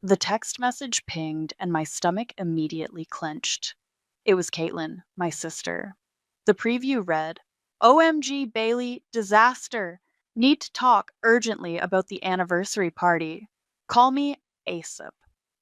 The text message pinged, and my stomach immediately clenched. It was Caitlin, my sister. The preview read, OMG Bailey, disaster! Need to talk urgently about the anniversary party. Call me ASAP.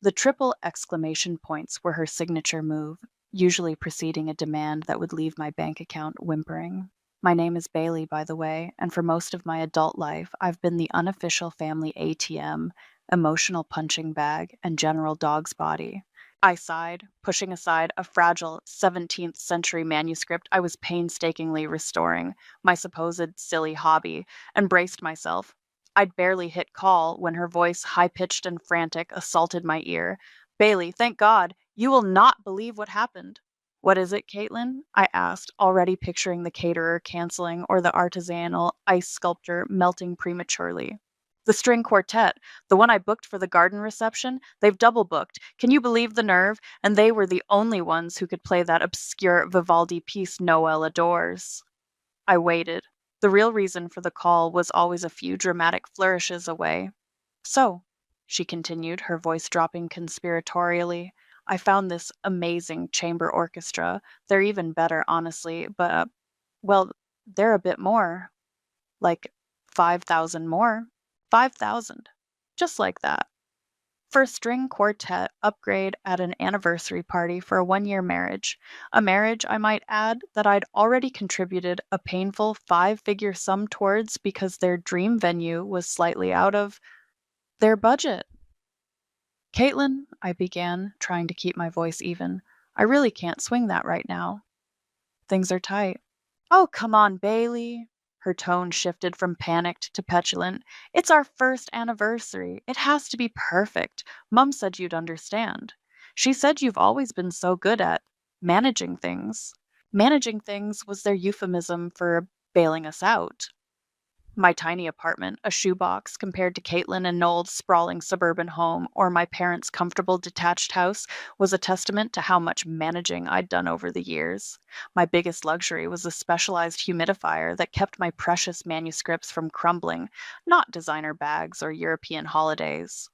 The triple exclamation points were her signature move, usually preceding a demand that would leave my bank account whimpering. My name is Bailey, by the way, and for most of my adult life, I've been the unofficial family ATM, emotional punching bag, and general dog's body. I sighed, pushing aside a fragile 17th century manuscript I was painstakingly restoring, my supposed silly hobby, and braced myself. I'd barely hit call when her voice, high pitched and frantic, assaulted my ear. Bailey, thank God! You will not believe what happened. What is it, Caitlin? I asked, already picturing the caterer canceling or the artisanal ice sculptor melting prematurely. The string quartet, the one I booked for the garden reception, they've double booked. Can you believe the nerve? And they were the only ones who could play that obscure Vivaldi piece Noel adores. I waited. The real reason for the call was always a few dramatic flourishes away. So, she continued, her voice dropping conspiratorially, I found this amazing chamber orchestra. They're even better, honestly, but, well, they're a bit more. Like 5,000 more. 5,000. Just like that. For a string quartet upgrade at an anniversary party for a 1 year marriage. A marriage, I might add, that I'd already contributed a painful 5 figure sum towards because their dream venue was slightly out of their budget. Caitlin, I began, trying to keep my voice even. I really can't swing that right now. Things are tight. Oh, come on, Bailey. Her tone shifted from panicked to petulant. It's our first anniversary. It has to be perfect. Mum said you'd understand. She said you've always been so good at managing things. Managing things was their euphemism for bailing us out. My tiny apartment, a shoebox compared to Caitlin and Noel's sprawling suburban home, or my parents' comfortable detached house, was a testament to how much managing I'd done over the years. My biggest luxury was a specialized humidifier that kept my precious manuscripts from crumbling, not designer bags or European holidays.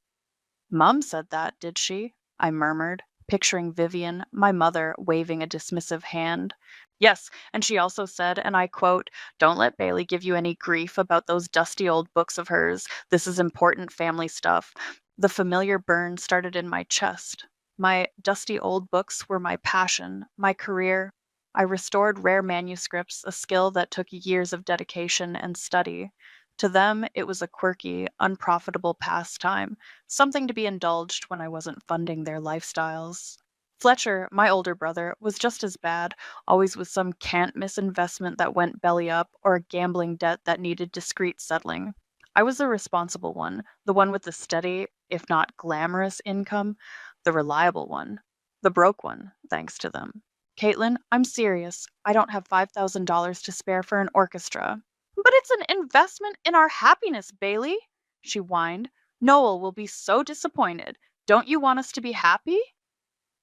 Mum said that, did she? I murmured, picturing Vivian, my mother, waving a dismissive hand. Yes, and she also said, and I quote, Don't let Bailey give you any grief about those dusty old books of hers. This is important family stuff. The familiar burn started in my chest. My dusty old books were my passion, my career. I restored rare manuscripts, a skill that took years of dedication and study. To them, it was a quirky, unprofitable pastime, something to be indulged when I wasn't funding their lifestyles. Fletcher, my older brother, was just as bad, always with some can't miss investment that went belly up or a gambling debt that needed discreet settling. I was the responsible one, the one with the steady, if not glamorous income, the reliable one, the broke one, thanks to them. Caitlin, I'm serious. I don't have $5,000 to spare for an orchestra. But it's an investment in our happiness, Bailey, she whined. Noel will be so disappointed. Don't you want us to be happy?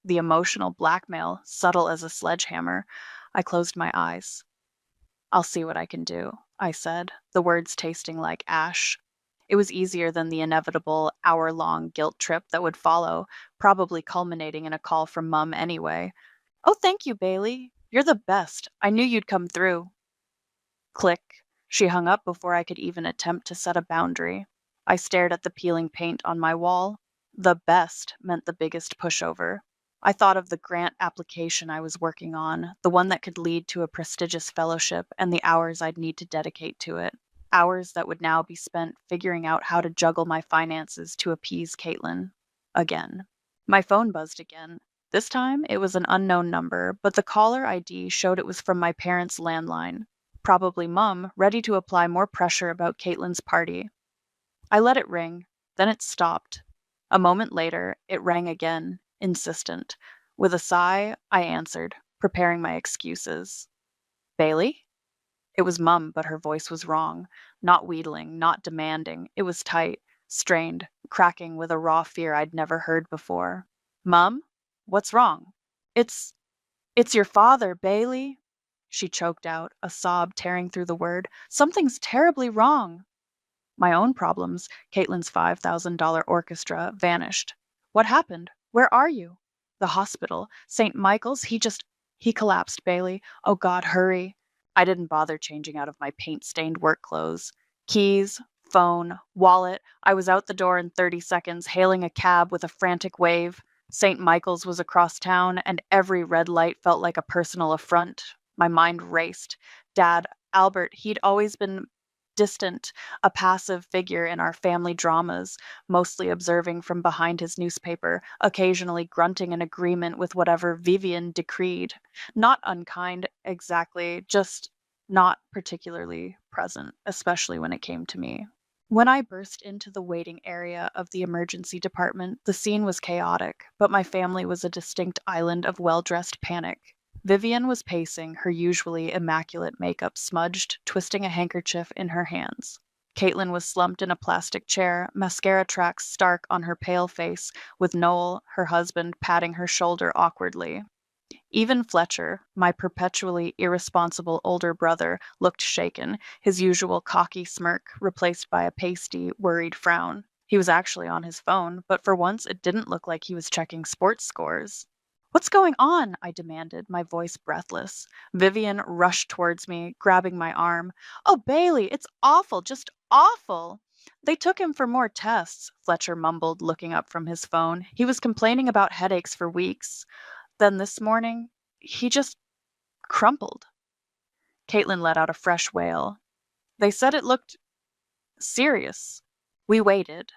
The emotional blackmail, subtle as a sledgehammer. I closed my eyes. I'll see what I can do, I said, the words tasting like ash. It was easier than the inevitable hour-long guilt trip that would follow, probably culminating in a call from Mum anyway. Oh, thank you, Bailey. You're the best. I knew you'd come through. Click. She hung up before I could even attempt to set a boundary. I stared at the peeling paint on my wall. The best meant the biggest pushover. I thought of the grant application I was working on, the one that could lead to a prestigious fellowship, and the hours I'd need to dedicate to it. Hours that would now be spent figuring out how to juggle my finances to appease Caitlin. Again. My phone buzzed again. This time, it was an unknown number, but the caller ID showed it was from my parents' landline. Probably Mum, ready to apply more pressure about Caitlin's party. I let it ring, then it stopped. A moment later, it rang again, insistent. With a sigh, I answered, preparing my excuses. Bailey? It was Mum, but her voice was wrong. Not wheedling, not demanding. It was tight, strained, cracking with a raw fear I'd never heard before. Mum? What's wrong? It's it's your father, Bailey. She choked out, a sob tearing through the word. Something's terribly wrong. My own problems, Caitlin's $5,000 orchestra, vanished. What happened? Where are you? The hospital. St. Michael's? He collapsed, Bailey. Oh God, hurry. I didn't bother changing out of my paint-stained work clothes. Keys, phone, wallet. I was out the door in 30 seconds, hailing a cab with a frantic wave. St. Michael's was across town, and every red light felt like a personal affront. My mind raced. Dad, Albert, he'd always been distant, a passive figure in our family dramas, mostly observing from behind his newspaper, occasionally grunting in agreement with whatever Vivian decreed. Not unkind, exactly, just not particularly present, especially when it came to me. When I burst into the waiting area of the emergency department, the scene was chaotic, but my family was a distinct island of well dressed panic. Vivian was pacing, her usually immaculate makeup smudged, twisting a handkerchief in her hands. Caitlin was slumped in a plastic chair, mascara tracks stark on her pale face, with Noel, her husband, patting her shoulder awkwardly. Even Fletcher, my perpetually irresponsible older brother, looked shaken, his usual cocky smirk replaced by a pasty, worried frown. He was actually on his phone, but for once it didn't look like he was checking sports scores. What's going on? I demanded, my voice breathless. Vivian rushed towards me, grabbing my arm. Oh, Bailey, it's awful, just awful. They took him for more tests, Fletcher mumbled, looking up from his phone. He was complaining about headaches for weeks. Then this morning, he just crumpled. Caitlin let out a fresh wail. They said it looked serious. We waited.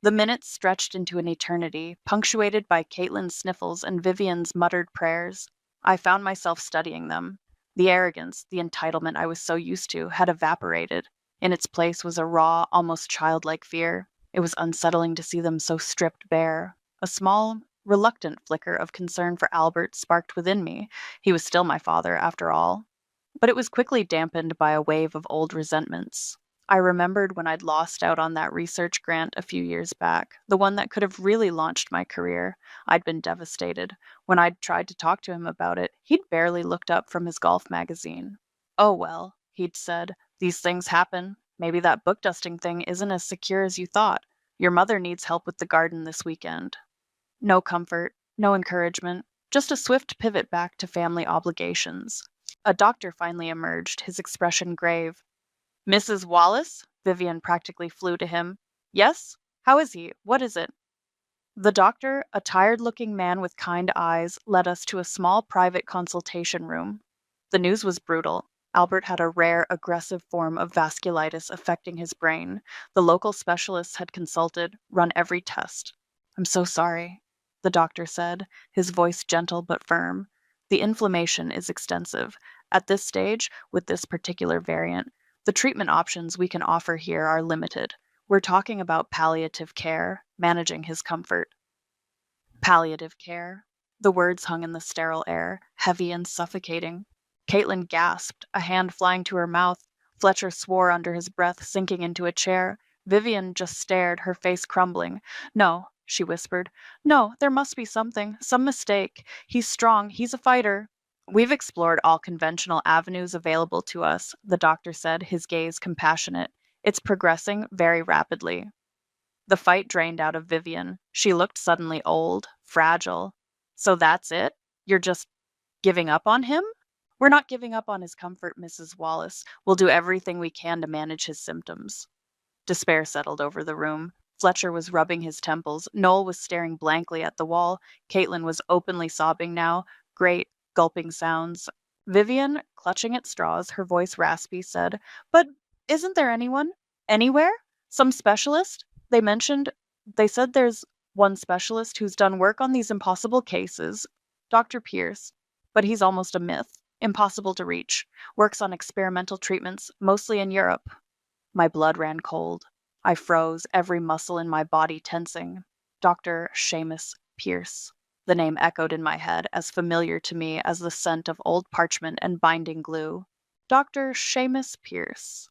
The minutes stretched into an eternity, punctuated by Caitlin's sniffles and Vivian's muttered prayers. I found myself studying them. The arrogance, the entitlement I was so used to, had evaporated. In its place was a raw, almost childlike fear. It was unsettling to see them so stripped bare. A small, reluctant flicker of concern for Albert sparked within me. He was still my father, after all. But it was quickly dampened by a wave of old resentments. I remembered when I'd lost out on that research grant a few years back, the one that could have really launched my career. I'd been devastated. When I'd tried to talk to him about it, he'd barely looked up from his golf magazine. Oh well, he'd said, these things happen. Maybe that book dusting thing isn't as secure as you thought. Your mother needs help with the garden this weekend. No comfort, no encouragement, just a swift pivot back to family obligations. A doctor finally emerged, his expression grave. Mrs. Wallace? Vivian practically flew to him. Yes? How is he? What is it? The doctor, a tired-looking man with kind eyes, led us to a small private consultation room. The news was brutal. Albert had a rare, aggressive form of vasculitis affecting his brain. The local specialists had consulted, run every test. I'm so sorry, the doctor said, his voice gentle but firm. The inflammation is extensive. At this stage, with this particular variant, the treatment options we can offer here are limited. We're talking about palliative care, managing his comfort. Palliative care. The words hung in the sterile air, heavy and suffocating. Caitlin gasped, a hand flying to her mouth. Fletcher swore under his breath, sinking into a chair. Vivian just stared, her face crumbling. No, she whispered. No, there must be something, some mistake. He's strong, he's a fighter. We've explored all conventional avenues available to us, the doctor said, his gaze compassionate. It's progressing very rapidly. The fight drained out of Vivian. She looked suddenly old, fragile. So that's it? You're just giving up on him? We're not giving up on his comfort, Mrs. Wallace. We'll do everything we can to manage his symptoms. Despair settled over the room. Fletcher was rubbing his temples. Noel was staring blankly at the wall. Caitlin was openly sobbing now. Great, gulping sounds. Vivian, clutching at straws, her voice raspy, said, But isn't there anyone? Anywhere? Some specialist? They said there's one specialist who's done work on these impossible cases. Dr. Pierce. But he's almost a myth. Impossible to reach. Works on experimental treatments, mostly in Europe. My blood ran cold. I froze, every muscle in my body tensing. Dr. Seamus Pierce. The name echoed in my head, as familiar to me as the scent of old parchment and binding glue. Dr. Seamus Pierce.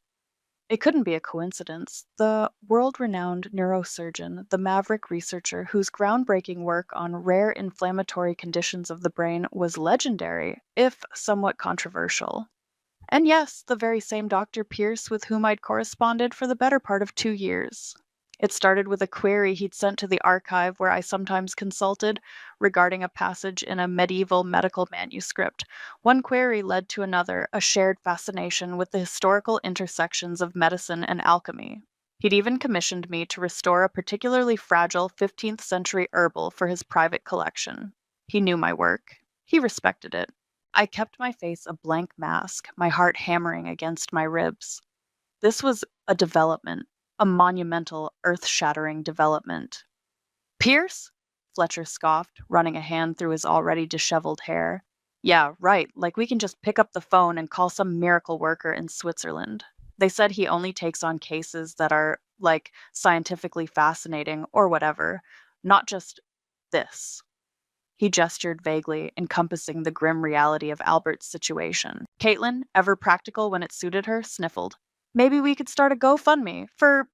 It couldn't be a coincidence. The world-renowned neurosurgeon, the maverick researcher whose groundbreaking work on rare inflammatory conditions of the brain was legendary, if somewhat controversial. And yes, the very same Dr. Pierce with whom I'd corresponded for the better part of 2 years. It started with a query he'd sent to the archive where I sometimes consulted regarding a passage in a medieval medical manuscript. One query led to another, a shared fascination with the historical intersections of medicine and alchemy. He'd even commissioned me to restore a particularly fragile 15th century herbal for his private collection. He knew my work. He respected it. I kept my face a blank mask, my heart hammering against my ribs. This was a development, a monumental, earth shattering development. Pierce? Fletcher scoffed, running a hand through his already disheveled hair. Yeah, right, like we can just pick up the phone and call some miracle worker in Switzerland. They said he only takes on cases that are, like, scientifically fascinating or whatever, not just this. He gestured vaguely, encompassing the grim reality of Albert's situation. Caitlin, ever practical when it suited her, sniffled. Maybe we could start a GoFundMe for,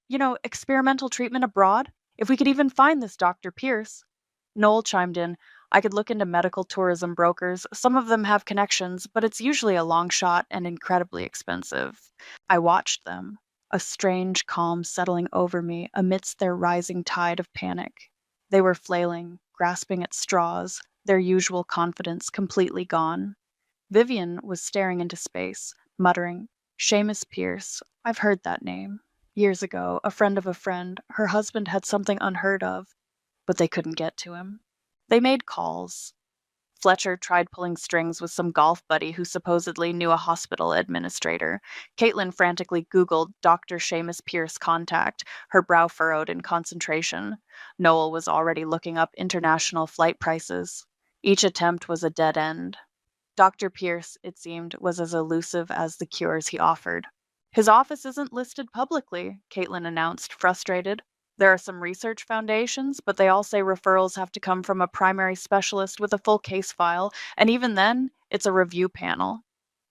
experimental treatment abroad? If we could even find this Dr. Pierce. Noel chimed in. I could look into medical tourism brokers. Some of them have connections, but it's usually a long shot and incredibly expensive. I watched them, a strange calm settling over me amidst their rising tide of panic. They were flailing, grasping at straws, their usual confidence completely gone. Vivian was staring into space, muttering, Seamus Pierce. I've heard that name. Years ago, a friend of a friend, her husband had something unheard of, but they couldn't get to him. They made calls. Fletcher tried pulling strings with some golf buddy who supposedly knew a hospital administrator. Caitlin frantically Googled Dr. Seamus Pierce contact, her brow furrowed in concentration. Noel was already looking up international flight prices. Each attempt was a dead end. Dr. Pierce, it seemed, was as elusive as the cures he offered. His office isn't listed publicly, Caitlin announced, frustrated. There are some research foundations, but they all say referrals have to come from a primary specialist with a full case file, and even then, it's a review panel.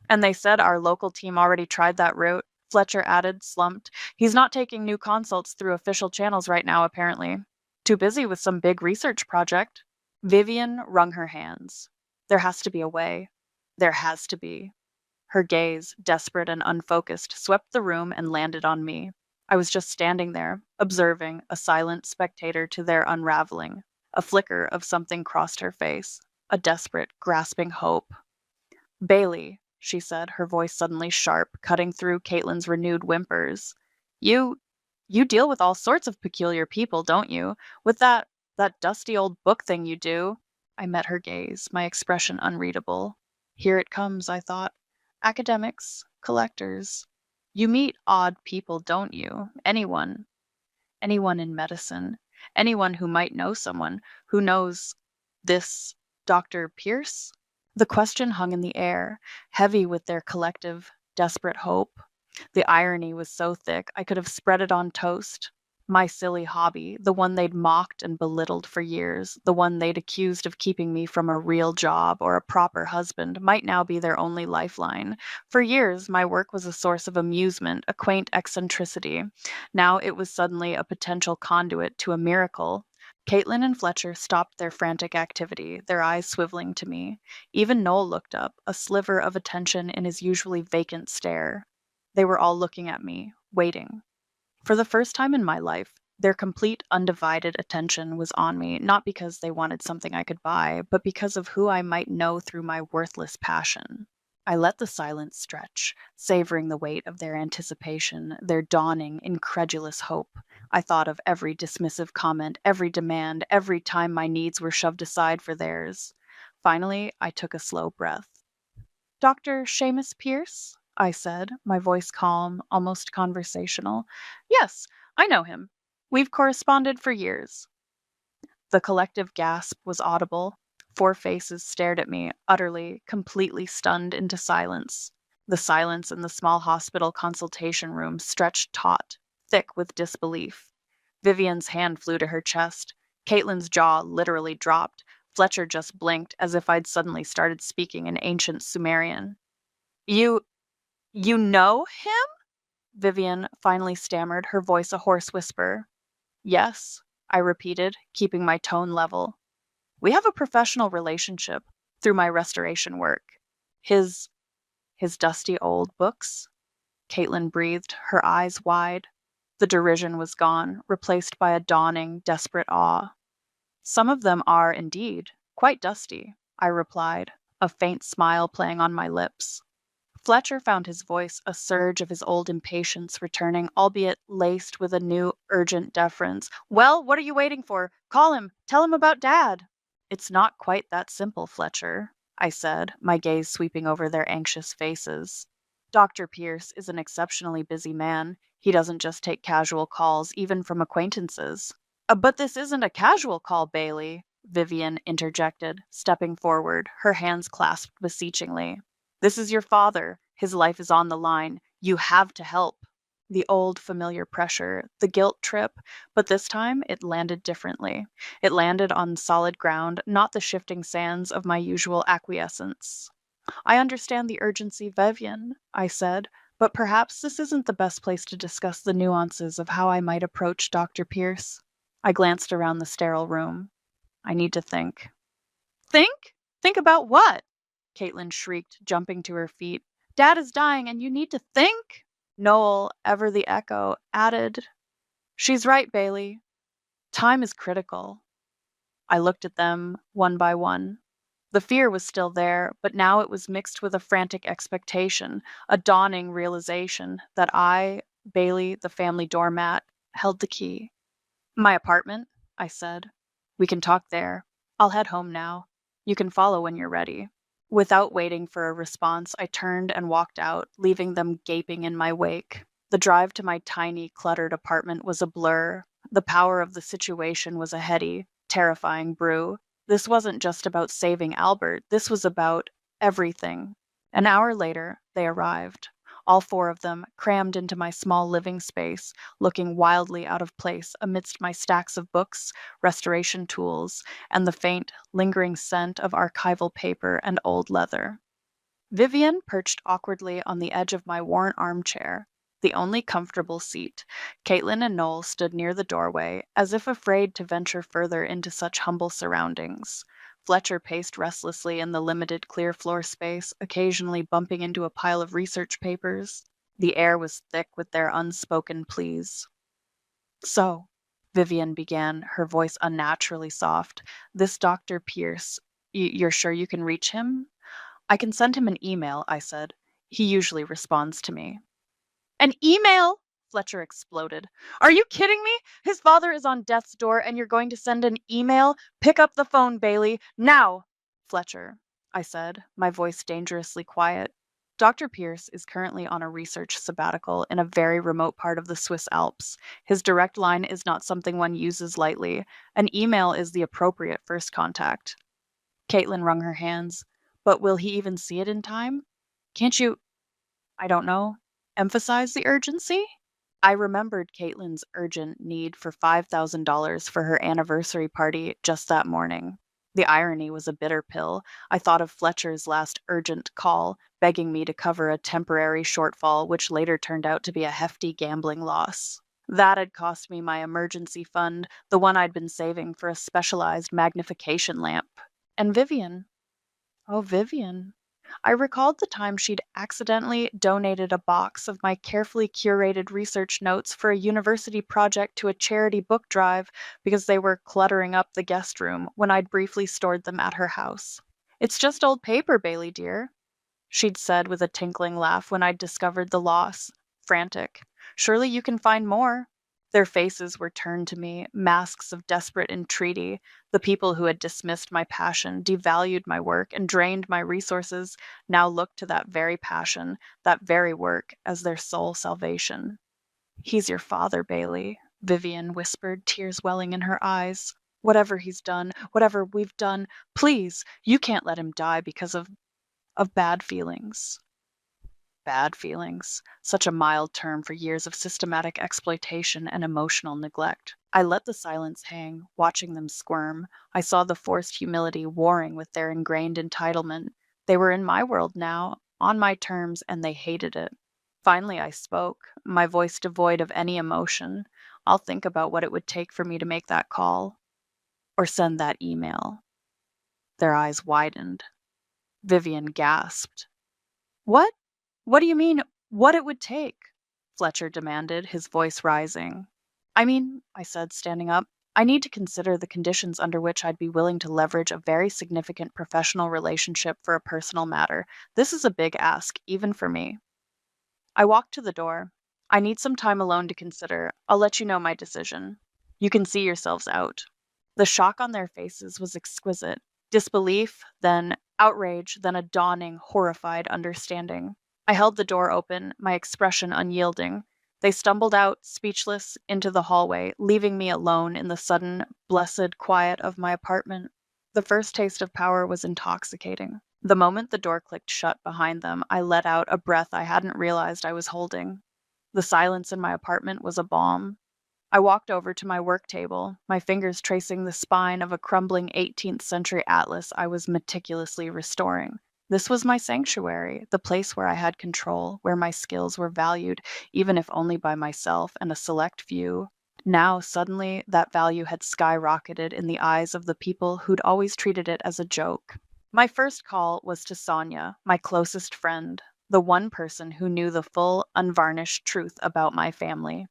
And they said our local team already tried that route, Fletcher added, slumped. He's not taking new consults through official channels right now, apparently. Too busy with some big research project. Vivian wrung her hands. There has to be a way. There has to be. Her gaze, desperate and unfocused, swept the room and landed on me. I was just standing there, observing, a silent spectator to their unraveling. A flicker of something crossed her face. A desperate, grasping hope. Bailey, she said, her voice suddenly sharp, cutting through Caitlin's renewed whimpers. You you deal with all sorts of peculiar people, don't you? With that dusty old book thing you do. I met her gaze, my expression unreadable. Here it comes, I thought. Academics, collectors. You meet odd people, don't you? Anyone in medicine. Anyone who might know someone who knows this Dr. Pierce? The question hung in the air, heavy with their collective, desperate hope. The irony was so thick I could have spread it on toast. My silly hobby, the one they'd mocked and belittled for years, the one they'd accused of keeping me from a real job or a proper husband, might now be their only lifeline. For years, my work was a source of amusement, a quaint eccentricity. Now it was suddenly a potential conduit to a miracle. Caitlin and Fletcher stopped their frantic activity, their eyes swiveling to me. Even Noel looked up, a sliver of attention in his usually vacant stare. They were all looking at me, waiting. For the first time in my life, their complete, undivided attention was on me, not because they wanted something I could buy, but because of who I might know through my worthless passion. I let the silence stretch, savoring the weight of their anticipation, their dawning, incredulous hope. I thought of every dismissive comment, every demand, every time my needs were shoved aside for theirs. Finally, I took a slow breath. Dr. Seamus Pierce? I said, my voice calm, almost conversational. Yes, I know him. We've corresponded for years. The collective gasp was audible. 4 faces stared at me, utterly, completely stunned into silence. The silence in the small hospital consultation room stretched taut, thick with disbelief. Vivian's hand flew to her chest. Caitlin's jaw literally dropped. Fletcher just blinked, as if I'd suddenly started speaking in ancient Sumerian. You know him? Vivian finally stammered, her voice a hoarse whisper. Yes, I repeated, keeping my tone level. We have a professional relationship through my restoration work. His dusty old books? Caitlin breathed, her eyes wide. The derision was gone, replaced by a dawning, desperate awe. Some of them are, indeed, quite dusty, I replied, a faint smile playing on my lips. Fletcher found his voice a surge of his old impatience returning, albeit laced with a new, urgent deference. Well, what are you waiting for? Call him. Tell him about Dad. It's not quite that simple, Fletcher, I said, my gaze sweeping over their anxious faces. Dr. Pierce is an exceptionally busy man. He doesn't just take casual calls, even from acquaintances. But this isn't a casual call, Bailey, Vivian interjected, stepping forward, her hands clasped beseechingly. This is your father. His life is on the line. You have to help. The old familiar pressure, the guilt trip, but this time it landed differently. It landed on solid ground, not the shifting sands of my usual acquiescence. I understand the urgency, Vivian, I said, but perhaps this isn't the best place to discuss the nuances of how I might approach Dr. Pierce. I glanced around the sterile room. I need to think. Think? Think about what? Caitlin shrieked, jumping to her feet. Dad is dying, and you need to think? Noel, ever the echo, added, She's right, Bailey. Time is critical. I looked at them, one by one. The fear was still there, but now it was mixed with a frantic expectation, a dawning realization that I, Bailey, the family doormat, held the key. My apartment, I said. We can talk there. I'll head home now. You can follow when you're ready. Without waiting for a response, I turned and walked out, leaving them gaping in my wake. The drive to my tiny, cluttered apartment was a blur. The power of the situation was a heady, terrifying brew. This wasn't just about saving Albert, this was about everything. An hour later, they arrived. All four of them, crammed into my small living space, looking wildly out of place amidst my stacks of books, restoration tools, and the faint, lingering scent of archival paper and old leather. Vivian perched awkwardly on the edge of my worn armchair, the only comfortable seat. Caitlin and Noel stood near the doorway, as if afraid to venture further into such humble surroundings. Fletcher paced restlessly in the limited clear floor space, occasionally bumping into a pile of research papers. The air was thick with their unspoken pleas. So, Vivian began, her voice unnaturally soft, this Dr. Pierce, you're sure you can reach him? I can send him an email, I said. He usually responds to me. An email? Fletcher exploded. Are you kidding me? His father is on death's door and you're going to send an email? Pick up the phone, Bailey. Now! Fletcher, I said, my voice dangerously quiet. Dr. Pierce is currently on a research sabbatical in a very remote part of the Swiss Alps. His direct line is not something one uses lightly. An email is the appropriate first contact. Caitlin wrung her hands. But will he even see it in time? Can't you, I don't know, emphasize the urgency? I remembered Caitlin's urgent need for $5,000 for her anniversary party just that morning. The irony was a bitter pill. I thought of Fletcher's last urgent call, begging me to cover a temporary shortfall, which later turned out to be a hefty gambling loss. That had cost me my emergency fund, the one I'd been saving for a specialized magnification lamp. And Vivian. Oh, Vivian. I recalled the time she'd accidentally donated a box of my carefully curated research notes for a university project to a charity book drive because they were cluttering up the guest room when I'd briefly stored them at her house. It's just old paper, Bailey dear, she'd said with a tinkling laugh when I'd discovered the loss, frantic. Surely you can find more. Their faces were turned to me, masks of desperate entreaty. The people who had dismissed my passion, devalued my work, and drained my resources now looked to that very passion, that very work, as their sole salvation. He's your father, Bailey, Vivian whispered, tears welling in her eyes. Whatever he's done, whatever we've done, please, you can't let him die because of bad feelings. Bad feelings, such a mild term for years of systematic exploitation and emotional neglect. I let the silence hang, watching them squirm. I saw the forced humility warring with their ingrained entitlement. They were in my world now, on my terms, and they hated it. Finally, I spoke, my voice devoid of any emotion. I'll think about what it would take for me to make that call. Or send that email. Their eyes widened. Vivian gasped. What? What do you mean, what it would take? Fletcher demanded, his voice rising. I said, standing up, I need to consider the conditions under which I'd be willing to leverage a very significant professional relationship for a personal matter. This is a big ask, even for me. I walked to the door. I need some time alone to consider. I'll let you know my decision. You can see yourselves out. The shock on their faces was exquisite. Disbelief, then outrage, then a dawning, horrified understanding. I held the door open, my expression unyielding. They stumbled out, speechless, into the hallway, leaving me alone in the sudden, blessed quiet of my apartment. The first taste of power was intoxicating. The moment the door clicked shut behind them, I let out a breath I hadn't realized I was holding. The silence in my apartment was a balm. I walked over to my work table, my fingers tracing the spine of a crumbling 18th century atlas I was meticulously restoring. This was my sanctuary, the place where I had control, where my skills were valued, even if only by myself and a select few. Now, suddenly, that value had skyrocketed in the eyes of the people who'd always treated it as a joke. My first call was to Sonia, my closest friend, the one person who knew the full, unvarnished truth about my family.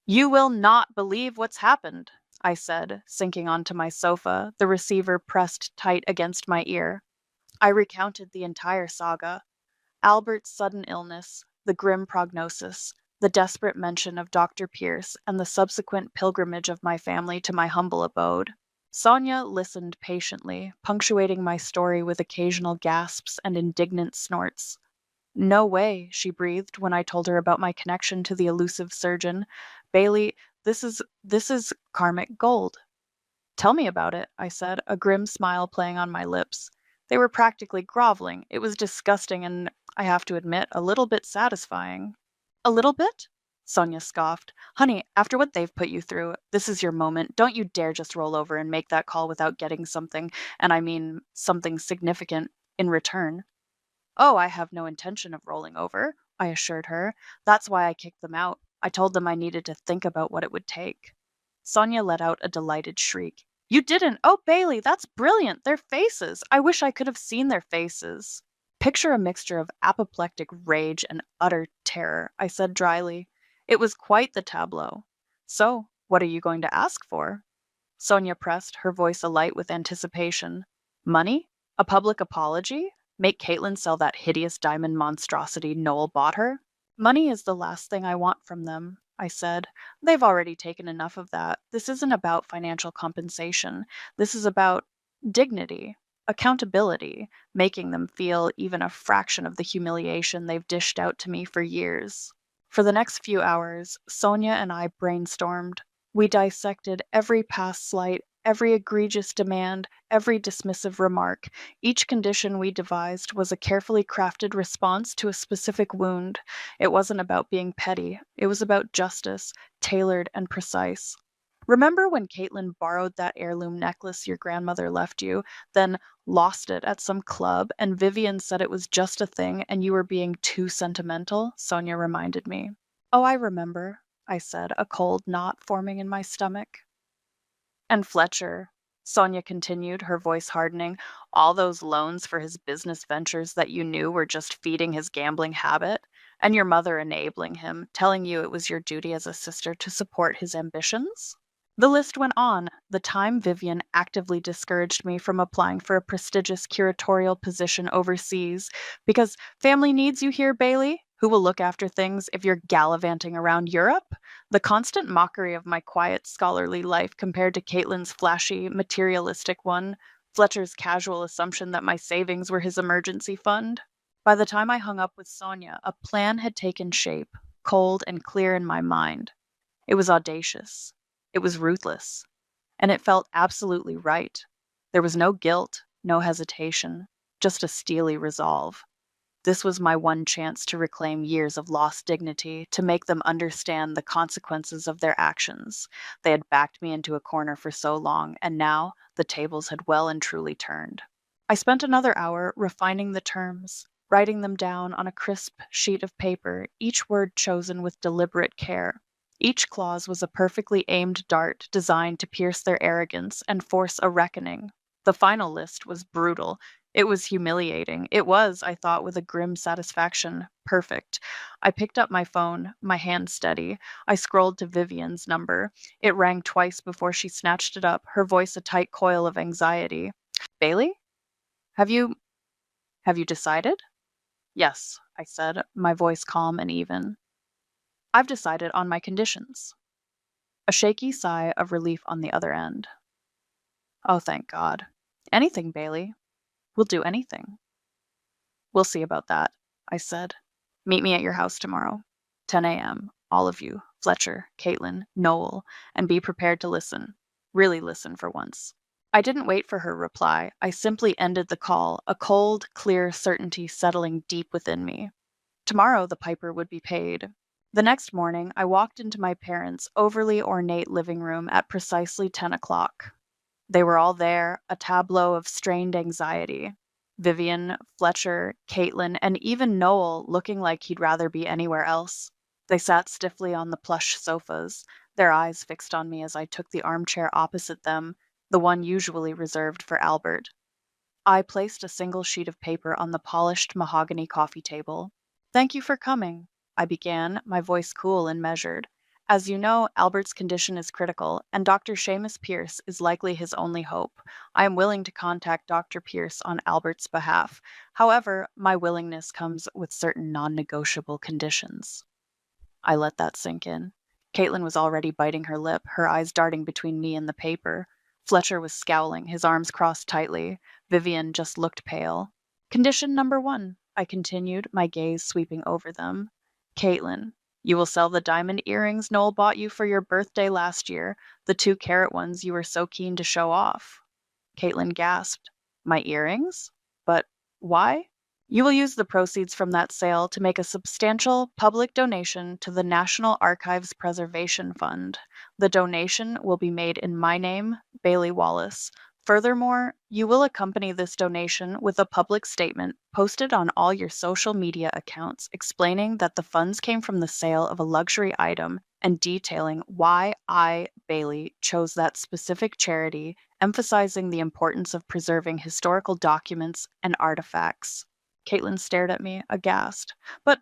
You will not believe what's happened, I said, sinking onto my sofa, the receiver pressed tight against my ear. I recounted the entire saga. Albert's sudden illness, the grim prognosis, the desperate mention of Dr. Pierce, and the subsequent pilgrimage of my family to my humble abode. Sonia listened patiently, punctuating my story with occasional gasps and indignant snorts. No way, she breathed when I told her about my connection to the elusive surgeon. Bailey, this is karmic gold. Tell me about it, I said, a grim smile playing on my lips. They were practically groveling. It was disgusting and, I have to admit, a little bit satisfying. A little bit? Sonia scoffed. Honey, after what they've put you through, this is your moment. Don't you dare just roll over and make that call without getting something, and I mean something significant, in return. Oh, I have no intention of rolling over, I assured her. That's why I kicked them out. I told them I needed to think about what it would take. Sonia let out a delighted shriek. You didn't! Oh, Bailey, that's brilliant! Their faces! I wish I could have seen their faces. Picture a mixture of apoplectic rage and utter terror, I said dryly. It was quite the tableau. So, what are you going to ask for? Sonia pressed, her voice alight with anticipation. Money? A public apology? Make Caitlin sell that hideous diamond monstrosity Noel bought her? Money is the last thing I want from them, I said. They've already taken enough of that. This isn't about financial compensation. This is about dignity, accountability, making them feel even a fraction of the humiliation they've dished out to me for years. For the next few hours, Sonia and I brainstormed. We dissected every past slight, every egregious demand, every dismissive remark. Each condition we devised was a carefully crafted response to a specific wound. It wasn't about being petty, it was about justice, tailored and precise. Remember when Caitlin borrowed that heirloom necklace your grandmother left you, then lost it at some club, and Vivian said it was just a thing and you were being too sentimental? Sonia reminded me. Oh, I remember, I said, a cold knot forming in my stomach. And Fletcher, Sonia continued, her voice hardening, all those loans for his business ventures that you knew were just feeding his gambling habit, and your mother enabling him, telling you it was your duty as a sister to support his ambitions? The list went on. The time Vivian actively discouraged me from applying for a prestigious curatorial position overseas because family needs you here, Bailey. Who will look after things if you're gallivanting around Europe? The constant mockery of my quiet, scholarly life compared to Caitlin's flashy, materialistic one, Fletcher's casual assumption that my savings were his emergency fund. By the time I hung up with Sonia, a plan had taken shape, cold and clear in my mind. It was audacious. It was ruthless. And it felt absolutely right. There was no guilt, no hesitation, just a steely resolve. This was my one chance to reclaim years of lost dignity, to make them understand the consequences of their actions. They had backed me into a corner for so long, and now the tables had well and truly turned. I spent another hour refining the terms, writing them down on a crisp sheet of paper, each word chosen with deliberate care. Each clause was a perfectly aimed dart designed to pierce their arrogance and force a reckoning. The final list was brutal. It was humiliating. It was, I thought with a grim satisfaction. Perfect. I picked up my phone, my hand steady. I scrolled to Vivian's number. It rang twice before she snatched it up, her voice a tight coil of anxiety. Bailey? Have you have you decided? Yes, I said, my voice calm and even. I've decided on my conditions. A shaky sigh of relief on the other end. Oh, thank God. Anything, Bailey. We'll do anything. We'll see about that, I said. Meet me at your house tomorrow. 10 a.m. All of you. Fletcher, Caitlin, Noel, and be prepared to listen. Really listen for once. I didn't wait for her reply. I simply ended the call, a cold, clear certainty settling deep within me. Tomorrow the piper would be paid. The next morning, I walked into my parents' overly ornate living room at precisely 10 o'clock. They were all there, a tableau of strained anxiety. Vivian, Fletcher, Caitlin, and even Noel looking like he'd rather be anywhere else. They sat stiffly on the plush sofas, their eyes fixed on me as I took the armchair opposite them, the one usually reserved for Albert. I placed a single sheet of paper on the polished mahogany coffee table. Thank you for coming, I began, my voice cool and measured. As you know, Albert's condition is critical, and Dr. Seamus Pierce is likely his only hope. I am willing to contact Dr. Pierce on Albert's behalf. However, my willingness comes with certain non-negotiable conditions. I let that sink in. Caitlin was already biting her lip, her eyes darting between me and the paper. Fletcher was scowling, his arms crossed tightly. Vivian just looked pale. Condition number 1, I continued, my gaze sweeping over them. Caitlin, you will sell the diamond earrings Noel bought you for your birthday last year, the 2-carat ones you were so keen to show off. Caitlin gasped. My earrings? But why? You will use the proceeds from that sale to make a substantial public donation to the National Archives Preservation Fund. The donation will be made in my name, Bailey Wallace. Furthermore, you will accompany this donation with a public statement posted on all your social media accounts explaining that the funds came from the sale of a luxury item and detailing why I, Bailey, chose that specific charity, emphasizing the importance of preserving historical documents and artifacts. Caitlin stared at me, aghast. But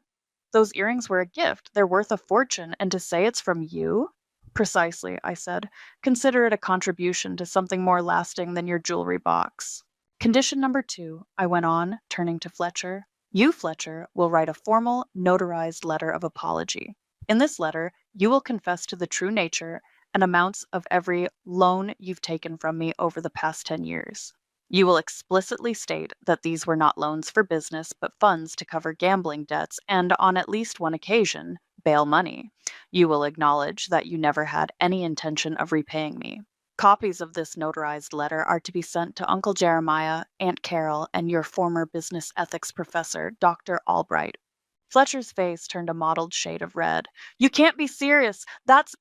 those earrings were a gift. They're worth a fortune, and to say it's from you? Precisely, I said. Consider it a contribution to something more lasting than your jewelry box. Condition number 2, I went on, turning to Fletcher. You, Fletcher, will write a formal, notarized letter of apology. In this letter, you will confess to the true nature and amounts of every loan you've taken from me over the past 10 years. You will explicitly state that these were not loans for business, but funds to cover gambling debts and, on at least one occasion, bail money. You will acknowledge that you never had any intention of repaying me. Copies of this notarized letter are to be sent to Uncle Jeremiah, Aunt Carol, and your former business ethics professor, Dr. Albright. Fletcher's face turned a mottled shade of red. You can't be serious. That's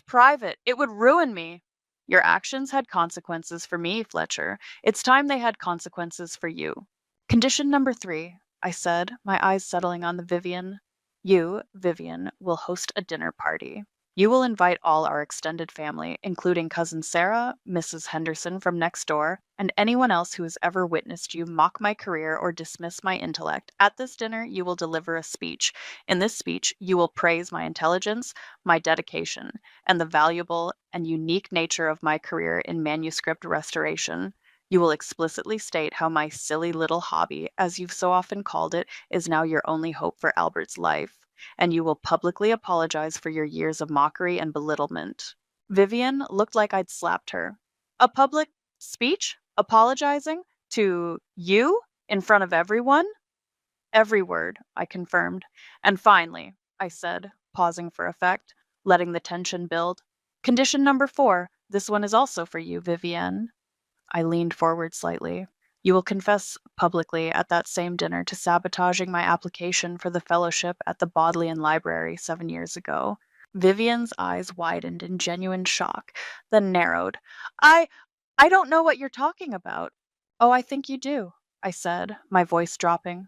private. It would ruin me. Your actions had consequences for me, Fletcher. It's time they had consequences for you. Condition number 3, I said, my eyes settling on the Vivian. You, Vivian, will host a dinner party. You will invite all our extended family, including Cousin Sarah, Mrs. Henderson from next door, and anyone else who has ever witnessed you mock my career or dismiss my intellect. At this dinner, you will deliver a speech. In this speech, you will praise my intelligence, my dedication, and the valuable and unique nature of my career in manuscript restoration. You will explicitly state how my silly little hobby, as you've so often called it, is now your only hope for Albert's life, and you will publicly apologize for your years of mockery and belittlement. Vivian looked like I'd slapped her. A public speech? Apologizing? To you? In front of everyone? Every word, I confirmed. And finally, I said, pausing for effect, letting the tension build. Condition number 4. This one is also for you, Vivienne. I leaned forward slightly. You will confess publicly at that same dinner to sabotaging my application for the fellowship at the Bodleian Library 7 years ago. Vivian's eyes widened in genuine shock, then narrowed. I I don't know what you're talking about. Oh, I think you do, I said, my voice dropping.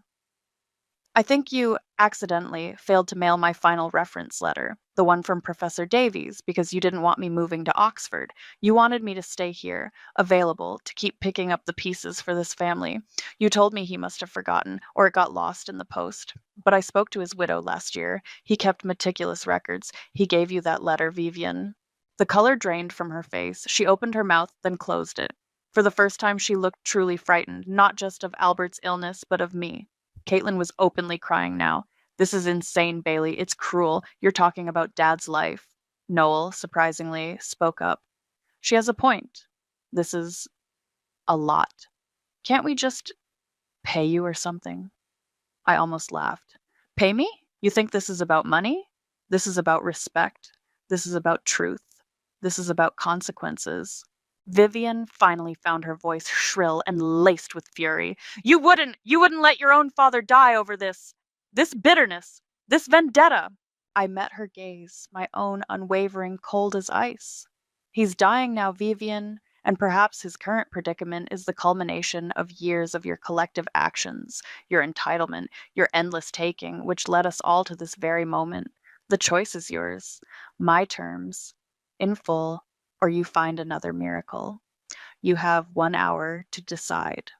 I think you accidentally failed to mail my final reference letter, the one from Professor Davies, because you didn't want me moving to Oxford. You wanted me to stay here, available, to keep picking up the pieces for this family. You told me he must have forgotten, or it got lost in the post. But I spoke to his widow last year. He kept meticulous records. He gave you that letter, Vivian. The color drained from her face. She opened her mouth, then closed it. For the first time, she looked truly frightened, not just of Albert's illness, but of me. Caitlin was openly crying now. This is insane, Bailey. It's cruel. You're talking about Dad's life. Noel, surprisingly, spoke up. She has a point. This is a lot. Can't we just pay you or something? I almost laughed. Pay me? You think this is about money? This is about respect. This is about truth. This is about consequences. Vivian finally found her voice shrill and laced with fury. You wouldn't let your own father die over this bitterness, this vendetta. I met her gaze, my own unwavering, cold as ice. He's dying now, Vivian, and perhaps his current predicament is the culmination of years of your collective actions, your entitlement, your endless taking, which led us all to this very moment. The choice is yours. My terms, in full, or you find another miracle. You have 1 hour to decide.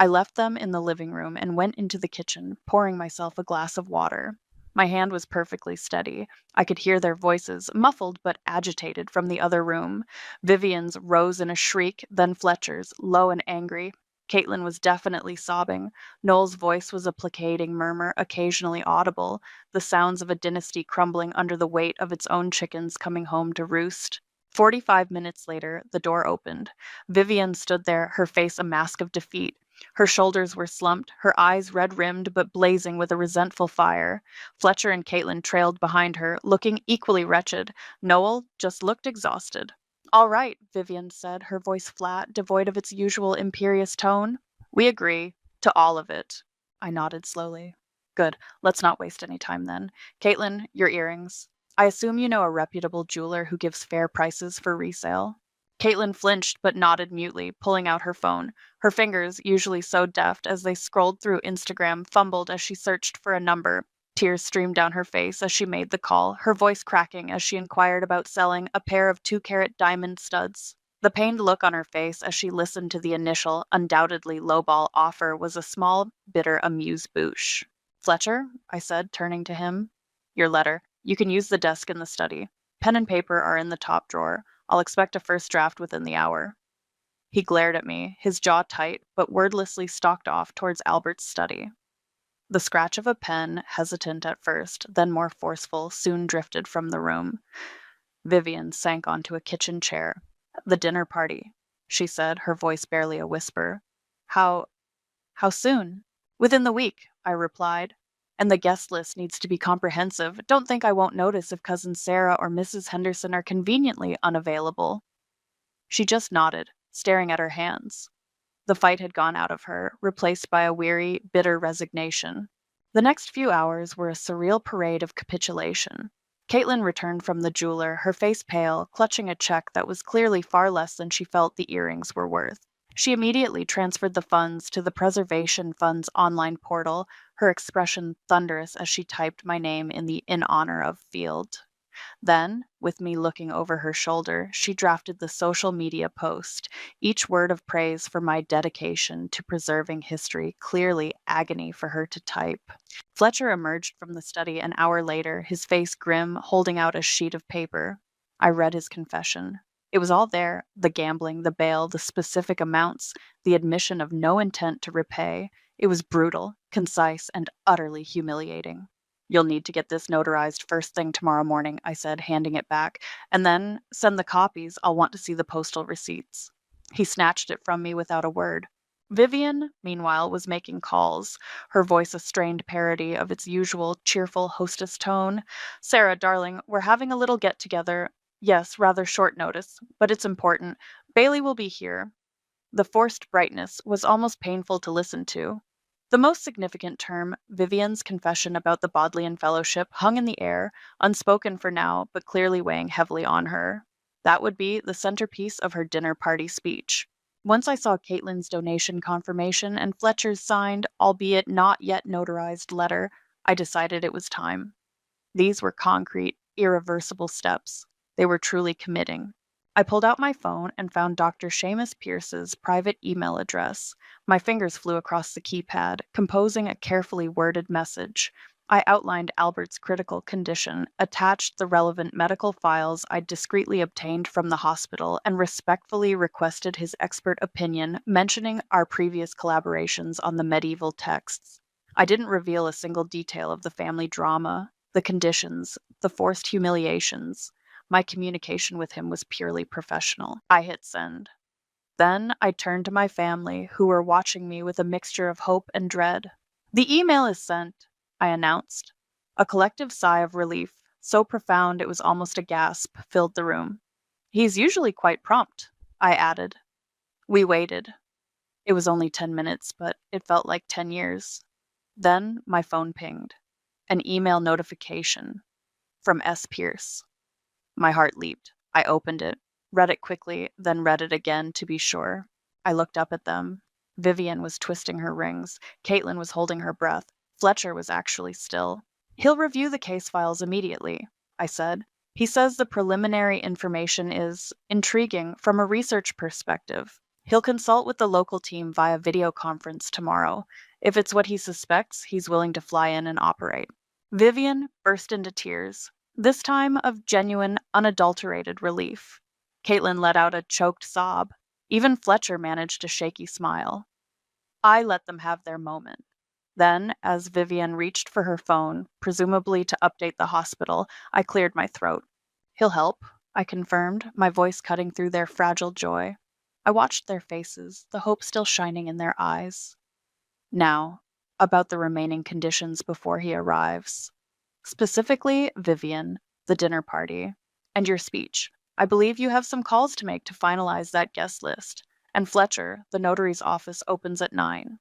I left them in the living room and went into the kitchen, pouring myself a glass of water. My hand was perfectly steady. I could hear their voices, muffled but agitated, from the other room. Vivian's rose in a shriek, then Fletcher's, low and angry. Caitlin was definitely sobbing. Noel's voice was a placating murmur, occasionally audible, the sounds of a dynasty crumbling under the weight of its own chickens coming home to roost. 45 minutes later, the door opened. Vivian stood there, her face a mask of defeat. Her shoulders were slumped, her eyes red-rimmed but blazing with a resentful fire. Fletcher and Caitlin trailed behind her, looking equally wretched. Noel just looked exhausted. All right, Vivian said, her voice flat, devoid of its usual imperious tone. We agree to all of it. I nodded slowly. Good. Let's not waste any time then. Caitlin, your earrings. I assume you know a reputable jeweler who gives fair prices for resale. Caitlin flinched but nodded mutely, pulling out her phone. Her fingers, usually so deft as they scrolled through Instagram, fumbled as she searched for a number. Tears streamed down her face as she made the call, her voice cracking as she inquired about selling a pair of 2-carat diamond studs. The pained look on her face as she listened to the initial, undoubtedly lowball offer was a small, bitter amuse-bouche. Fletcher, I said, turning to him. Your letter. You can use the desk in the study. Pen and paper are in the top drawer. I'll expect a first draft within the hour. He glared at me, his jaw tight, but wordlessly stalked off towards Albert's study. The scratch of a pen, hesitant at first, then more forceful, soon drifted from the room. Vivian sank onto a kitchen chair. The dinner party, she said, her voice barely a whisper. How soon? Within the week, I replied. And the guest list needs to be comprehensive. Don't think I won't notice if Cousin Sarah or Mrs. Henderson are conveniently unavailable. She just nodded, staring at her hands. The fight had gone out of her, replaced by a weary, bitter resignation. The next few hours were a surreal parade of capitulation. Caitlin returned from the jeweler, her face pale, clutching a check that was clearly far less than she felt the earrings were worth. She immediately transferred the funds to the Preservation Fund's online portal, her expression thunderous as she typed my name in the "in honor of" field. Then, with me looking over her shoulder, she drafted the social media post, each word of praise for my dedication to preserving history, clearly agony for her to type. Fletcher emerged from the study an hour later, his face grim, holding out a sheet of paper. I read his confession. It was all there, the gambling, the bail, the specific amounts, the admission of no intent to repay. It was brutal, concise, and utterly humiliating. You'll need to get this notarized first thing tomorrow morning, I said, handing it back, and then send the copies. I'll want to see the postal receipts. He snatched it from me without a word. Vivian, meanwhile, was making calls, her voice a strained parody of its usual cheerful hostess tone. Sarah, darling, we're having a little get-together. Yes, rather short notice, but it's important. Bailey will be here. The forced brightness was almost painful to listen to. The most significant term, Vivian's confession about the Bodleian Fellowship, hung in the air, unspoken for now, but clearly weighing heavily on her. That would be the centerpiece of her dinner party speech. Once I saw Caitlin's donation confirmation and Fletcher's signed, albeit not yet notarized, letter, I decided it was time. These were concrete, irreversible steps. They were truly committing. I pulled out my phone and found Dr. Seamus Pierce's private email address. My fingers flew across the keypad, composing a carefully worded message. I outlined Albert's critical condition, attached the relevant medical files I'd discreetly obtained from the hospital, and respectfully requested his expert opinion, mentioning our previous collaborations on the medieval texts. I didn't reveal a single detail of the family drama, the conditions, the forced humiliations. My communication with him was purely professional. I hit send. Then I turned to my family, who were watching me with a mixture of hope and dread. The email is sent, I announced. A collective sigh of relief, so profound it was almost a gasp, filled the room. He's usually quite prompt, I added. We waited. It was only 10 minutes, but it felt like 10 years. Then my phone pinged. An email notification from S. Pierce. My heart leaped. I opened it, read it quickly, then read it again to be sure. I looked up at them. Vivian was twisting her rings. Caitlin was holding her breath. Fletcher was actually still. He'll review the case files immediately, I said. He says the preliminary information is intriguing from a research perspective. He'll consult with the local team via video conference tomorrow. If it's what he suspects, he's willing to fly in and operate. Vivian burst into tears, this time of genuine, unadulterated relief. Caitlin let out a choked sob. Even Fletcher managed a shaky smile. I let them have their moment. Then, as Vivian reached for her phone, presumably to update the hospital, I cleared my throat. He'll help, I confirmed, my voice cutting through their fragile joy. I watched their faces, the hope still shining in their eyes. Now, about the remaining conditions before he arrives. Specifically, Vivian, the dinner party, and your speech. I believe you have some calls to make to finalize that guest list. And Fletcher, the notary's office opens at 9.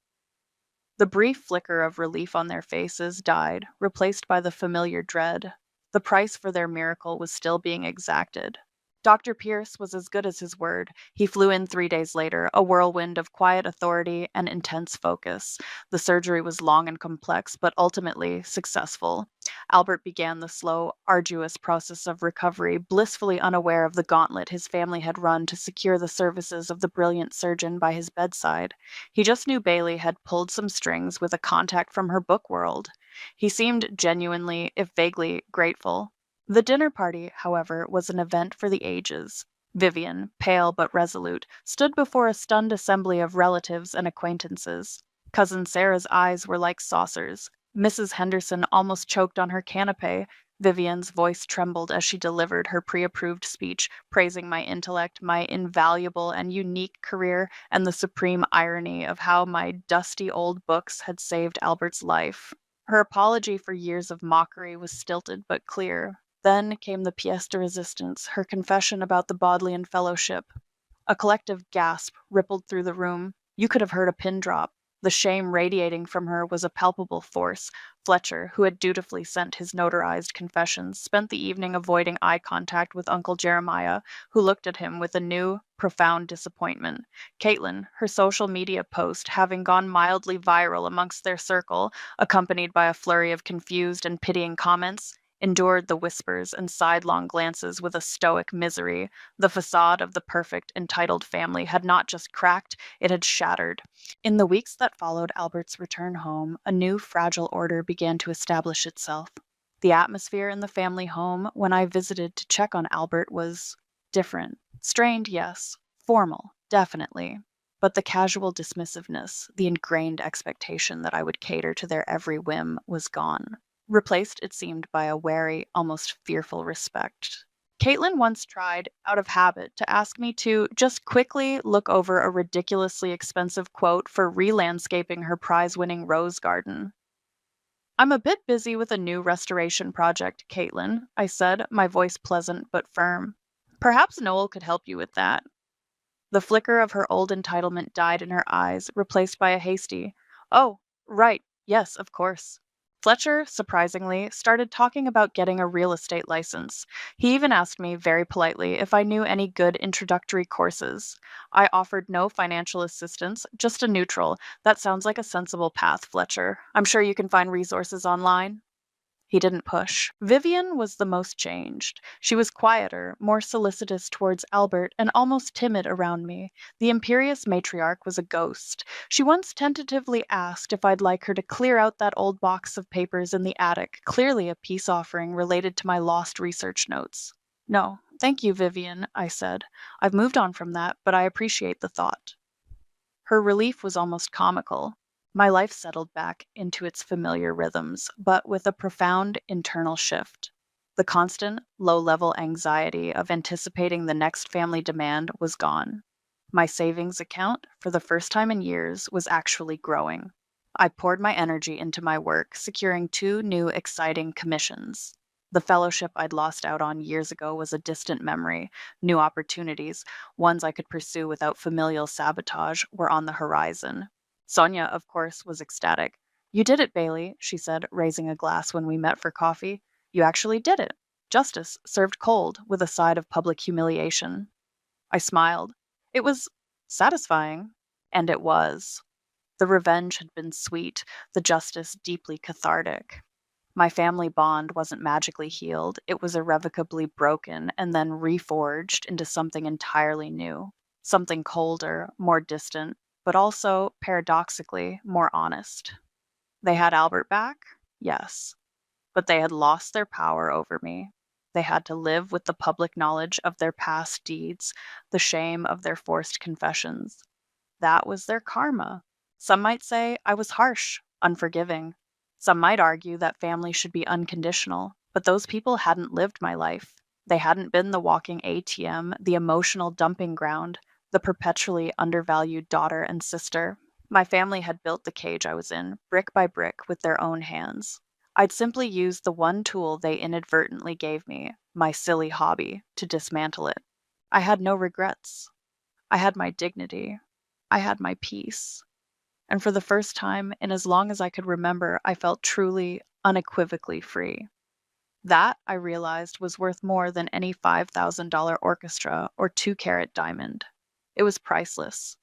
The brief flicker of relief on their faces died, replaced by the familiar dread. The price for their miracle was still being exacted. Dr. Pierce was as good as his word. He flew in 3 days later, a whirlwind of quiet authority and intense focus. The surgery was long and complex, but ultimately successful. Albert began the slow, arduous process of recovery, blissfully unaware of the gauntlet his family had run to secure the services of the brilliant surgeon by his bedside. He just knew Bailey had pulled some strings with a contact from her book world. He seemed genuinely, if vaguely, grateful. The dinner party, however, was an event for the ages. Vivian, pale but resolute, stood before a stunned assembly of relatives and acquaintances. Cousin Sarah's eyes were like saucers. Mrs. Henderson almost choked on her canapé. Vivian's voice trembled as she delivered her pre-approved speech, praising my intellect, my invaluable and unique career, and the supreme irony of how my dusty old books had saved Albert's life. Her apology for years of mockery was stilted but clear. Then came the pièce de résistance, her confession about the Bodleian Fellowship. A collective gasp rippled through the room. You could have heard a pin drop. The shame radiating from her was a palpable force. Fletcher, who had dutifully sent his notarized confessions, spent the evening avoiding eye contact with Uncle Jeremiah, who looked at him with a new, profound disappointment. Caitlin, her social media post having gone mildly viral amongst their circle, accompanied by a flurry of confused and pitying comments, endured the whispers and sidelong glances with a stoic misery. The facade of the perfect, entitled family had not just cracked, it had shattered. In the weeks that followed Albert's return home, a new fragile order began to establish itself. The atmosphere in the family home when I visited to check on Albert was different. Strained, yes. Formal, definitely. But the casual dismissiveness, the ingrained expectation that I would cater to their every whim was gone. Replaced, it seemed, by a wary, almost fearful respect. Caitlin once tried, out of habit, to ask me to just quickly look over a ridiculously expensive quote for re-landscaping her prize-winning rose garden. I'm a bit busy with a new restoration project, Caitlin, I said, my voice pleasant but firm. Perhaps Noel could help you with that. The flicker of her old entitlement died in her eyes, replaced by a hasty, "Oh, right, yes, of course." Fletcher, surprisingly, started talking about getting a real estate license. He even asked me very politely if I knew any good introductory courses. I offered no financial assistance, just a neutral. That sounds like a sensible path, Fletcher. I'm sure you can find resources online. He didn't push. Vivian was the most changed. She was quieter, more solicitous towards Albert, and almost timid around me. The imperious matriarch was a ghost. She once tentatively asked if I'd like her to clear out that old box of papers in the attic, clearly a peace offering related to my lost research notes. No, thank you, Vivian, I said. I've moved on from that, but I appreciate the thought. Her relief was almost comical. My life settled back into its familiar rhythms, but with a profound internal shift. The constant, low level anxiety of anticipating the next family demand was gone. My savings account, for the first time in years, was actually growing. I poured my energy into my work, securing two new exciting commissions. The fellowship I'd lost out on years ago was a distant memory. New opportunities, ones I could pursue without familial sabotage, were on the horizon. Sonia, of course, was ecstatic. You did it, Bailey, she said, raising a glass when we met for coffee. You actually did it. Justice, served cold, with a side of public humiliation. I smiled. It was satisfying. And it was. The revenge had been sweet, the justice deeply cathartic. My family bond wasn't magically healed, it was irrevocably broken and then reforged into something entirely new. Something colder, more distant, but also, paradoxically, more honest. They had Albert back? Yes. But they had lost their power over me. They had to live with the public knowledge of their past deeds, the shame of their forced confessions. That was their karma. Some might say I was harsh, unforgiving. Some might argue that family should be unconditional, but those people hadn't lived my life. They hadn't been the walking ATM, the emotional dumping ground, the perpetually undervalued daughter and sister. My family had built the cage I was in, brick by brick, with their own hands. I'd simply used the one tool they inadvertently gave me, my silly hobby, to dismantle it. I had no regrets. I had my dignity. I had my peace. And for the first time in as long as I could remember, I felt truly, unequivocally free. That, I realized, was worth more than any $5,000 orchestra or 2-carat diamond. It was priceless.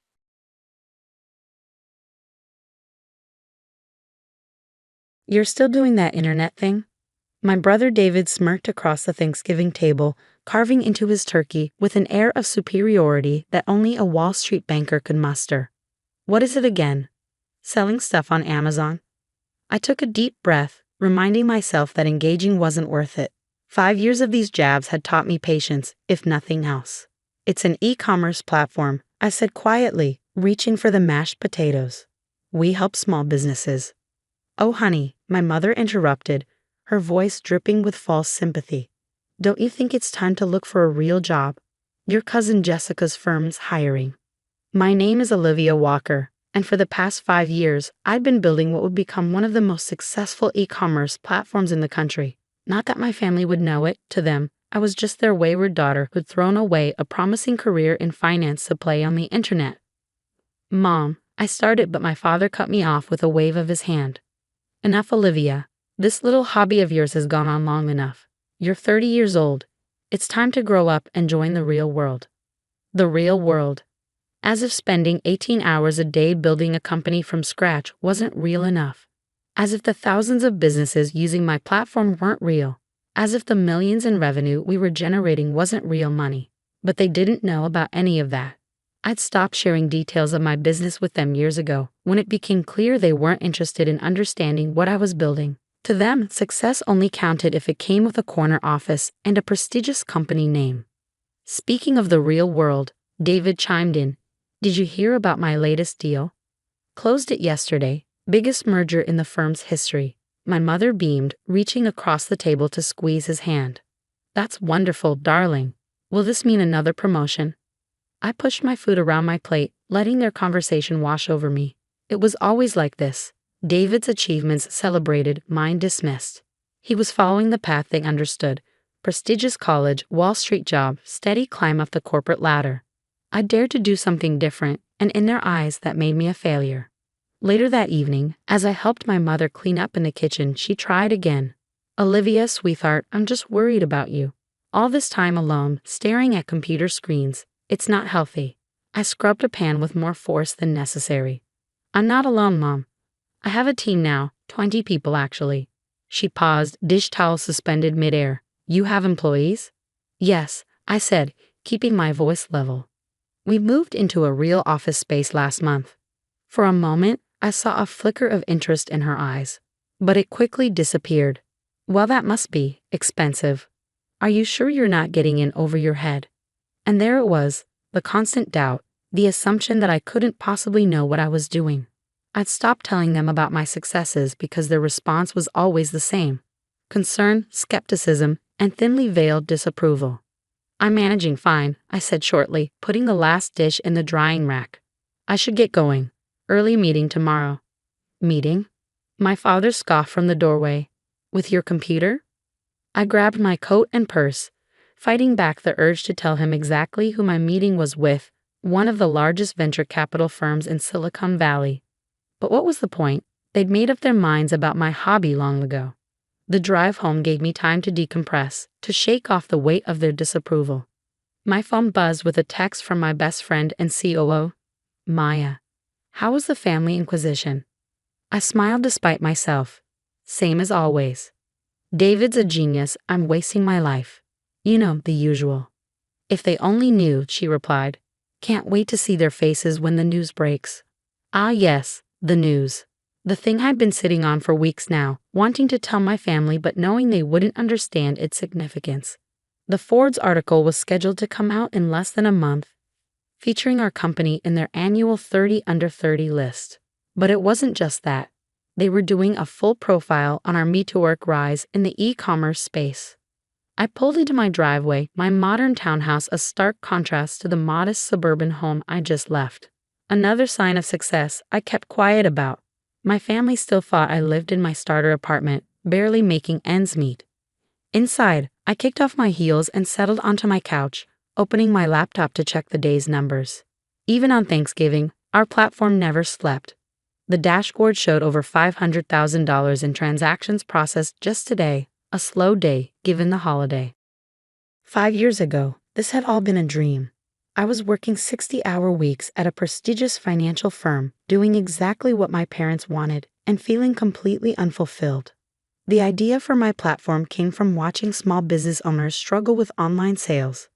You're still doing that internet thing? My brother David smirked across the Thanksgiving table, carving into his turkey with an air of superiority that only a Wall Street banker could muster. What is it again? Selling stuff on Amazon? I took a deep breath, reminding myself that engaging wasn't worth it. 5 years of these jabs had taught me patience, if nothing else. It's an e-commerce platform, I said quietly, reaching for the mashed potatoes. We help small businesses. Oh, honey, my mother interrupted, her voice dripping with false sympathy. Don't you think it's time to look for a real job? Your cousin Jessica's firm's hiring. My name is Olivia Walker, and for the past 5 years, I've been building what would become one of the most successful e-commerce platforms in the country. Not that my family would know it, to them, I was just their wayward daughter who'd thrown away a promising career in finance to play on the internet. Mom, I started, but my father cut me off with a wave of his hand. Enough, Olivia. This little hobby of yours has gone on long enough. You're 30 years old. It's time to grow up and join the real world. The real world. As if spending 18 hours a day building a company from scratch wasn't real enough. As if the thousands of businesses using my platform weren't real. As if the millions in revenue we were generating wasn't real money. But they didn't know about any of that. I'd stopped sharing details of my business with them years ago, when it became clear they weren't interested in understanding what I was building. To them, success only counted if it came with a corner office and a prestigious company name. Speaking of the real world, David chimed in. Did you hear about my latest deal? Closed it yesterday, biggest merger in the firm's history. My mother beamed, reaching across the table to squeeze his hand. That's wonderful, darling. Will this mean another promotion? I pushed my food around my plate, letting their conversation wash over me. It was always like this. David's achievements celebrated, mine dismissed. He was following the path they understood. Prestigious college, Wall Street job, steady climb up the corporate ladder. I dared to do something different, and in their eyes that made me a failure. Later that evening, as I helped my mother clean up in the kitchen, she tried again. Olivia, sweetheart, I'm just worried about you. All this time alone, staring at computer screens, it's not healthy. I scrubbed a pan with more force than necessary. I'm not alone, Mom. I have a team now, 20 people actually. She paused, dish towel suspended midair. You have employees? Yes, I said, keeping my voice level. We moved into a real office space last month. For a moment, I saw a flicker of interest in her eyes, but it quickly disappeared. Well, that must be expensive. Are you sure you're not getting in over your head? And there it was, the constant doubt, the assumption that I couldn't possibly know what I was doing. I'd stopped telling them about my successes because their response was always the same: concern, skepticism, and thinly veiled disapproval. I'm managing fine, I said shortly, putting the last dish in the drying rack. I should get going. Early meeting tomorrow. Meeting? My father scoffed from the doorway. With your computer? I grabbed my coat and purse, fighting back the urge to tell him exactly who my meeting was with, one of the largest venture capital firms in Silicon Valley. But what was the point? They'd made up their minds about my hobby long ago. The drive home gave me time to decompress, to shake off the weight of their disapproval. My phone buzzed with a text from my best friend and COO, Maya. How was the family inquisition? I smiled despite myself. Same as always. David's a genius, I'm wasting my life. You know, the usual. If they only knew, she replied. Can't wait to see their faces when the news breaks. Ah yes, the news. The thing I'd been sitting on for weeks now, wanting to tell my family but knowing they wouldn't understand its significance. The Forbes article was scheduled to come out in less than a month, featuring our company in their annual 30 Under 30 list. But it wasn't just that. They were doing a full profile on our Me2Work rise in the e-commerce space. I pulled into my driveway, my modern townhouse a stark contrast to the modest suburban home I just left. Another sign of success I kept quiet about. My family still thought I lived in my starter apartment, barely making ends meet. Inside, I kicked off my heels and settled onto my couch, opening my laptop to check the day's numbers. Even on Thanksgiving, our platform never slept. The dashboard showed over $500,000 in transactions processed just today, a slow day given the holiday. 5 years ago, this had all been a dream. I was working 60-hour weeks at a prestigious financial firm, doing exactly what my parents wanted and feeling completely unfulfilled. The idea for my platform came from watching small business owners struggle with online sales.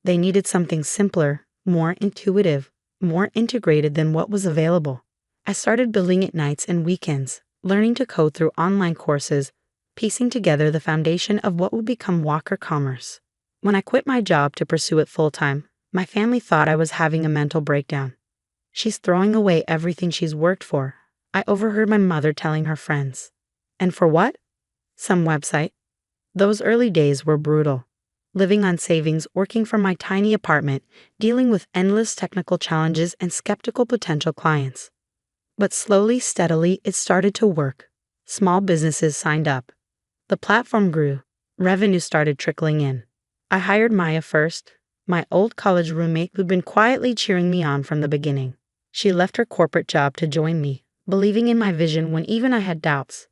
They needed something simpler, more intuitive, more integrated than what was available. I started building it nights and weekends, learning to code through online courses, piecing together the foundation of what would become Walker Commerce. When I quit my job to pursue it full-time, my family thought I was having a mental breakdown. She's throwing away everything she's worked for, I overheard my mother telling her friends. And for what? Some website. Those early days were brutal. Living on savings, working from my tiny apartment, dealing with endless technical challenges and skeptical potential clients. But slowly, steadily, it started to work. Small businesses signed up. The platform grew. Revenue started trickling in. I hired Maya first, my old college roommate who'd been quietly cheering me on from the beginning. She left her corporate job to join me, believing in my vision when even I had doubts.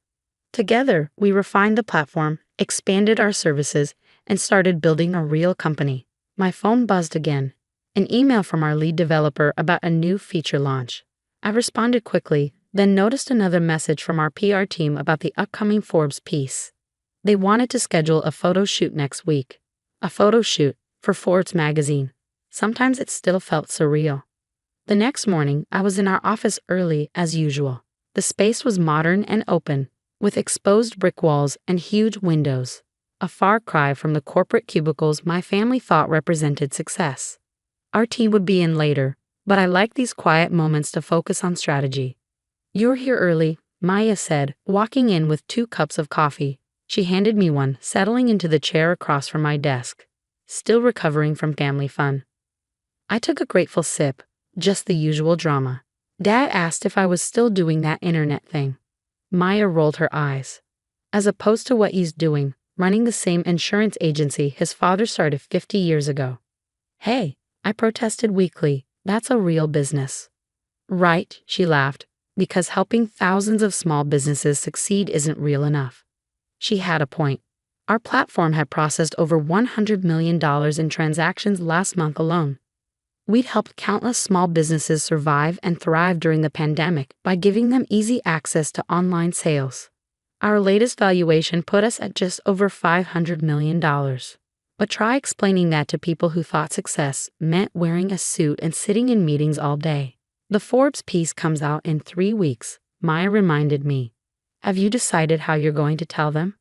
Together, we refined the platform, expanded our services, and started building a real company. My phone buzzed again. An email from our lead developer about a new feature launch. I responded quickly, then noticed another message from our PR team about the upcoming Forbes piece. They wanted to schedule a photo shoot next week. A photo shoot for Forbes magazine. Sometimes it still felt surreal. The next morning, I was in our office early as usual. The space was modern and open, with exposed brick walls and huge windows. A far cry from the corporate cubicles my family thought represented success. Our team would be in later, but I liked these quiet moments to focus on strategy. You're here early, Maya said, walking in with 2 cups of coffee. She handed me one, settling into the chair across from my desk. Still recovering from family fun. I took a grateful sip, just the usual drama. Dad asked if I was still doing that internet thing. Maya rolled her eyes. As opposed to what he's doing, running the same insurance agency his father started 50 years ago. Hey, I protested weakly, that's a real business. Right, she laughed. because helping thousands of small businesses succeed isn't real enough. She had a point. Our platform had processed over $100 million in transactions last month alone. We'd helped countless small businesses survive and thrive during the pandemic by giving them easy access to online sales. Our latest valuation put us at just over $500 million. But try explaining that to people who thought success meant wearing a suit and sitting in meetings all day. The Forbes piece comes out in 3 weeks, Maya reminded me. Have you decided how you're going to tell them?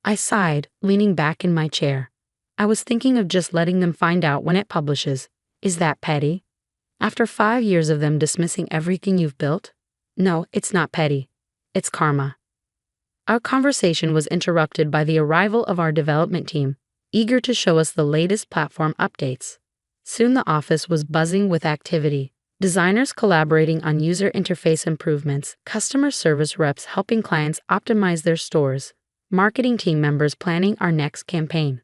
I sighed, leaning back in my chair. I was thinking of just letting them find out when it publishes. Is that petty? After 5 years of them dismissing everything you've built? No, it's not petty. It's karma. Our conversation was interrupted by the arrival of our development team, eager to show us the latest platform updates. Soon the office was buzzing with activity. Designers collaborating on user interface improvements, customer service reps helping clients optimize their stores, marketing team members planning our next campaign.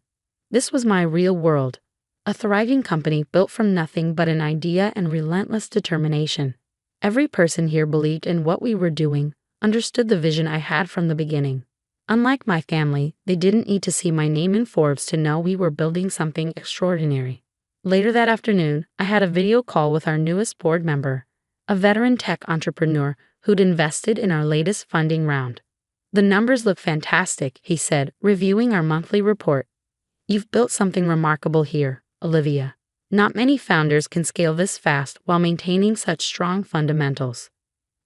This was my real world. A thriving company built from nothing but an idea and relentless determination. Every person here believed in what we were doing, understood the vision I had from the beginning. Unlike my family, they didn't need to see my name in Forbes to know we were building something extraordinary. Later that afternoon, I had a video call with our newest board member, a veteran tech entrepreneur who'd invested in our latest funding round. The numbers look fantastic, he said, reviewing our monthly report. You've built something remarkable here, Olivia. Not many founders can scale this fast while maintaining such strong fundamentals.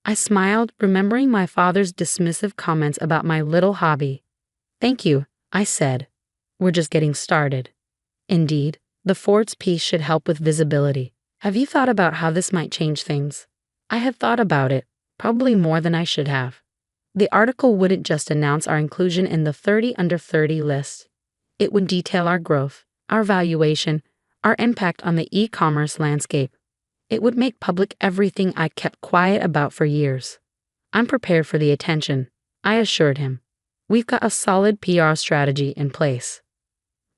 I smiled, remembering my father's dismissive comments about my little hobby. Thank you, I said. We're just getting started. Indeed, the Forbes piece should help with visibility. Have you thought about how this might change things? I had thought about it, probably more than I should have. The article wouldn't just announce our inclusion in the 30 under 30 list. It would detail our growth, our valuation, our impact on the e-commerce landscape. It would make public everything I kept quiet about for years. I'm prepared for the attention, I assured him. We've got a solid PR strategy in place.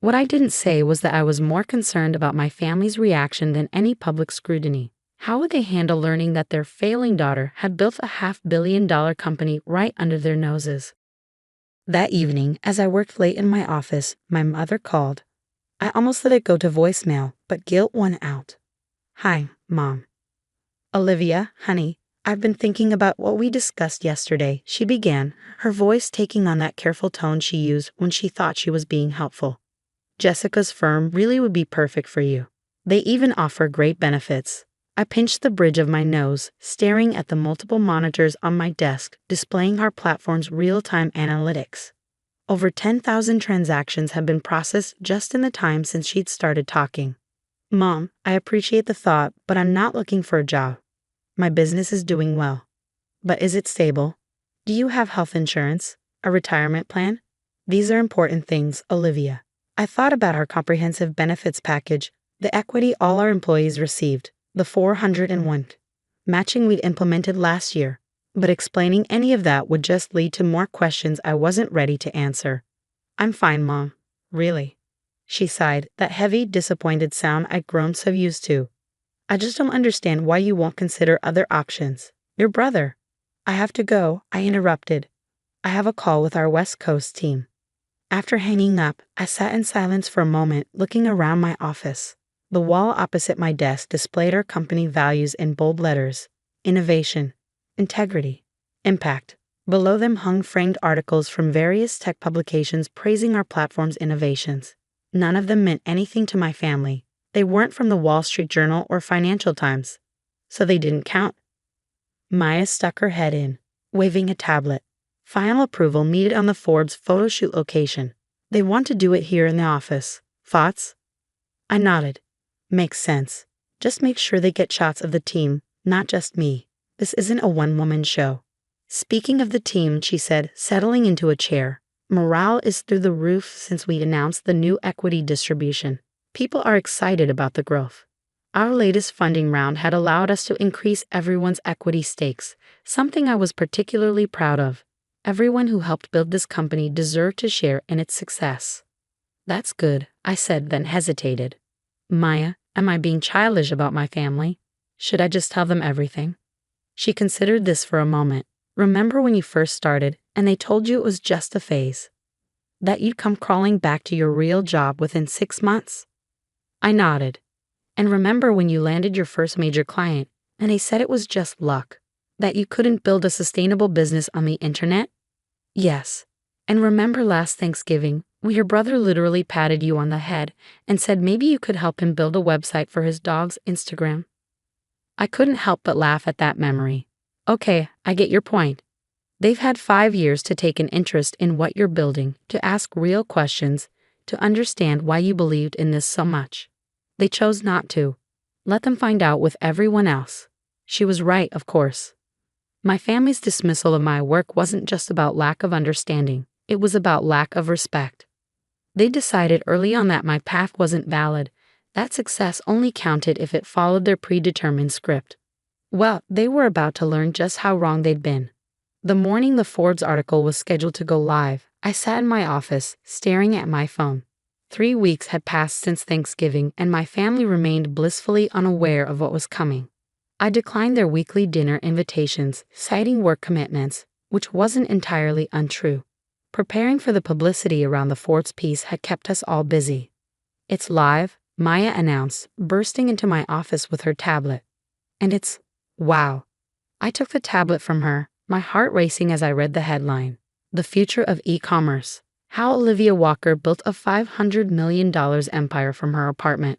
What I didn't say was that I was more concerned about my family's reaction than any public scrutiny. How would they handle learning that their failing daughter had built a $500 million company right under their noses? That evening, as I worked late in my office, my mother called. I almost let it go to voicemail, but guilt won out. Hi, Mom. Olivia, honey, I've been thinking about what we discussed yesterday, she began, her voice taking on that careful tone she used when she thought she was being helpful. Jessica's firm really would be perfect for you. They even offer great benefits. I pinched the bridge of my nose, staring at the multiple monitors on my desk displaying our platform's real-time analytics. Over 10,000 transactions have been processed just in the time since she'd started talking. Mom, I appreciate the thought, but I'm not looking for a job. My business is doing well. But is it stable? Do you have health insurance? A retirement plan? These are important things, Olivia. I thought about our comprehensive benefits package, the equity all our employees received, the 401 matching we'd implemented last year, but explaining any of that would just lead to more questions I wasn't ready to answer. I'm fine, Mom. Really. She sighed, that heavy, disappointed sound I'd grown so used to. I just don't understand why you won't consider other options. Your brother. I have to go, I interrupted. I have a call with our West Coast team. After hanging up, I sat in silence for a moment, looking around my office. The wall opposite my desk displayed our company values in bold letters: innovation, integrity, impact. Below them hung framed articles from various tech publications praising our platform's innovations. None of them meant anything to my family. They weren't from the Wall Street Journal or Financial Times, so they didn't count. Maya stuck her head in, waving a tablet. Final approval needed on the Forbes photo shoot location. They want to do it here in the office. Thoughts? I nodded. Makes sense. Just make sure they get shots of the team, not just me. This isn't a one-woman show. Speaking of the team, she said, settling into a chair, morale is through the roof since we announced the new equity distribution. People are excited about the growth. Our latest funding round had allowed us to increase everyone's equity stakes, something I was particularly proud of. Everyone who helped build this company deserved to share in its success. That's good, I said, then hesitated. Maya, am I being childish about my family? Should I just tell them everything? She considered this for a moment. Remember when you first started and they told you it was just a phase? That you'd come crawling back to your real job within 6 months? I nodded. And remember when you landed your first major client and they said it was just luck? That you couldn't build a sustainable business on the internet? Yes. And remember last Thanksgiving, when your brother literally patted you on the head and said maybe you could help him build a website for his dog's Instagram? I couldn't help but laugh at that memory. Okay, I get your point. They've had 5 years to take an interest in what you're building, to ask real questions, to understand why you believed in this so much. They chose not to. Let them find out with everyone else. She was right, of course. My family's dismissal of my work wasn't just about lack of understanding, it was about lack of respect. They decided early on that my path wasn't valid, that success only counted if it followed their predetermined script. Well, they were about to learn just how wrong they'd been. The morning the Forbes article was scheduled to go live, I sat in my office, staring at my phone. 3 weeks had passed since Thanksgiving, and my family remained blissfully unaware of what was coming. I declined their weekly dinner invitations, citing work commitments, which wasn't entirely untrue. Preparing for the publicity around the Forbes piece had kept us all busy. "It's live," Maya announced, bursting into my office with her tablet. And it's, wow. I took the tablet from her, my heart racing as I read the headline. The Future of E-Commerce. How Olivia Walker Built a $500 million empire from Her Apartment.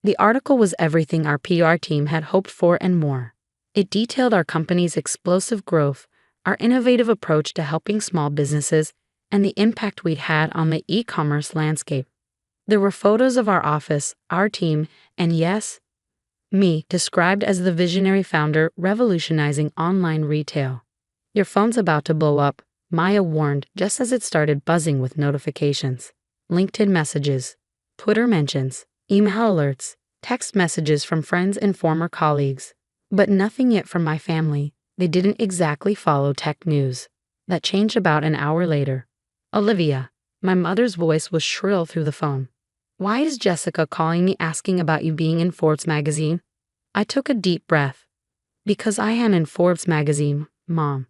The article was everything our PR team had hoped for and more. It detailed our company's explosive growth, our innovative approach to helping small businesses, and the impact we'd had on the e-commerce landscape. There were photos of our office, our team, and yes, me, described as the visionary founder revolutionizing online retail. "Your phone's about to blow up," Maya warned just as it started buzzing with notifications. LinkedIn messages, Twitter mentions, email alerts, text messages from friends and former colleagues. But nothing yet from my family. They didn't exactly follow tech news. That changed about an hour later. "Olivia," my mother's voice was shrill through the phone. "Why is Jessica calling me asking about you being in Forbes magazine?" I took a deep breath. "Because I am in Forbes magazine, Mom.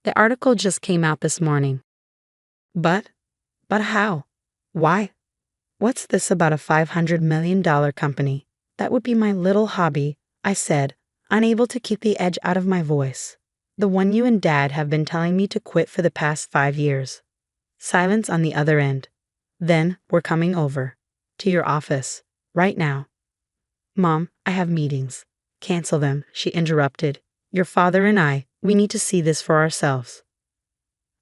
The article just came out this morning." But how? Why? What's this about a $500 million company? That would be my little hobby, I said, unable to keep the edge out of my voice. "The one you and Dad have been telling me to quit for the past 5 years. Silence on the other end. "Then we're coming over. To your office. Right now." "Mom, I have meetings." "Cancel them," she interrupted. "Your father and we need to see this for ourselves."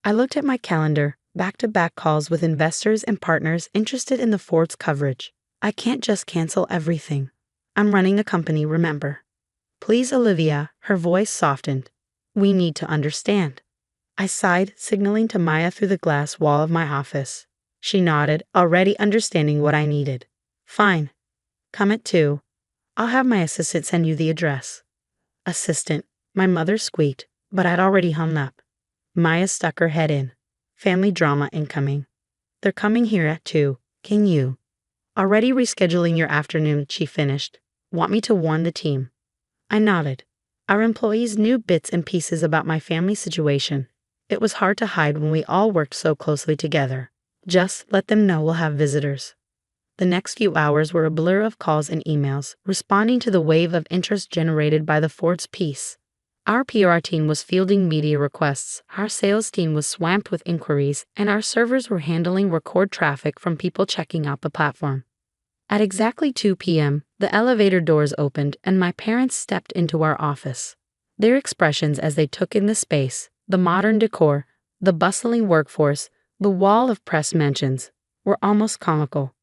I looked at my calendar, back-to-back calls with investors and partners interested in the Forbes coverage. I can't just cancel everything. I'm running a company, remember. "Please, Olivia," her voice softened. "We need to understand." I sighed, signaling to Maya through the glass wall of my office. She nodded, already understanding what I needed. "Fine. Come at 2. I'll have my assistant send you the address." "Assistant," my mother squeaked, but I'd already hung up. Maya stuck her head in. "Family drama incoming. They're coming here at 2. Can you?" "Already rescheduling your afternoon," she finished. "Want me to warn the team?" I nodded. Our employees knew bits and pieces about my family situation. It was hard to hide when we all worked so closely together. "Just let them know we'll have visitors." The next few hours were a blur of calls and emails, responding to the wave of interest generated by the Forbes piece. Our PR team was fielding media requests, our sales team was swamped with inquiries, and our servers were handling record traffic from people checking out the platform. At exactly 2 p.m., the elevator doors opened and my parents stepped into our office. Their expressions as they took in the space, the modern decor, the bustling workforce, the wall of press mentions, were almost comical.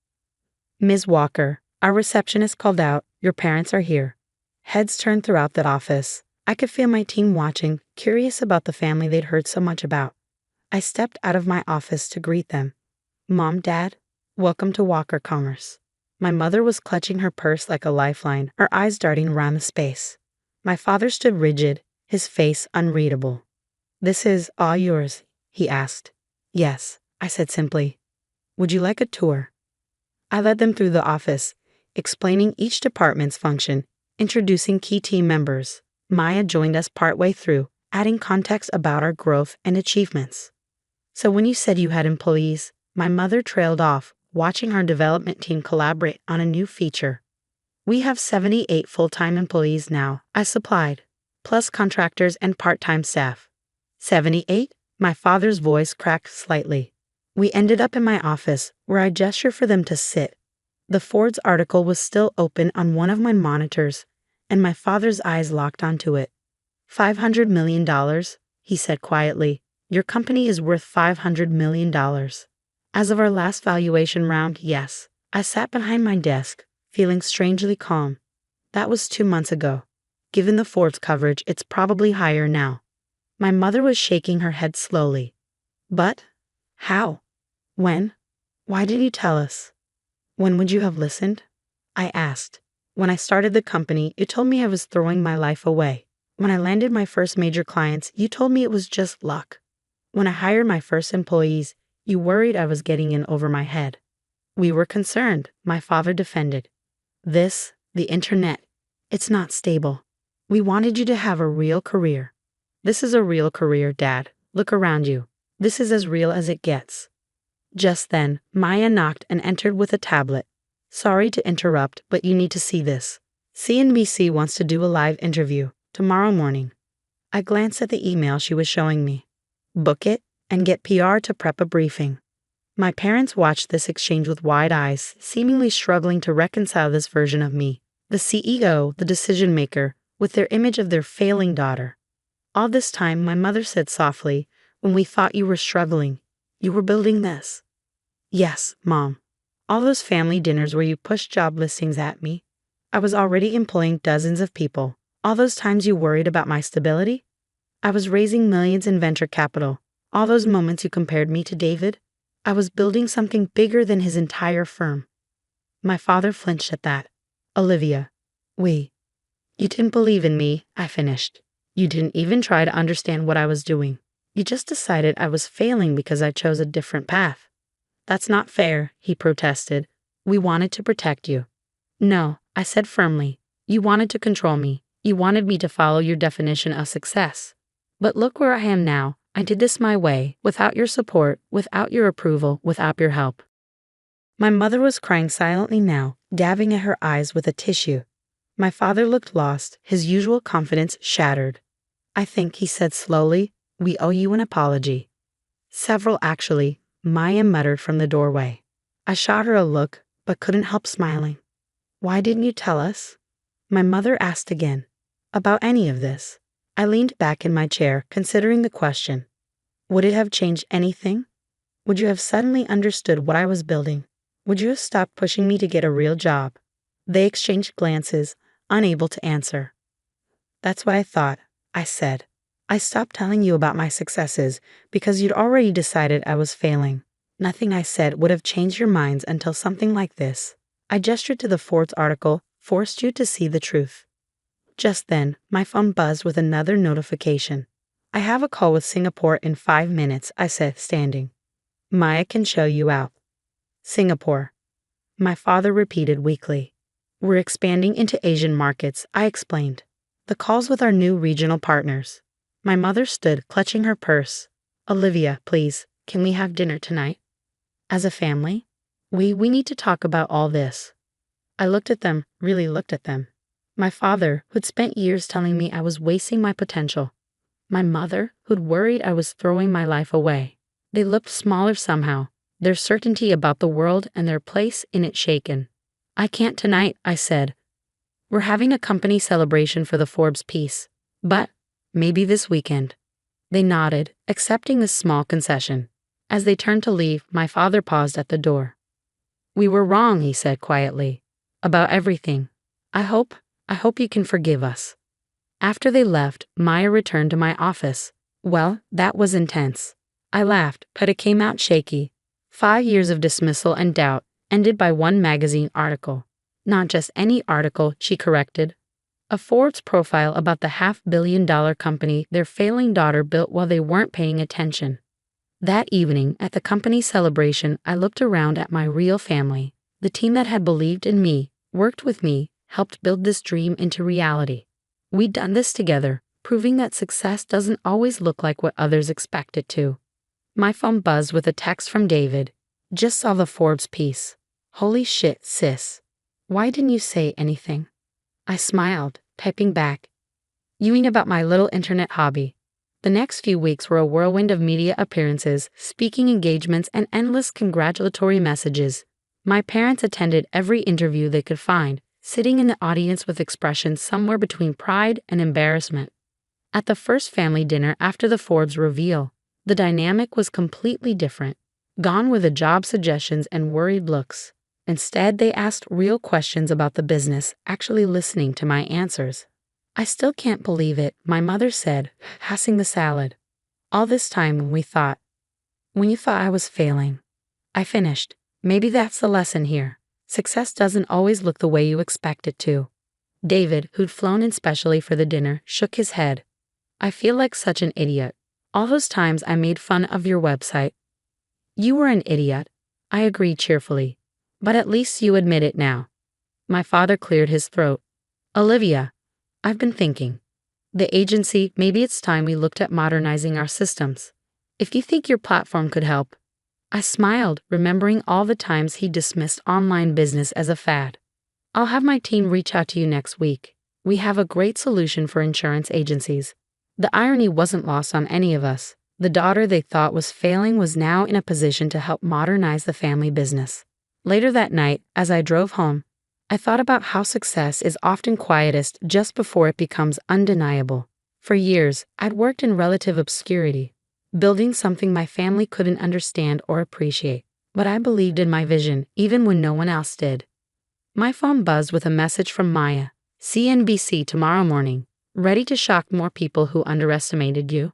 "Ms. Walker," our receptionist called out, "your parents are here." Heads turned throughout the office. I could feel my team watching, curious about the family they'd heard so much about. I stepped out of my office to greet them. "Mom, Dad, welcome to Walker Commerce." My mother was clutching her purse like a lifeline, her eyes darting around the space. My father stood rigid, his face unreadable. "This is all yours?" he asked. "Yes," I said simply. "Would you like a tour?" I led them through the office, explaining each department's function, introducing key team members. Maya joined us partway through, adding context about our growth and achievements. So when you said you had employees, my mother trailed off, watching our development team collaborate on a new feature. We have 78 full-time employees now, I supplied, plus contractors and part-time staff. 78? My father's voice cracked slightly. We ended up in my office, where I gestured for them to sit. The Forbes article was still open on one of my monitors, and my father's eyes locked onto it. $500 million, he said quietly. Your company is worth $500 million. As of our last valuation round, yes. I sat behind my desk, feeling strangely calm. That was 2 months ago. Given the Forbes coverage, it's probably higher now. My mother was shaking her head slowly. But? How? When? Why did you tell us? When would you have listened? I asked. When I started the company, you told me I was throwing my life away. When I landed my first major clients, you told me it was just luck. When I hired my first employees, you worried I was getting in over my head. We were concerned, my father defended. The internet, it's not stable. We wanted you to have a real career. This is a real career, Dad. Look around you. This is as real as it gets. Just then, Maya knocked and entered with a tablet. Sorry to interrupt, but you need to see this. CNBC wants to do a live interview tomorrow morning. I glanced at the email she was showing me. Book it and get PR to prep a briefing. My parents watched this exchange with wide eyes, seemingly struggling to reconcile this version of me, the CEO, the decision maker, with their image of their failing daughter. All this time, my mother said softly, when we thought you were struggling, you were building this. Yes, Mom. All those family dinners where you pushed job listings at me. I was already employing dozens of people. All those times you worried about my stability. I was raising millions in venture capital. All those moments you compared me to David. I was building something bigger than his entire firm. My father flinched at that. Olivia, you didn't believe in me, I finished. You didn't even try to understand what I was doing. You just decided I was failing because I chose a different path. That's not fair, he protested. We wanted to protect you. No, I said firmly. You wanted to control me. You wanted me to follow your definition of success. But look where I am now. I did this my way, without your support, without your approval, without your help. My mother was crying silently now, dabbing at her eyes with a tissue. My father looked lost, his usual confidence shattered. I think, he said slowly, we owe you an apology. Several, actually, Maya muttered from the doorway. I shot her a look, but couldn't help smiling. Why didn't you tell us? My mother asked again. About any of this. I leaned back in my chair, considering the question. Would it have changed anything? Would you have suddenly understood what I was building? Would you have stopped pushing me to get a real job? They exchanged glances, unable to answer. That's what I thought, I said. I stopped telling you about my successes because you'd already decided I was failing. Nothing I said would have changed your minds until something like this. I gestured to the Forbes article, forced you to see the truth. Just then, my phone buzzed with another notification. I have a call with Singapore in 5 minutes, I said, standing. Maya can show you out. Singapore. My father repeated weakly. We're expanding into Asian markets, I explained. The call's with our new regional partners. My mother stood, clutching her purse. Olivia, please, can we have dinner tonight? As a family? We need to talk about all this. I looked at them, really looked at them. My father, who'd spent years telling me I was wasting my potential. My mother, who'd worried I was throwing my life away. They looked smaller somehow, their certainty about the world and their place in it shaken. I can't tonight, I said. We're having a company celebration for the Forbes piece, but maybe this weekend. They nodded, accepting this small concession. As they turned to leave, my father paused at the door. We were wrong, he said quietly, about everything. I hope you can forgive us. After they left, Maya returned to my office. Well, that was intense. I laughed, but it came out shaky. 5 years of dismissal and doubt, ended by one magazine article. Not just any article, she corrected. A Forbes profile about the $500 million company their failing daughter built while they weren't paying attention. That evening, at the company celebration, I looked around at my real family, the team that had believed in me, worked with me, helped build this dream into reality. We'd done this together, proving that success doesn't always look like what others expect it to. My phone buzzed with a text from David. Just saw the Forbes piece. Holy shit, sis. Why didn't you say anything? I smiled, typing back. You mean about my little internet hobby? The next few weeks were a whirlwind of media appearances, speaking engagements, and endless congratulatory messages. My parents attended every interview they could find, sitting in the audience with expressions somewhere between pride and embarrassment. At the first family dinner after the Forbes reveal, the dynamic was completely different. Gone were the job suggestions and worried looks. Instead, they asked real questions about the business, actually listening to my answers. I still can't believe it, my mother said, passing the salad. All this time when you thought I was failing. I finished. Maybe that's the lesson here. Success doesn't always look the way you expect it to. David, who'd flown in specially for the dinner, shook his head. I feel like such an idiot. All those times I made fun of your website. You were an idiot, I agreed cheerfully. But at least you admit it now. My father cleared his throat. Olivia, I've been thinking. The agency, maybe it's time we looked at modernizing our systems. If you think your platform could help. I smiled, remembering all the times he dismissed online business as a fad. I'll have my team reach out to you next week. We have a great solution for insurance agencies. The irony wasn't lost on any of us. The daughter they thought was failing was now in a position to help modernize the family business. Later that night, as I drove home, I thought about how success is often quietest just before it becomes undeniable. For years, I'd worked in relative obscurity, building something my family couldn't understand or appreciate. But I believed in my vision, even when no one else did. My phone buzzed with a message from Maya. CNBC tomorrow morning. Ready to shock more people who underestimated you?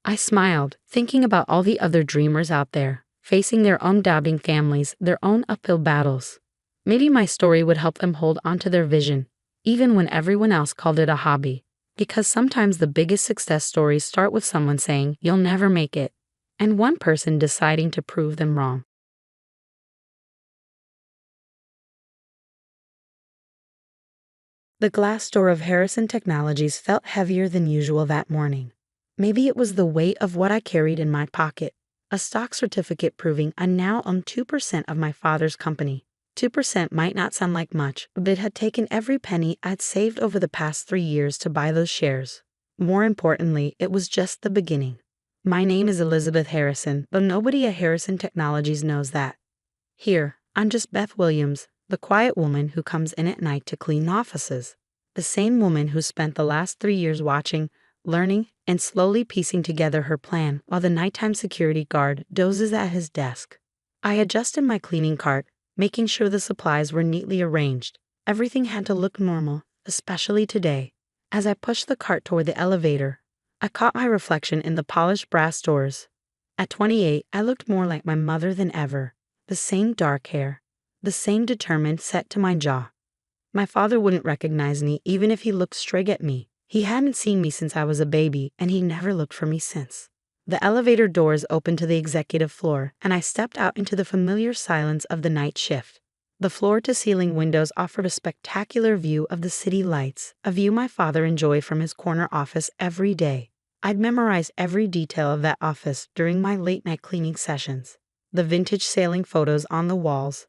I smiled, thinking about all the other dreamers out there, facing their own doubting families, their own uphill battles. Maybe my story would help them hold onto their vision, even when everyone else called it a hobby. Because sometimes the biggest success stories start with someone saying, "You'll never make it," and one person deciding to prove them wrong. The glass door of Harrison Technologies felt heavier than usual that morning. Maybe it was the weight of what I carried in my pocket. A stock certificate proving I now own 2% of my father's company. 2% might not sound like much, but it had taken every penny I'd saved over the past 3 years to buy those shares. More importantly, it was just the beginning. My name is Elizabeth Harrison, though nobody at Harrison Technologies knows that. Here, I'm just Beth Williams, the quiet woman who comes in at night to clean offices. The same woman who spent the last 3 years watching, learning, and slowly piecing together her plan while the nighttime security guard dozes at his desk. I adjusted my cleaning cart, making sure the supplies were neatly arranged. Everything had to look normal, especially today. As I pushed the cart toward the elevator, I caught my reflection in the polished brass doors. At 28, I looked more like my mother than ever. The same dark hair, the same determined set to my jaw. My father wouldn't recognize me even if he looked straight at me. He hadn't seen me since I was a baby, and he never looked for me since. The elevator doors opened to the executive floor, and I stepped out into the familiar silence of the night shift. The floor-to-ceiling windows offered a spectacular view of the city lights, a view my father enjoyed from his corner office every day. I'd memorized every detail of that office during my late-night cleaning sessions. The vintage sailing photos on the walls,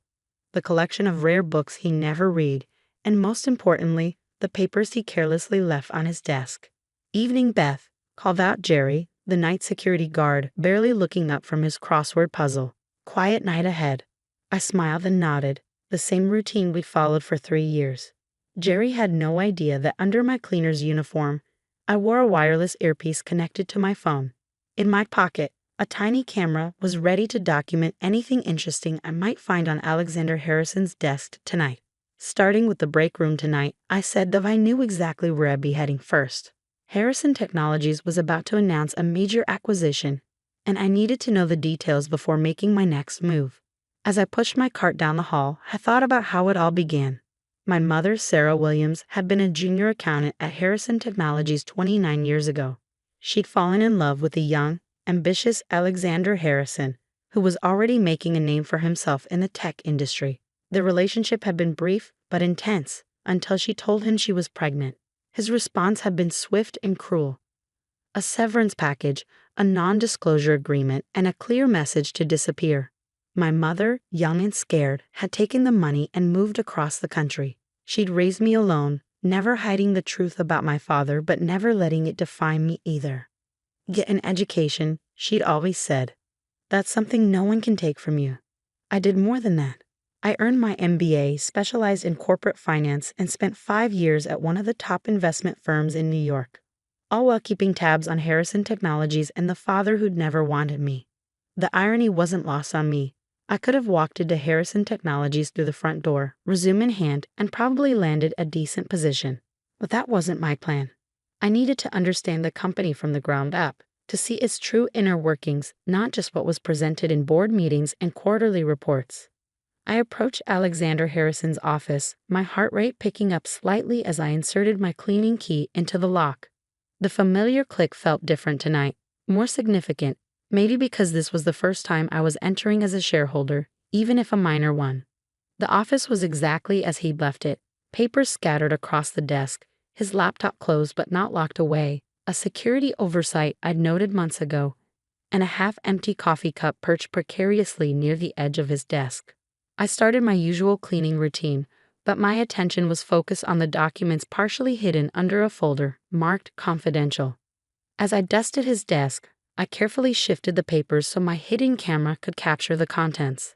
the collection of rare books he never read, and most importantly, the papers he carelessly left on his desk. "Evening, Beth," called out Jerry, the night security guard, barely looking up from his crossword puzzle. "Quiet night ahead." I smiled and nodded, the same routine we'd followed for 3 years. Jerry had no idea that under my cleaner's uniform, I wore a wireless earpiece connected to my phone. In my pocket, a tiny camera was ready to document anything interesting I might find on Alexander Harrison's desk tonight. Starting with the break room tonight, I said that I knew exactly where I'd be heading first. Harrison Technologies was about to announce a major acquisition, and I needed to know the details before making my next move. As I pushed my cart down the hall, I thought about how it all began. My mother, Sarah Williams, had been a junior accountant at Harrison Technologies 29 years ago. She'd fallen in love with the young, ambitious Alexander Harrison, who was already making a name for himself in the tech industry. The relationship had been brief but intense until she told him she was pregnant. His response had been swift and cruel. A severance package, a non-disclosure agreement, and a clear message to disappear. My mother, young and scared, had taken the money and moved across the country. She'd raised me alone, never hiding the truth about my father, but never letting it define me either. Get an education, she'd always said. That's something no one can take from you. I did more than that. I earned my MBA, specialized in corporate finance, and spent 5 years at one of the top investment firms in New York, all while keeping tabs on Harrison Technologies and the father who'd never wanted me. The irony wasn't lost on me. I could have walked into Harrison Technologies through the front door, resume in hand, and probably landed a decent position. But that wasn't my plan. I needed to understand the company from the ground up, to see its true inner workings, not just what was presented in board meetings and quarterly reports. I approached Alexander Harrison's office, my heart rate picking up slightly as I inserted my cleaning key into the lock. The familiar click felt different tonight, more significant, maybe because this was the first time I was entering as a shareholder, even if a minor one. The office was exactly as he'd left it, papers scattered across the desk, his laptop closed but not locked away, a security oversight I'd noted months ago, and a half-empty coffee cup perched precariously near the edge of his desk. I started my usual cleaning routine, but my attention was focused on the documents partially hidden under a folder marked confidential. As I dusted his desk, I carefully shifted the papers so my hidden camera could capture the contents.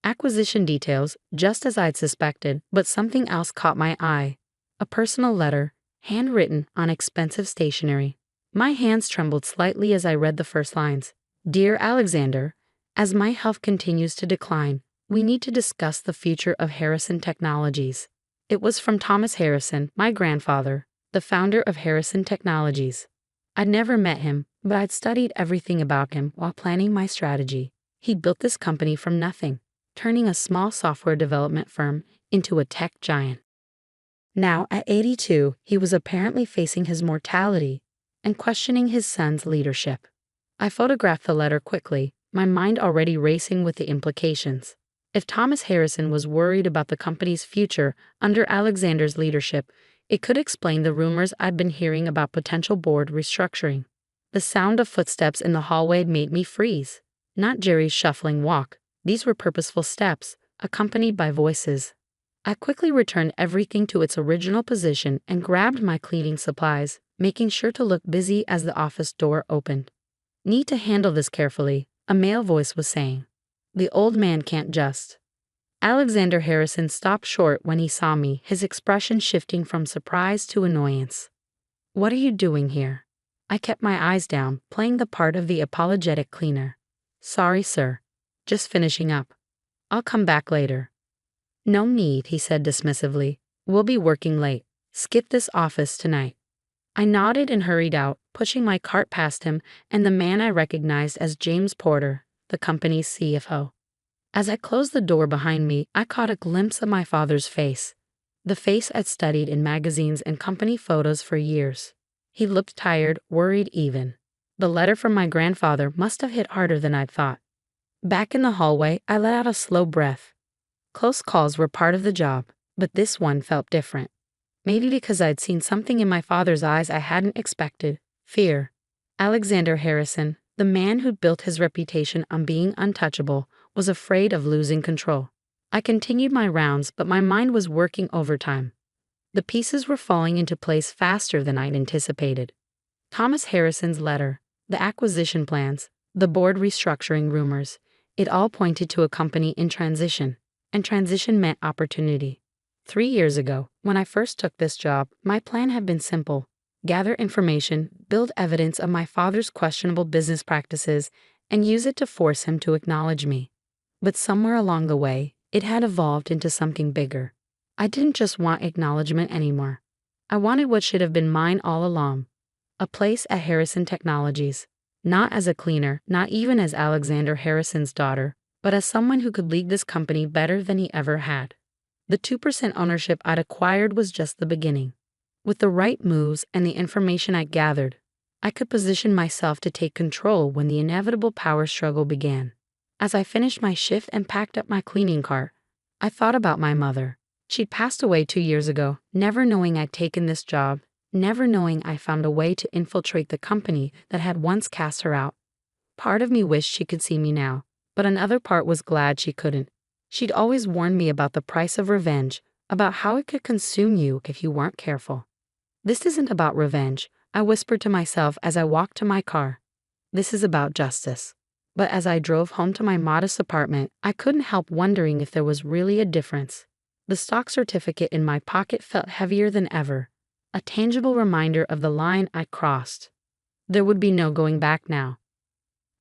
Acquisition details, just as I'd suspected, but something else caught my eye. A personal letter, handwritten on expensive stationery. My hands trembled slightly as I read the first lines. Dear Alexander, as my health continues to decline, we need to discuss the future of Harrison Technologies. It was from Thomas Harrison, my grandfather, the founder of Harrison Technologies. I'd never met him, but I'd studied everything about him while planning my strategy. He built this company from nothing, turning a small software development firm into a tech giant. Now, at 82, he was apparently facing his mortality and questioning his son's leadership. I photographed the letter quickly, my mind already racing with the implications. If Thomas Harrison was worried about the company's future under Alexander's leadership, it could explain the rumors I'd been hearing about potential board restructuring. The sound of footsteps in the hallway made me freeze. Not Jerry's shuffling walk. These were purposeful steps, accompanied by voices. I quickly returned everything to its original position and grabbed my cleaning supplies, making sure to look busy as the office door opened. Need to handle this carefully, a male voice was saying. The old man can't just. Alexander Harrison stopped short when he saw me, his expression shifting from surprise to annoyance. What are you doing here? I kept my eyes down, playing the part of the apologetic cleaner. Sorry, sir. Just finishing up. I'll come back later. No need, he said dismissively. We'll be working late. Skip this office tonight. I nodded and hurried out, pushing my cart past him and the man I recognized as James Porter, the company's CFO. As I closed the door behind me, I caught a glimpse of my father's face, the face I'd studied in magazines and company photos for years. He looked tired, worried even. The letter from my grandfather must have hit harder than I'd thought. Back in the hallway, I let out a slow breath. Close calls were part of the job, but this one felt different. Maybe because I'd seen something in my father's eyes I hadn't expected. Fear. Alexander Harrison, the man who'd built his reputation on being untouchable, was afraid of losing control. I continued my rounds, but my mind was working overtime. The pieces were falling into place faster than I'd anticipated. Thomas Harrison's letter, the acquisition plans, the board restructuring rumors, it all pointed to a company in transition, and transition meant opportunity. 3 years ago, when I first took this job, my plan had been simple. Gather information, build evidence of my father's questionable business practices, and use it to force him to acknowledge me. But somewhere along the way, it had evolved into something bigger. I didn't just want acknowledgement anymore. I wanted what should have been mine all along. A place at Harrison Technologies. Not as a cleaner, not even as Alexander Harrison's daughter, but as someone who could lead this company better than he ever had. The 2% ownership I'd acquired was just the beginning. With the right moves and the information I gathered, I could position myself to take control when the inevitable power struggle began. As I finished my shift and packed up my cleaning cart, I thought about my mother. She'd passed away 2 years ago, never knowing I'd taken this job, never knowing I found a way to infiltrate the company that had once cast her out. Part of me wished she could see me now, but another part was glad she couldn't. She'd always warned me about the price of revenge, about how it could consume you if you weren't careful. This isn't about revenge, I whispered to myself as I walked to my car. This is about justice. But as I drove home to my modest apartment, I couldn't help wondering if there was really a difference. The stock certificate in my pocket felt heavier than ever, a tangible reminder of the line I crossed. There would be no going back now.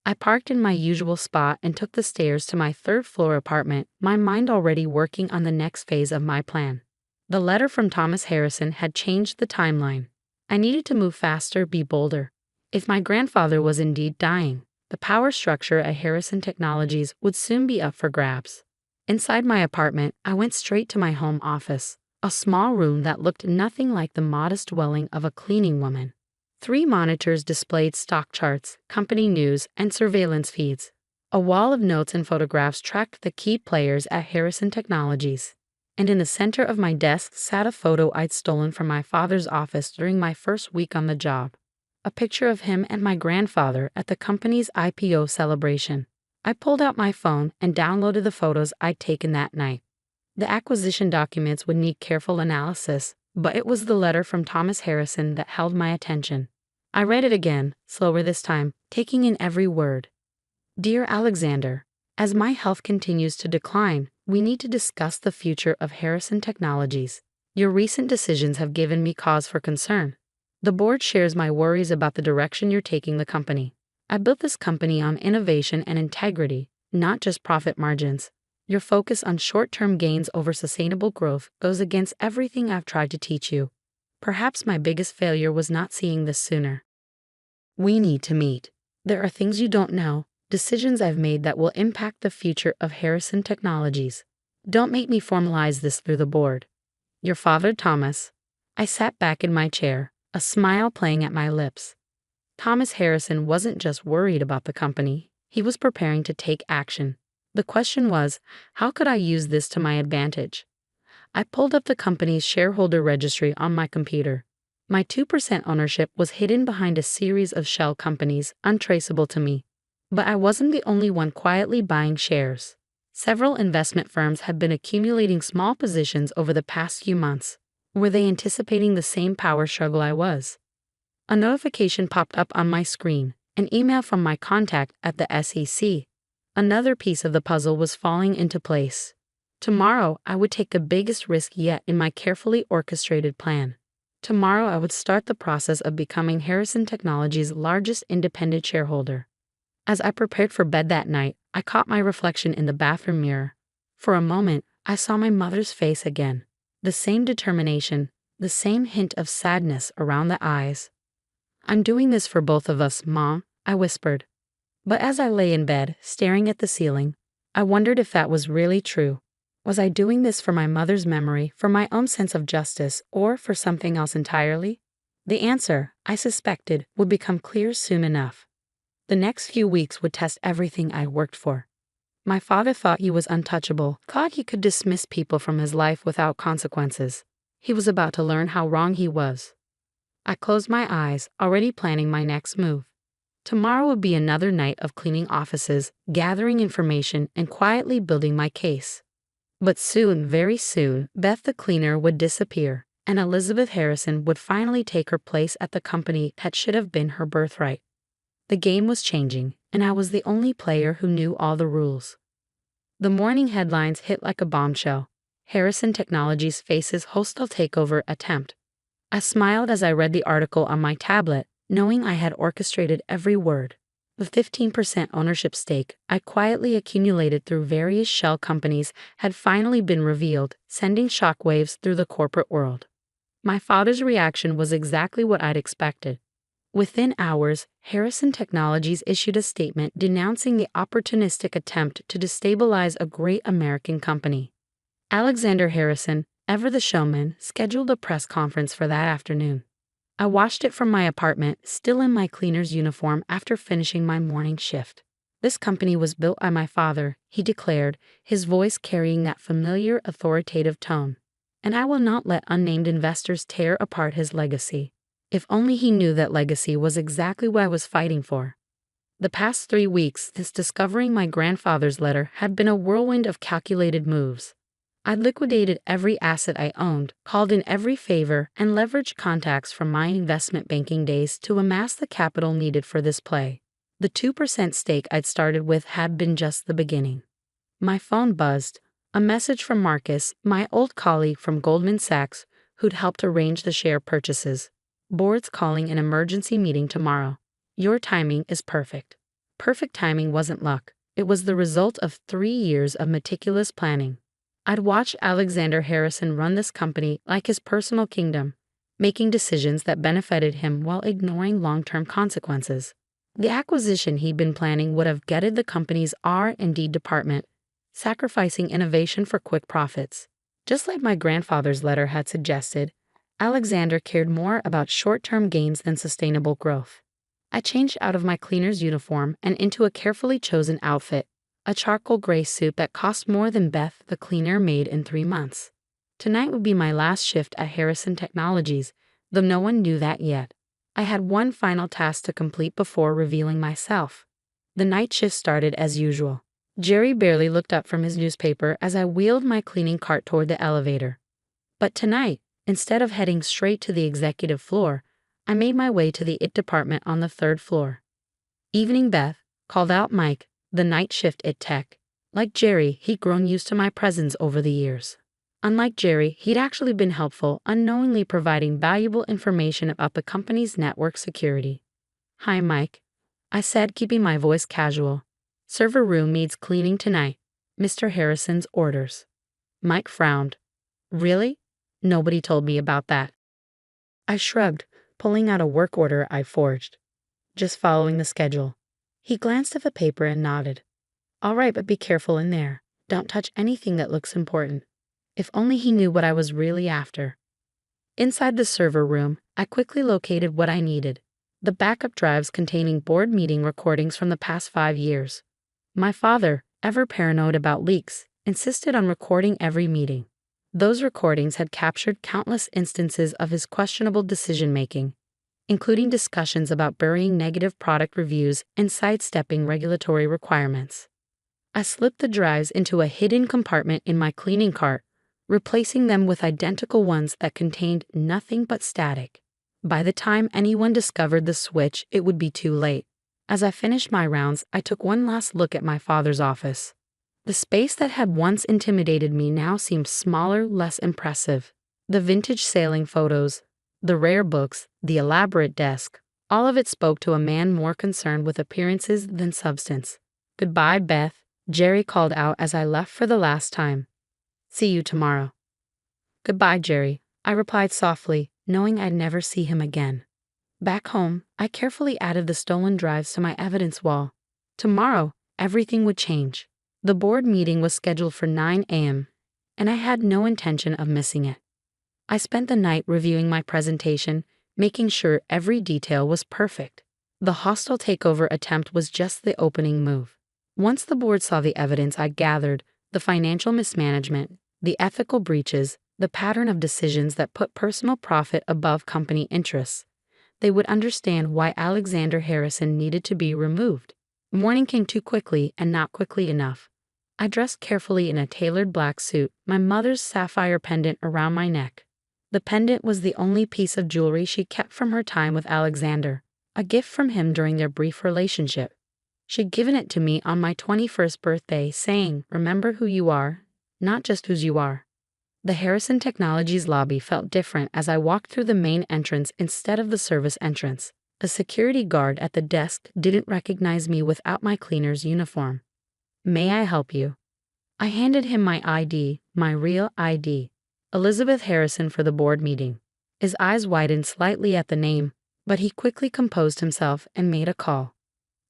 I parked in my usual spot and took the stairs to my third-floor apartment, my mind already working on the next phase of my plan. The letter from Thomas Harrison had changed the timeline. I needed to move faster, be bolder. If my grandfather was indeed dying, the power structure at Harrison Technologies would soon be up for grabs. Inside my apartment, I went straight to my home office, a small room that looked nothing like the modest dwelling of a cleaning woman. 3 monitors displayed stock charts, company news, and surveillance feeds. A wall of notes and photographs tracked the key players at Harrison Technologies. And in the center of my desk sat a photo I'd stolen from my father's office during my first week on the job. A picture of him and my grandfather at the company's IPO celebration. I pulled out my phone and downloaded the photos I'd taken that night. The acquisition documents would need careful analysis, but it was the letter from Thomas Harrison that held my attention. I read it again, slower this time, taking in every word. Dear Alexander, as my health continues to decline, we need to discuss the future of Harrison Technologies. Your recent decisions have given me cause for concern. The board shares my worries about the direction you're taking the company. I built this company on innovation and integrity, not just profit margins. Your focus on short-term gains over sustainable growth goes against everything I've tried to teach you. Perhaps my biggest failure was not seeing this sooner. We need to meet. There are things you don't know, decisions I've made that will impact the future of Harrison Technologies. Don't make me formalize this through the board. Your father, Thomas. I sat back in my chair, a smile playing at my lips. Thomas Harrison wasn't just worried about the company, he was preparing to take action. The question was, how could I use this to my advantage? I pulled up the company's shareholder registry on my computer. My 2% ownership was hidden behind a series of shell companies, untraceable to me. But I wasn't the only one quietly buying shares. Several investment firms had been accumulating small positions over the past few months. Were they anticipating the same power struggle I was? A notification popped up on my screen, an email from my contact at the SEC. Another piece of the puzzle was falling into place. Tomorrow, I would take the biggest risk yet in my carefully orchestrated plan. Tomorrow, I would start the process of becoming Harrison Technologies' largest independent shareholder. As I prepared for bed that night, I caught my reflection in the bathroom mirror. For a moment, I saw my mother's face again. The same determination, the same hint of sadness around the eyes. I'm doing this for both of us, Mom, I whispered. But as I lay in bed, staring at the ceiling, I wondered if that was really true. Was I doing this for my mother's memory, for my own sense of justice, or for something else entirely? The answer, I suspected, would become clear soon enough. The next few weeks would test everything I worked for. My father thought he was untouchable, thought he could dismiss people from his life without consequences. He was about to learn how wrong he was. I closed my eyes, already planning my next move. Tomorrow would be another night of cleaning offices, gathering information, and quietly building my case. But soon, very soon, Beth the cleaner would disappear, and Elizabeth Harrison would finally take her place at the company that should have been her birthright. The game was changing, and I was the only player who knew all the rules. The morning headlines hit like a bombshell. Harrison Technologies faces hostile takeover attempt. I smiled as I read the article on my tablet, knowing I had orchestrated every word. The 15% ownership stake I quietly accumulated through various shell companies had finally been revealed, sending shockwaves through the corporate world. My father's reaction was exactly what I'd expected. Within hours, Harrison Technologies issued a statement denouncing the opportunistic attempt to destabilize a great American company. Alexander Harrison, ever the showman, scheduled a press conference for that afternoon. I watched it from my apartment, still in my cleaner's uniform after finishing my morning shift. This company was built by my father, he declared, his voice carrying that familiar authoritative tone. And I will not let unnamed investors tear apart his legacy. If only he knew that legacy was exactly what I was fighting for. The past 3 weeks since discovering my grandfather's letter had been a whirlwind of calculated moves. I'd liquidated every asset I owned, called in every favor, and leveraged contacts from my investment banking days to amass the capital needed for this play. The 2% stake I'd started with had been just the beginning. My phone buzzed. A message from Marcus, my old colleague from Goldman Sachs, who'd helped arrange the share purchases. Board's calling an emergency meeting tomorrow. Your timing is perfect. Perfect timing wasn't luck. It was the result of 3 years of meticulous planning. I'd watched Alexander Harrison run this company like his personal kingdom, making decisions that benefited him while ignoring long-term consequences. The acquisition he'd been planning would have gutted the company's R&D department, sacrificing innovation for quick profits. Just like my grandfather's letter had suggested, Alexander cared more about short-term gains than sustainable growth. I changed out of my cleaner's uniform and into a carefully chosen outfit, a charcoal gray suit that cost more than Beth, the cleaner, made in 3 months. Tonight would be my last shift at Harrison Technologies, though no one knew that yet. I had one final task to complete before revealing myself. The night shift started as usual. Jerry barely looked up from his newspaper as I wheeled my cleaning cart toward the elevator. But tonight, instead of heading straight to the executive floor, I made my way to the IT department on the 3rd floor. "Evening, Beth," called out Mike, the night shift IT tech. Like Jerry, he'd grown used to my presence over the years. Unlike Jerry, he'd actually been helpful, unknowingly providing valuable information about the company's network security. "Hi, Mike," I said, keeping my voice casual. "Server room needs cleaning tonight. Mr. Harrison's orders." Mike frowned. "Really? Nobody told me about that." I shrugged, pulling out a work order I forged. "Just following the schedule." He glanced at the paper and nodded. "All right, but be careful in there. Don't touch anything that looks important." If only he knew what I was really after. Inside the server room, I quickly located what I needed: the backup drives containing board meeting recordings from the past 5 years. My father, ever paranoid about leaks, insisted on recording every meeting. Those recordings had captured countless instances of his questionable decision-making, including discussions about burying negative product reviews and sidestepping regulatory requirements. I slipped the drives into a hidden compartment in my cleaning cart, replacing them with identical ones that contained nothing but static. By the time anyone discovered the switch, it would be too late. As I finished my rounds, I took one last look at my father's office. The space that had once intimidated me now seemed smaller, less impressive. The vintage sailing photos, the rare books, the elaborate desk, all of it spoke to a man more concerned with appearances than substance. "Goodbye, Beth," Jerry called out as I left for the last time. "See you tomorrow." "Goodbye, Jerry," I replied softly, knowing I'd never see him again. Back home, I carefully added the stolen drives to my evidence wall. Tomorrow, everything would change. The board meeting was scheduled for 9 a.m., and I had no intention of missing it. I spent the night reviewing my presentation, making sure every detail was perfect. The hostile takeover attempt was just the opening move. Once the board saw the evidence I'd gathered, the financial mismanagement, the ethical breaches, the pattern of decisions that put personal profit above company interests, they would understand why Alexander Harrison needed to be removed. Morning came too quickly and not quickly enough. I dressed carefully in a tailored black suit, my mother's sapphire pendant around my neck. The pendant was the only piece of jewelry she kept from her time with Alexander, a gift from him during their brief relationship. She'd given it to me on my 21st birthday, saying, "Remember who you are, not just whose you are." The Harrison Technologies lobby felt different as I walked through the main entrance instead of the service entrance. A security guard at the desk didn't recognize me without my cleaner's uniform. "May I help you?" I handed him my ID, my real ID. Elizabeth Harrison for the board meeting. His eyes widened slightly at the name, but he quickly composed himself and made a call.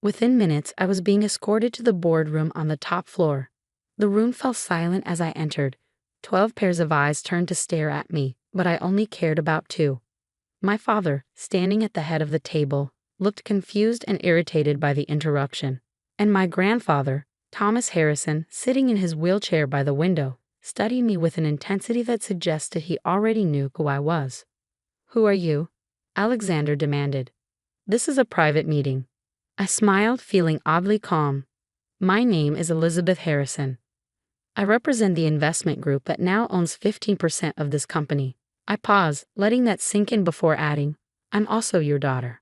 Within minutes, I was being escorted to the boardroom on the top floor. The room fell silent as I entered. 12 pairs of eyes turned to stare at me, but I only cared about 2. My father, standing at the head of the table, looked confused and irritated by the interruption. And my grandfather, Thomas Harrison, sitting in his wheelchair by the window, studied me with an intensity that suggested he already knew who I was. "Who are you?" Alexander demanded. This is a private meeting. I smiled, feeling oddly calm. My name is Elizabeth Harrison. I represent the investment group that now owns 15% of this company. I paused, letting that sink in before adding, I'm also your daughter.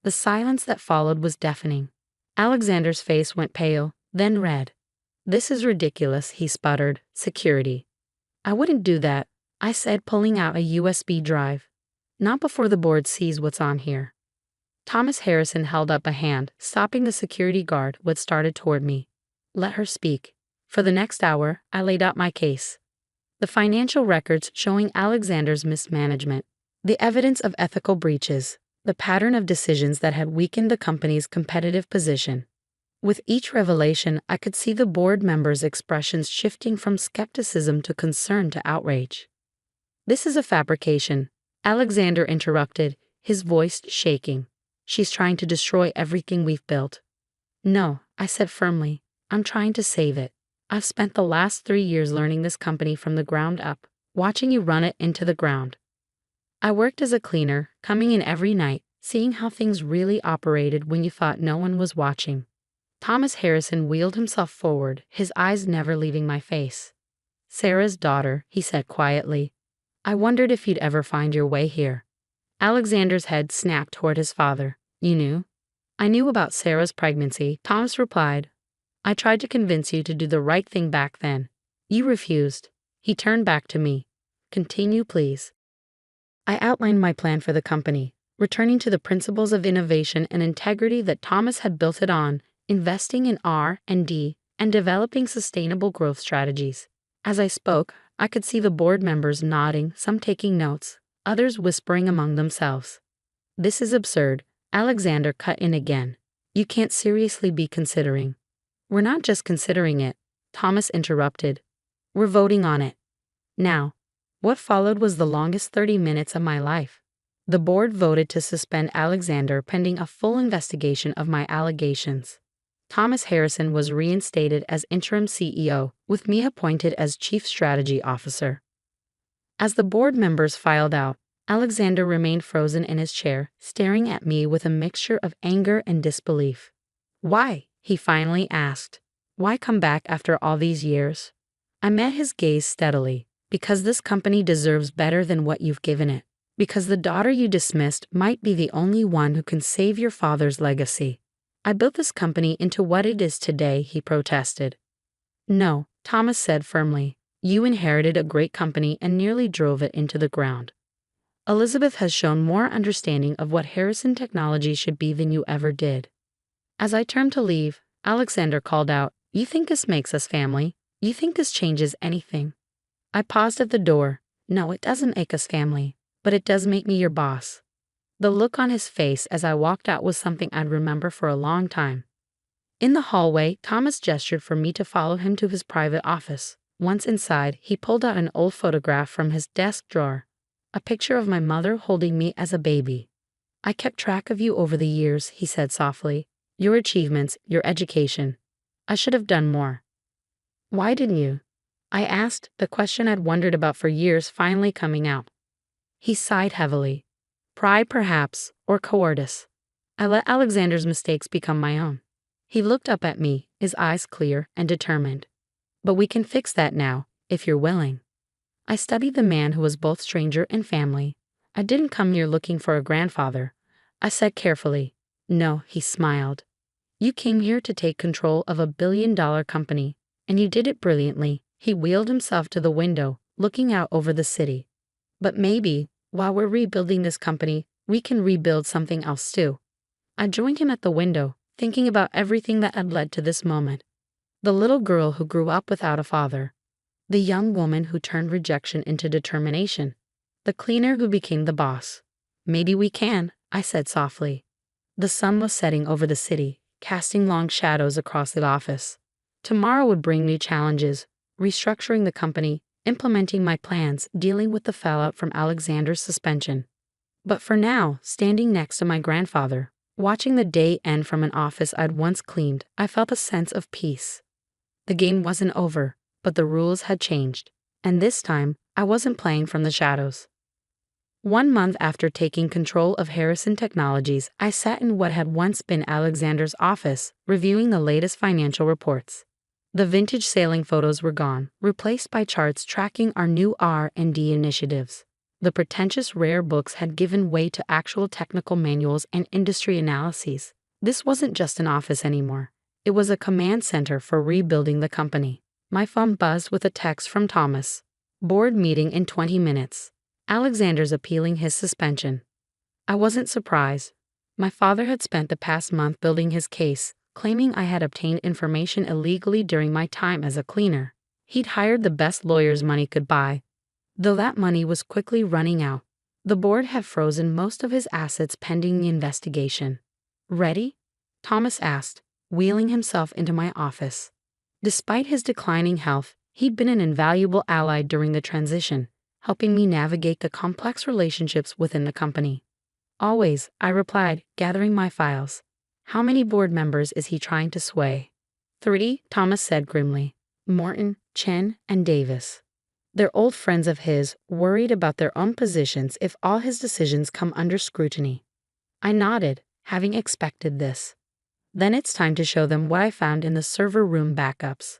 The silence that followed was deafening. Alexander's face went pale, then red. This is ridiculous, he sputtered. Security. I wouldn't do that, I said, pulling out a USB drive. Not before the board sees what's on here. Thomas Harrison held up a hand, stopping the security guard who had started toward me. Let her speak. For the next hour, I laid out my case. The financial records showing Alexander's mismanagement, the evidence of ethical breaches, the pattern of decisions that had weakened the company's competitive position. With each revelation, I could see the board members' expressions shifting from skepticism to concern to outrage. This is a fabrication, Alexander interrupted, his voice shaking. She's trying to destroy everything we've built. No, I said firmly, I'm trying to save it. I've spent the last 3 years learning this company from the ground up, watching you run it into the ground. I worked as a cleaner, coming in every night, seeing how things really operated when you thought no one was watching. Thomas Harrison wheeled himself forward, his eyes never leaving my face. Sarah's daughter, he said quietly. I wondered if you'd ever find your way here. Alexander's head snapped toward his father. You knew? I knew about Sarah's pregnancy, Thomas replied. I tried to convince you to do the right thing back then. You refused. He turned back to me. Continue, please. I outlined my plan for the company, returning to the principles of innovation and integrity that Thomas had built it on, investing in R&D, and developing sustainable growth strategies. As I spoke, I could see the board members nodding, some taking notes, others whispering among themselves. This is absurd, Alexander cut in again. You can't seriously be considering. We're not just considering it, Thomas interrupted. We're voting on it. Now, what followed was the longest 30 minutes of my life. The board voted to suspend Alexander pending a full investigation of my allegations. Thomas Harrison was reinstated as interim CEO, with me appointed as Chief Strategy Officer. As the board members filed out, Alexander remained frozen in his chair, staring at me with a mixture of anger and disbelief. Why? He finally asked. Why come back after all these years? I met his gaze steadily. Because this company deserves better than what you've given it. Because the daughter you dismissed might be the only one who can save your father's legacy. I built this company into what it is today, he protested. No, Thomas said firmly. You inherited a great company and nearly drove it into the ground. Elizabeth has shown more understanding of what Harrison Technology should be than you ever did. As I turned to leave, Alexander called out, You think this makes us family? You think this changes anything? I paused at the door. No, it doesn't make us family, but it does make me your boss. The look on his face as I walked out was something I'd remember for a long time. In the hallway, Thomas gestured for me to follow him to his private office. Once inside, he pulled out an old photograph from his desk drawer, a picture of my mother holding me as a baby. I kept track of you over the years, he said softly. Your achievements, your education. I should have done more. Why didn't you? I asked, the question I'd wondered about for years finally coming out. He sighed heavily. Pride, perhaps, or cowardice. I let Alexander's mistakes become my own. He looked up at me, his eyes clear and determined. But we can fix that now, if you're willing. I studied the man who was both stranger and family. I didn't come here looking for a grandfather. I said carefully. No, he smiled. You came here to take control of a billion-dollar company, and you did it brilliantly. He wheeled himself to the window, looking out over the city. But maybe, while we're rebuilding this company, we can rebuild something else too. I joined him at the window, thinking about everything that had led to this moment. The little girl who grew up without a father. The young woman who turned rejection into determination. The cleaner who became the boss. Maybe we can, I said softly. The sun was setting over the city, casting long shadows across the office. Tomorrow would bring new challenges. Restructuring the company, implementing my plans, dealing with the fallout from Alexander's suspension. But for now, standing next to my grandfather, watching the day end from an office I'd once cleaned, I felt a sense of peace. The game wasn't over, but the rules had changed, and this time, I wasn't playing from the shadows. 1 month after taking control of Harrison Technologies, I sat in what had once been Alexander's office, reviewing the latest financial reports. The vintage sailing photos were gone, replaced by charts tracking our new R&D initiatives. The pretentious rare books had given way to actual technical manuals and industry analyses. This wasn't just an office anymore. It was a command center for rebuilding the company. My phone buzzed with a text from Thomas. Board meeting in 20 minutes. Alexander's appealing his suspension. I wasn't surprised. My father had spent the past month building his case, claiming I had obtained information illegally during my time as a cleaner. He'd hired the best lawyers money could buy, though that money was quickly running out. The board had frozen most of his assets pending the investigation. Ready? Thomas asked, wheeling himself into my office. Despite his declining health, he'd been an invaluable ally during the transition, helping me navigate the complex relationships within the company. Always, I replied, gathering my files. How many board members is he trying to sway? 3, Thomas said grimly. Morton, Chen, and Davis. They're old friends of his, worried about their own positions if all his decisions come under scrutiny. I nodded, having expected this. Then it's time to show them what I found in the server room backups.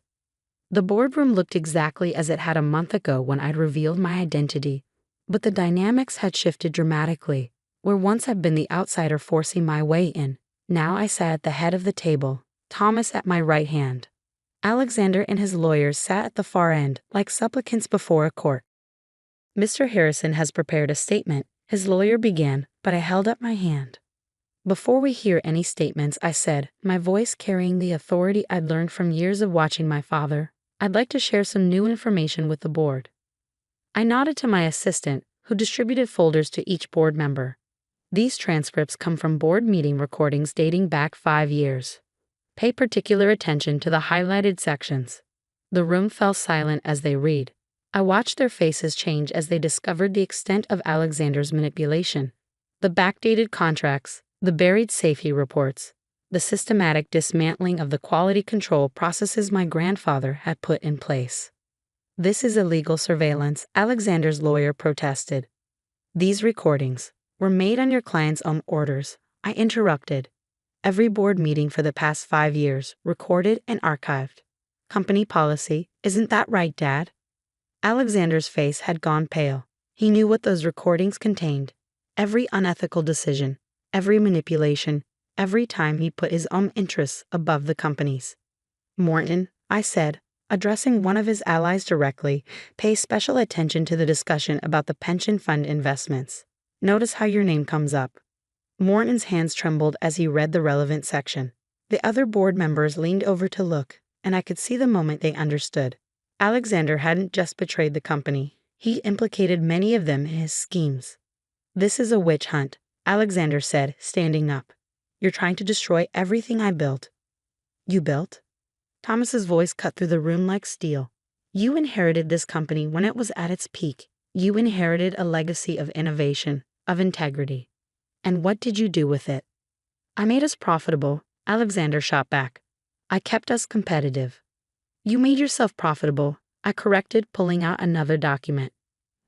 The boardroom looked exactly as it had a month ago when I'd revealed my identity, but the dynamics had shifted dramatically. Where once I'd been the outsider forcing my way in, now I sat at the head of the table, Thomas at my right hand. Alexander and his lawyers sat at the far end, like supplicants before a court. Mr. Harrison has prepared a statement, his lawyer began, but I held up my hand. Before we hear any statements, I said, my voice carrying the authority I'd learned from years of watching my father, I'd like to share some new information with the board. I nodded to my assistant, who distributed folders to each board member. These transcripts come from board meeting recordings dating back 5 years. Pay particular attention to the highlighted sections. The room fell silent as they read. I watched their faces change as they discovered the extent of Alexander's manipulation. The backdated contracts, the buried safety reports, the systematic dismantling of the quality control processes my grandfather had put in place. This is illegal surveillance, Alexander's lawyer protested. These recordings were made on your client's own orders, I interrupted. Every board meeting for the past 5 years, recorded and archived. Company policy, isn't that right, Dad? Alexander's face had gone pale. He knew what those recordings contained. Every unethical decision, every manipulation, every time he put his own interests above the company's. Morton, I said, addressing one of his allies directly, pay special attention to the discussion about the pension fund investments. Notice how your name comes up. Morton's hands trembled as he read the relevant section. The other board members leaned over to look, and I could see the moment they understood. Alexander hadn't just betrayed the company. He implicated many of them in his schemes. This is a witch hunt, Alexander said, standing up. You're trying to destroy everything I built. You built? Thomas's voice cut through the room like steel. You inherited this company when it was at its peak. You inherited a legacy of innovation, of integrity. And what did you do with it? I made us profitable, Alexander shot back. I kept us competitive. You made yourself profitable, I corrected, pulling out another document.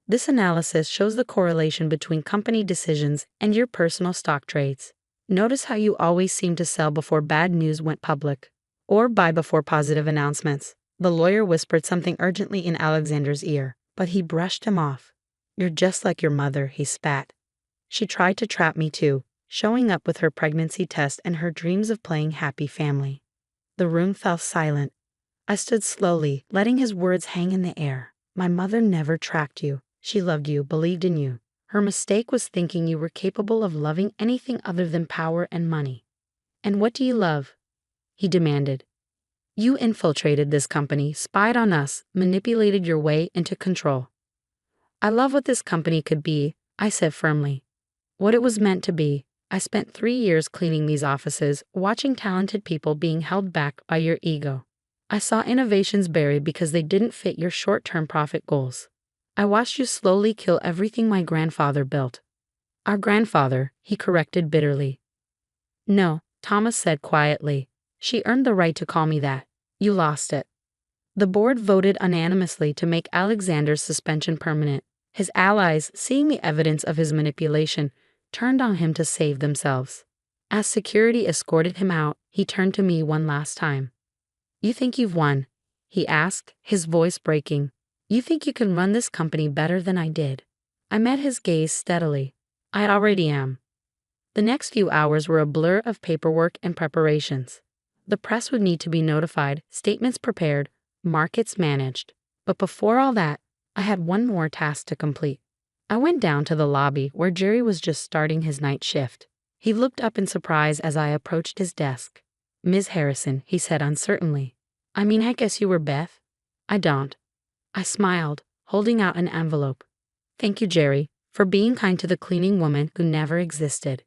This analysis shows the correlation between company decisions and your personal stock trades. Notice how you always seem to sell before bad news went public, or buy before positive announcements. The lawyer whispered something urgently in Alexander's ear, but he brushed him off. You're just like your mother, he spat. She tried to trap me too, showing up with her pregnancy test and her dreams of playing happy family. The room fell silent. I stood slowly, letting his words hang in the air. My mother never tracked you. She loved you, believed in you. Her mistake was thinking you were capable of loving anything other than power and money. And what do you love? He demanded. You infiltrated this company, spied on us, manipulated your way into control. I love what this company could be, I said firmly. What it was meant to be. I spent 3 years cleaning these offices, watching talented people being held back by your ego. I saw innovations buried because they didn't fit your short-term profit goals. I watched you slowly kill everything my grandfather built. Our grandfather, he corrected bitterly. No, Thomas said quietly. She earned the right to call me that. You lost it. The board voted unanimously to make Alexander's suspension permanent. His allies, seeing the evidence of his manipulation, turned on him to save themselves. As security escorted him out, he turned to me one last time. "You think you've won?" he asked, his voice breaking. "You think you can run this company better than I did?" I met his gaze steadily. "I already am." The next few hours were a blur of paperwork and preparations. The press would need to be notified, statements prepared, markets managed. But before all that, I had one more task to complete. I went down to the lobby where Jerry was just starting his night shift. He looked up in surprise as I approached his desk. "Ms. Harrison," he said uncertainly. "I mean, I guess you were Beth?" "I don't." I smiled, holding out an envelope. "Thank you, Jerry, for being kind to the cleaning woman who never existed."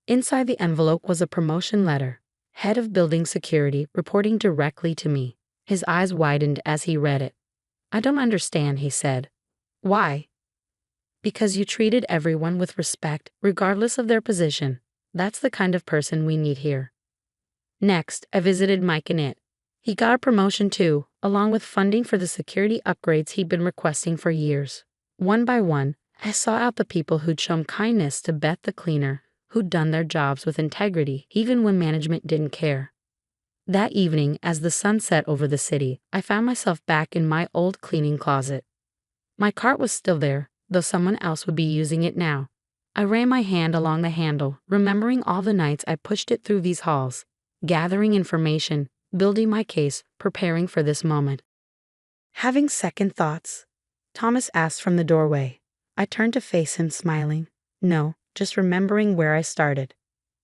Inside the envelope was a promotion letter. Head of Building Security reporting directly to me. His eyes widened as he read it. "I don't understand," he said. "Why?" "Because you treated everyone with respect, regardless of their position. That's the kind of person we need here." Next, I visited Mike and it. He got a promotion too, along with funding for the security upgrades he'd been requesting for years. One by one, I sought out the people who'd shown kindness to Beth the cleaner, who'd done their jobs with integrity even when management didn't care. That evening, as the sun set over the city, I found myself back in my old cleaning closet. My cart was still there, though someone else would be using it now. I ran my hand along the handle, remembering all the nights I pushed it through these halls, gathering information, building my case, preparing for this moment. Having second thoughts, Thomas asked from the doorway. I turned to face him, smiling. No, just remembering where I started.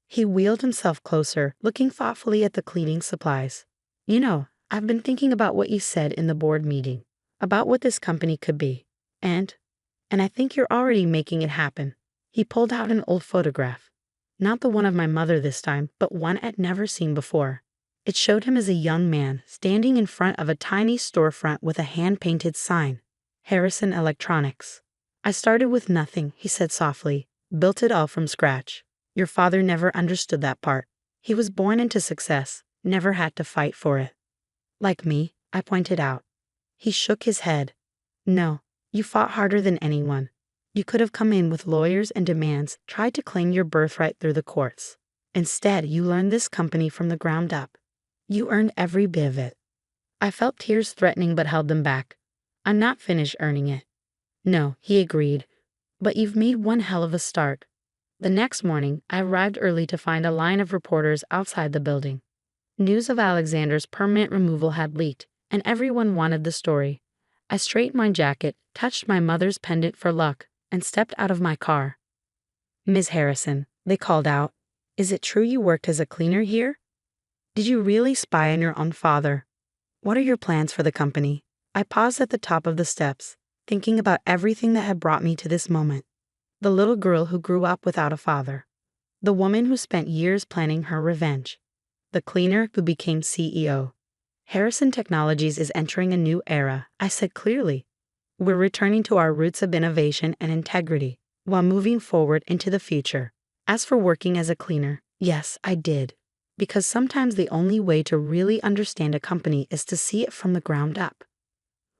He wheeled himself closer, looking thoughtfully at the cleaning supplies. "You know, I've been thinking about what you said in the board meeting, about what this company could be. And I think you're already making it happen." He pulled out an old photograph. Not the one of my mother this time, but one I'd never seen before. It showed him as a young man, standing in front of a tiny storefront with a hand-painted sign, Harrison Electronics. "I started with nothing," he said softly, "built it all from scratch. Your father never understood that part. He was born into success, never had to fight for it." "Like me," I pointed out. He shook his head. "No, you fought harder than anyone. You could have come in with lawyers and demands, tried to claim your birthright through the courts. Instead, you learned this company from the ground up. You earned every bit of it." I felt tears threatening but held them back. "I'm not finished earning it." "No," he agreed, "but you've made one hell of a start." The next morning, I arrived early to find a line of reporters outside the building. News of Alexander's permanent removal had leaked, and everyone wanted the story. I straightened my jacket, touched my mother's pendant for luck, and stepped out of my car. "Ms. Harrison," they called out, "is it true you worked as a cleaner here? Did you really spy on your own father? What are your plans for the company?" I paused at the top of the steps, thinking about everything that had brought me to this moment. The little girl who grew up without a father. The woman who spent years planning her revenge. The cleaner who became CEO. Harrison Technologies is entering a new era, I said clearly. We're returning to our roots of innovation and integrity, while moving forward into the future. As for working as a cleaner, yes, I did. Because sometimes the only way to really understand a company is to see it from the ground up.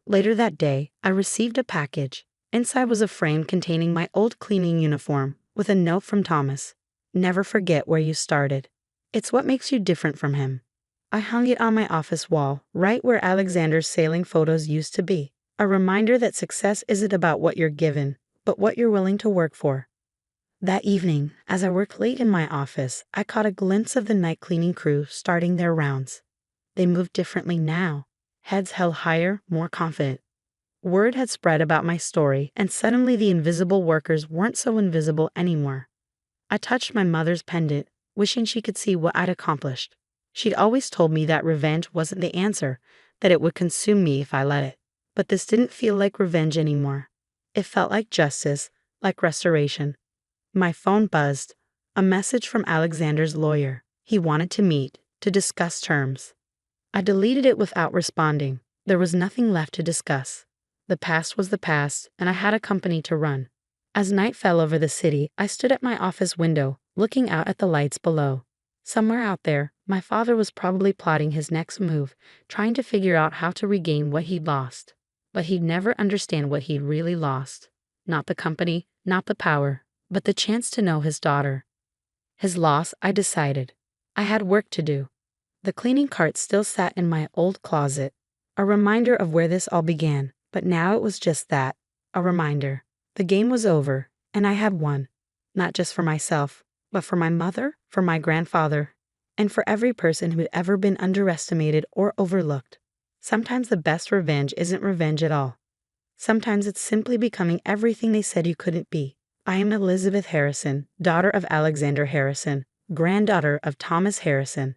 Later that day, I received a package. Inside was a frame containing my old cleaning uniform, with a note from Thomas. "Never forget where you started. It's what makes you different from him." I hung it on my office wall, right where Alexander's sailing photos used to be. A reminder that success isn't about what you're given, but what you're willing to work for. That evening, as I worked late in my office, I caught a glimpse of the night cleaning crew starting their rounds. They moved differently now, heads held higher, more confident. Word had spread about my story, and suddenly the invisible workers weren't so invisible anymore. I touched my mother's pendant, wishing she could see what I'd accomplished. She'd always told me that revenge wasn't the answer, that it would consume me if I let it. But this didn't feel like revenge anymore. It felt like justice, like restoration. My phone buzzed. A message from Alexander's lawyer. He wanted to meet, to discuss terms. I deleted it without responding. There was nothing left to discuss. The past was the past, and I had a company to run. As night fell over the city, I stood at my office window, looking out at the lights below. Somewhere out there, my father was probably plotting his next move, trying to figure out how to regain what he'd lost. But he'd never understand what he'd really lost. not the company, not the power, but the chance to know his daughter. His loss, I decided. I had work to do. The cleaning cart still sat in my old closet, a reminder of where this all began, but now it was just that, a reminder. The game was over, and I had won, not just for myself, but for my mother, for my grandfather, and for every person who had ever been underestimated or overlooked. Sometimes the best revenge isn't revenge at all. Sometimes it's simply becoming everything they said you couldn't be. I am Elizabeth Harrison, daughter of Alexander Harrison, granddaughter of Thomas Harrison.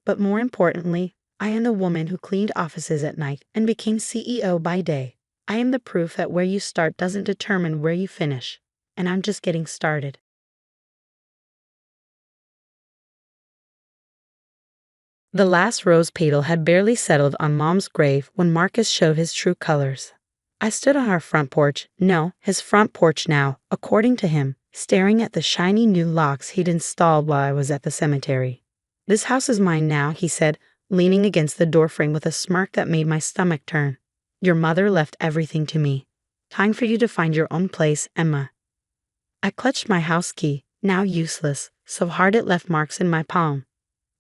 But more importantly, I am the woman who cleaned offices at night and became CEO by day. I am the proof that where you start doesn't determine where you finish, and I'm just getting started. The last rose petal had barely settled on Mom's grave when Marcus showed his true colors. I stood on our front porch, no, his front porch now, according to him, staring at the shiny new locks he'd installed while I was at the cemetery. "This house is mine now," he said, leaning against the doorframe with a smirk that made my stomach turn. "Your mother left everything to me. Time for you to find your own place, Emma." I clutched my house key, now useless, so hard it left marks in my palm.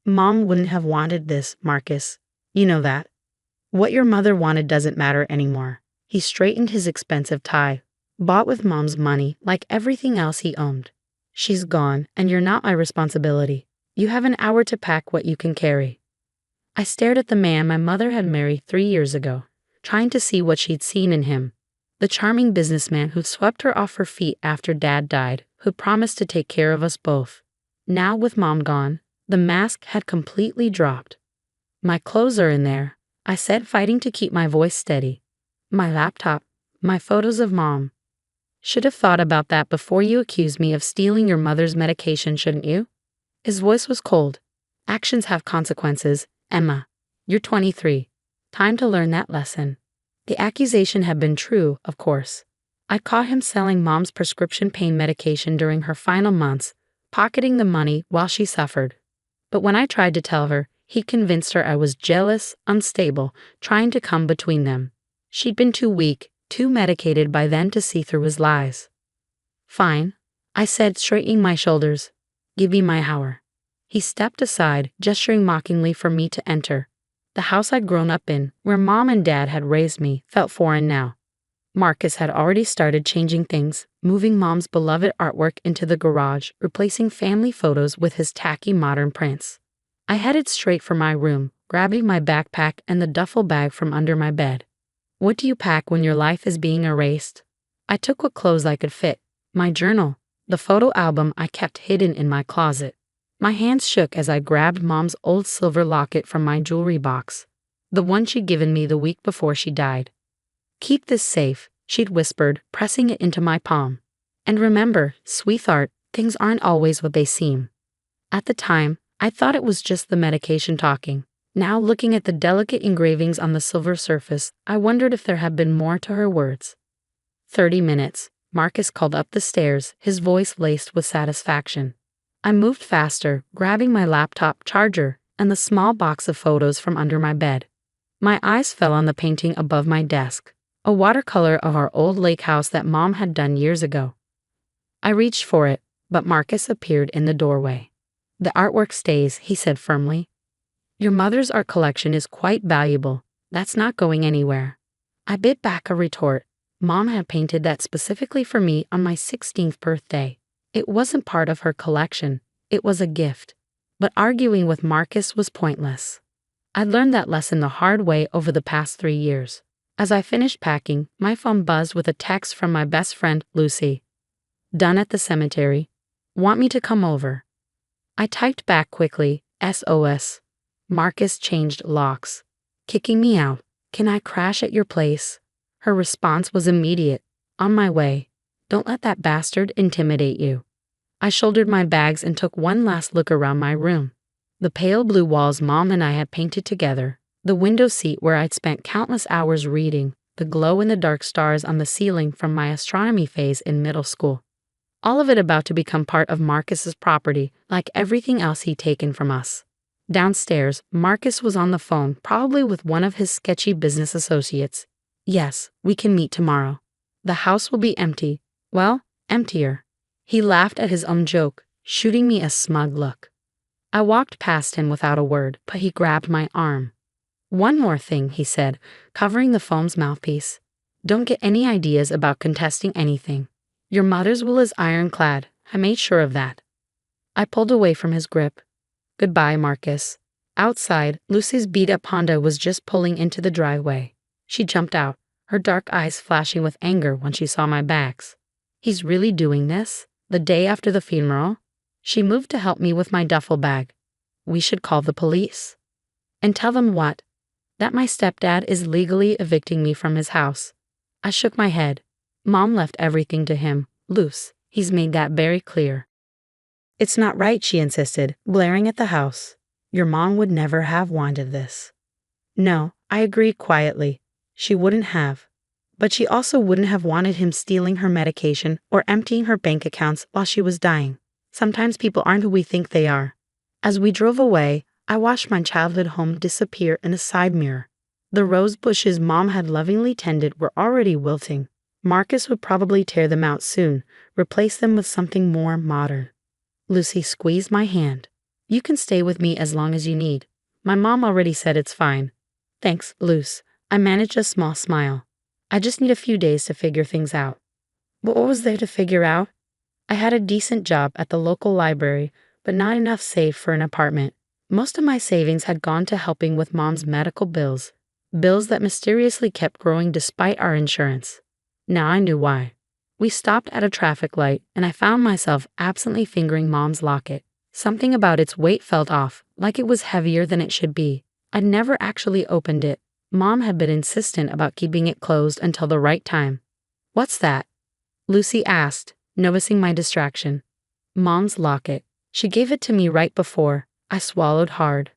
"Mom wouldn't have wanted this, Marcus. You know that. What your mother wanted doesn't matter anymore." He straightened his expensive tie, bought with Mom's money like everything else he owned. "She's gone, and you're not my responsibility. You have an hour to pack what you can carry." I stared at the man my mother had married 3 years ago, trying to see what she'd seen in him. The charming businessman who'd swept her off her feet after Dad died, who'd promised to take care of us both. Now, with Mom gone, the mask had completely dropped. "My clothes are in there," I said, fighting to keep my voice steady. "My laptop, my photos of Mom." "Should have thought about that before you accused me of stealing your mother's medication, shouldn't you?" His voice was cold. "Actions have consequences, Emma. You're 23. Time to learn that lesson." The accusation had been true, of course. I caught him selling Mom's prescription pain medication during her final months, pocketing the money while she suffered. But when I tried to tell her, he convinced her I was jealous, unstable, trying to come between them. She'd been too weak, too medicated by then to see through his lies. "Fine," I said, straightening my shoulders. "Give me my hour." He stepped aside, gesturing mockingly for me to enter. The house I'd grown up in, where Mom and Dad had raised me, felt foreign now. Marcus had already started changing things, moving Mom's beloved artwork into the garage, replacing family photos with his tacky modern prints. I headed straight for my room, grabbing my backpack and the duffel bag from under my bed. What do you pack when your life is being erased? I took what clothes I could fit, my journal, the photo album I kept hidden in my closet. My hands shook as I grabbed Mom's old silver locket from my jewelry box, the one she'd given me the week before she died. "Keep this safe," she'd whispered, pressing it into my palm. "And remember, sweetheart, things aren't always what they seem." At the time, I thought it was just the medication talking. Now, looking at the delicate engravings on the silver surface, I wondered if there had been more to her words. 30 minutes, Marcus called up the stairs, his voice laced with satisfaction. I moved faster, grabbing my laptop charger and the small box of photos from under my bed. My eyes fell on the painting above my desk, a watercolor of our old lake house that Mom had done years ago. I reached for it, but Marcus appeared in the doorway. "The artwork stays," he said firmly. "Your mother's art collection is quite valuable. That's not going anywhere." I bit back a retort. Mom had painted that specifically for me on my 16th birthday. It wasn't part of her collection. It was a gift. But arguing with Marcus was pointless. I'd learned that lesson the hard way over the past 3 years. As I finished packing, my phone buzzed with a text from my best friend, Lucy. "Done at the cemetery. Want me to come over?" I typed back quickly, SOS. Marcus changed locks. "Kicking me out. Can I crash at your place?" Her response was immediate. "On my way. Don't let that bastard intimidate you." I shouldered my bags and took one last look around my room. The pale blue walls Mom and I had painted together, the window seat where I'd spent countless hours reading, the glow-in-the-dark stars on the ceiling from my astronomy phase in middle school. All of it about to become part of Marcus's property, like everything else he'd taken from us. Downstairs, Marcus was on the phone, probably with one of his sketchy business associates. "Yes, we can meet tomorrow. The house will be empty, Well, emptier. He laughed at his own joke, shooting me a smug look. I walked past him without a word, but he grabbed my arm. One more thing, he said, covering the phone's mouthpiece. Don't get any ideas about contesting anything. Your mother's will is ironclad. I made sure of that. I pulled away from his grip. Goodbye, Marcus. Outside, Lucy's beat-up Honda was just pulling into the driveway. She jumped out, her dark eyes flashing with anger when she saw my bags. He's really doing this? The day after the funeral? She moved to help me with my duffel bag. We should call the police. And tell them what? That my stepdad is legally evicting me from his house. I shook my head. Mom left everything to him, Luce. He's made that very clear. It's not right, she insisted, glaring at the house. Your mom would never have wanted this. No, I agreed quietly. She wouldn't have. But she also wouldn't have wanted him stealing her medication or emptying her bank accounts while she was dying. Sometimes people aren't who we think they are. As we drove away, I watched my childhood home disappear in a side mirror. The rose bushes Mom had lovingly tended were already wilting. Marcus would probably tear them out soon, replace them with something more modern. Lucy squeezed my hand. You can stay with me as long as you need. My mom already said it's fine. Thanks, Luce. I managed a small smile. I just need a few days to figure things out. But what was there to figure out? I had a decent job at the local library, but not enough saved for an apartment. Most of my savings had gone to helping with Mom's medical bills that mysteriously kept growing despite our insurance. Now I knew why. We stopped at a traffic light, and I found myself absently fingering Mom's locket. Something about its weight felt off, like it was heavier than it should be. I'd never actually opened it. Mom had been insistent about keeping it closed until the right time. What's that? Lucy asked, noticing my distraction. Mom's locket. She gave it to me right before. I swallowed hard.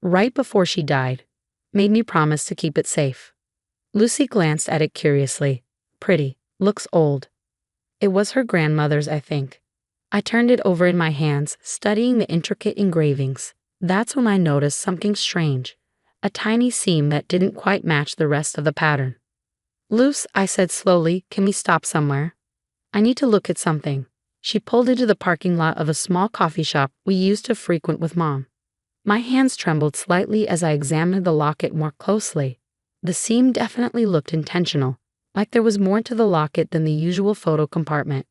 Right before she died. Made me promise to keep it safe. Lucy glanced at it curiously. Pretty. Looks old. It was her grandmother's, I think. I turned it over in my hands, studying the intricate engravings. That's when I noticed something strange. A tiny seam that didn't quite match the rest of the pattern. Luce, I said slowly, can we stop somewhere? I need to look at something. She pulled into the parking lot of a small coffee shop we used to frequent with Mom. My hands trembled slightly as I examined the locket more closely. The seam definitely looked intentional, like there was more to the locket than the usual photo compartment.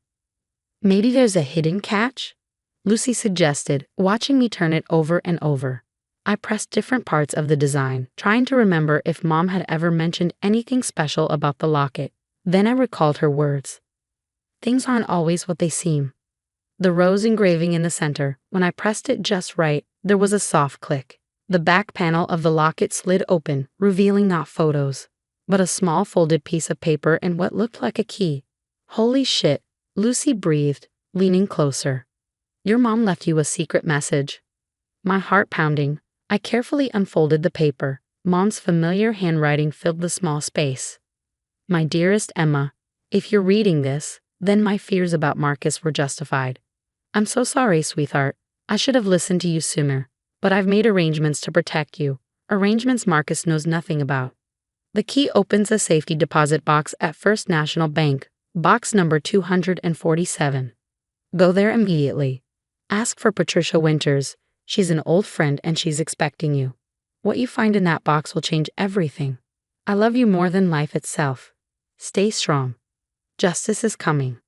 Maybe there's a hidden catch? Lucy suggested, watching me turn it over and over. I pressed different parts of the design, trying to remember if Mom had ever mentioned anything special about the locket. Then I recalled her words. Things aren't always what they seem. The rose engraving in the center, when I pressed it just right, there was a soft click. The back panel of the locket slid open, revealing not photos, but a small folded piece of paper and what looked like a key. Holy shit, Lucy breathed, leaning closer. Your mom left you a secret message. My heart pounding, I carefully unfolded the paper. Mom's familiar handwriting filled the small space. My dearest Emma, if you're reading this, then my fears about Marcus were justified. I'm so sorry, sweetheart. I should have listened to you sooner, but I've made arrangements to protect you, arrangements Marcus knows nothing about. The key opens a safety deposit box at First National Bank, box number 247. Go there immediately. Ask for Patricia Winters. She's an old friend and she's expecting you. What you find in that box will change everything. I love you more than life itself. Stay strong. Justice is coming.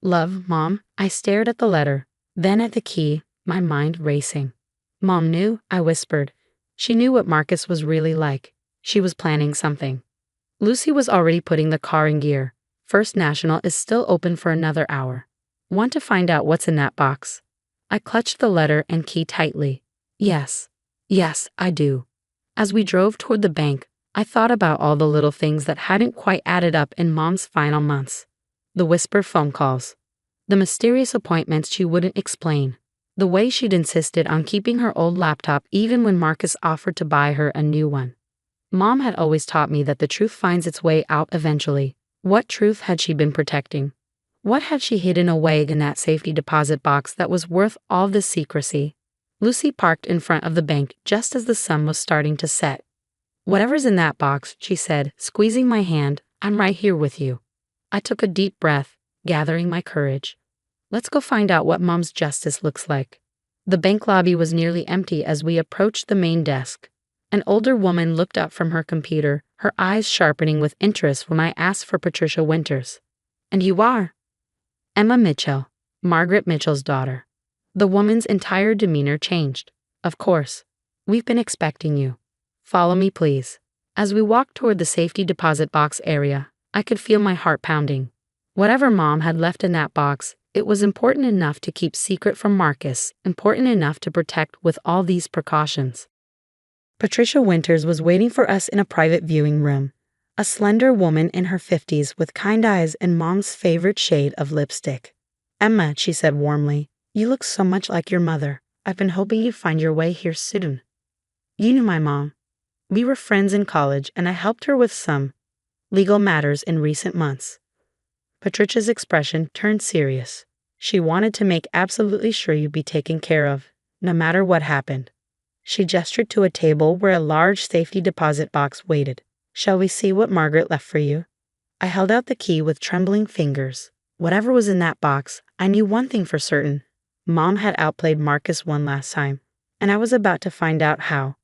Love, Mom. I stared at the letter, then at the key, my mind racing. Mom knew, I whispered. She knew what Marcus was really like. She was planning something. Lucy was already putting the car in gear. First National is still open for another hour. Want to find out what's in that box? I clutched the letter and key tightly. Yes, I do. As we drove toward the bank, I thought about all the little things that hadn't quite added up in Mom's final months. The whispered phone calls. The mysterious appointments she wouldn't explain. The way she'd insisted on keeping her old laptop even when Marcus offered to buy her a new one. Mom had always taught me that the truth finds its way out eventually. What truth had she been protecting? What had she hidden away in that safety deposit box that was worth all this secrecy? Lucy parked in front of the bank just as the sun was starting to set. Whatever's in that box, she said, squeezing my hand, I'm right here with you. I took a deep breath. gathering my courage. Let's go find out what Mom's justice looks like. The bank lobby was nearly empty as we approached the main desk. An older woman looked up from her computer, her eyes sharpening with interest when I asked for Patricia Winters. And you are? Emma Mitchell, Margaret Mitchell's daughter. The woman's entire demeanor changed. Of course. We've been expecting you. Follow me, please. As we walked toward the safety deposit box area, I could feel my heart pounding. Whatever Mom had left in that box, it was important enough to keep secret from Marcus, important enough to protect with all these precautions. Patricia Winters was waiting for us in a private viewing room. A slender woman in her 50s with kind eyes and Mom's favorite shade of lipstick. Emma, she said warmly, you look so much like your mother. I've been hoping you'd find your way here soon. You knew my mom. We were friends in college and I helped her with some legal matters in recent months. Patricia's expression turned serious. She wanted to make absolutely sure you'd be taken care of, no matter what happened. She gestured to a table where a large safety deposit box waited. Shall we see what Margaret left for you? I held out the key with trembling fingers. Whatever was in that box, I knew one thing for certain. Mom had outplayed Marcus one last time, and I was about to find out how.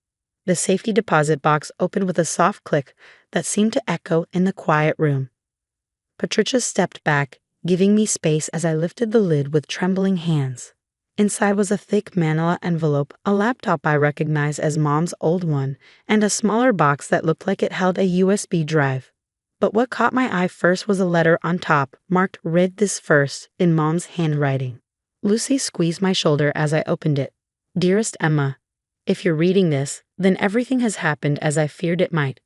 The safety deposit box opened with a soft click that seemed to echo in the quiet room. Patricia stepped back, giving me space as I lifted the lid with trembling hands. Inside was a thick manila envelope, a laptop I recognized as Mom's old one, and a smaller box that looked like it held a USB drive. But what caught my eye first was a letter on top, marked "Read this first" in Mom's handwriting. Lucy squeezed my shoulder as I opened it. Dearest Emma, if you're reading this, then everything has happened as I feared it might.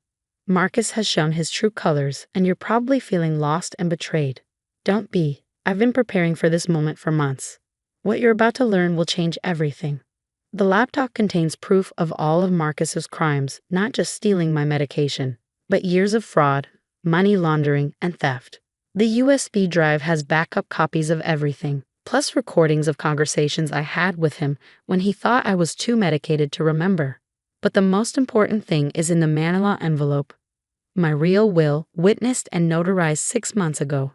Marcus has shown his true colors, and you're probably feeling lost and betrayed. Don't be. I've been preparing for this moment for months. What you're about to learn will change everything. The laptop contains proof of all of Marcus's crimes, not just stealing my medication, but years of fraud, money laundering, and theft. The USB drive has backup copies of everything, plus recordings of conversations I had with him when he thought I was too medicated to remember. But the most important thing is in the manila envelope. My real will, witnessed and notarized 6 months ago,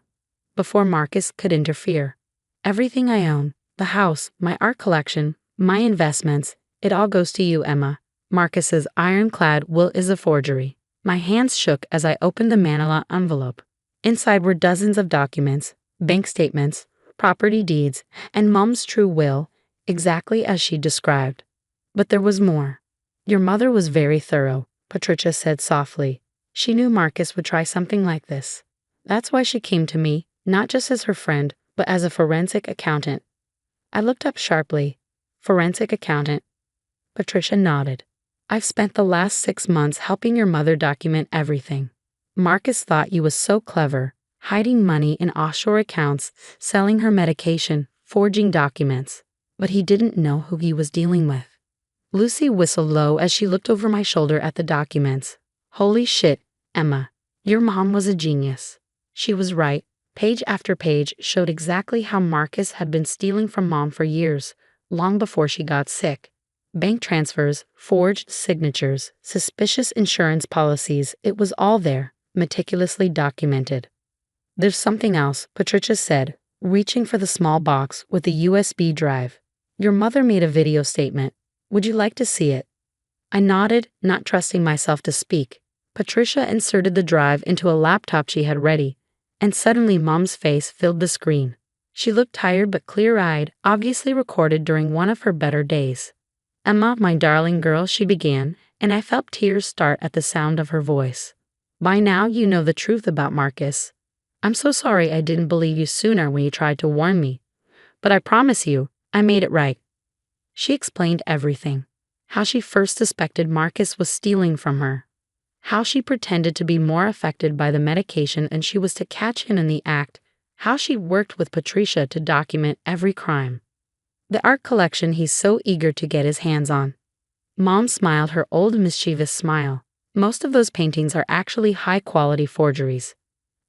before Marcus could interfere. Everything I own, the house, my art collection, my investments, it all goes to you, Emma. Marcus's ironclad will is a forgery. My hands shook as I opened the manila envelope. Inside were dozens of documents, bank statements, property deeds, and Mom's true will, exactly as she described. But there was more. Your mother was very thorough, Patricia said softly. She knew Marcus would try something like this. That's why she came to me, not just as her friend, but as a forensic accountant. I looked up sharply. Forensic accountant. Patricia nodded. I've spent the last 6 months helping your mother document everything. Marcus thought you was so clever, hiding money in offshore accounts, selling her medication, forging documents. But he didn't know who he was dealing with. Lucy whistled low as she looked over my shoulder at the documents. Holy shit, Emma. Your mom was a genius. She was right. Page after page showed exactly how Marcus had been stealing from Mom for years, long before she got sick. Bank transfers, forged signatures, suspicious insurance policies, it was all there, meticulously documented. There's something else, Patricia said, reaching for the small box with the USB drive. Your mother made a video statement. Would you like to see it? I nodded, not trusting myself to speak. Patricia inserted the drive into a laptop she had ready, and suddenly Mom's face filled the screen. She looked tired but clear-eyed, obviously recorded during one of her better days. Emma, my darling girl, she began, and I felt tears start at the sound of her voice. By now you know the truth about Marcus. I'm so sorry I didn't believe you sooner when you tried to warn me. But I promise you, I made it right. She explained everything. How she first suspected Marcus was stealing from her. How she pretended to be more affected by the medication and she was to catch him in the act. How she worked with Patricia to document every crime. The art collection he's so eager to get his hands on. Mom smiled her old mischievous smile. Most of those paintings are actually high-quality forgeries.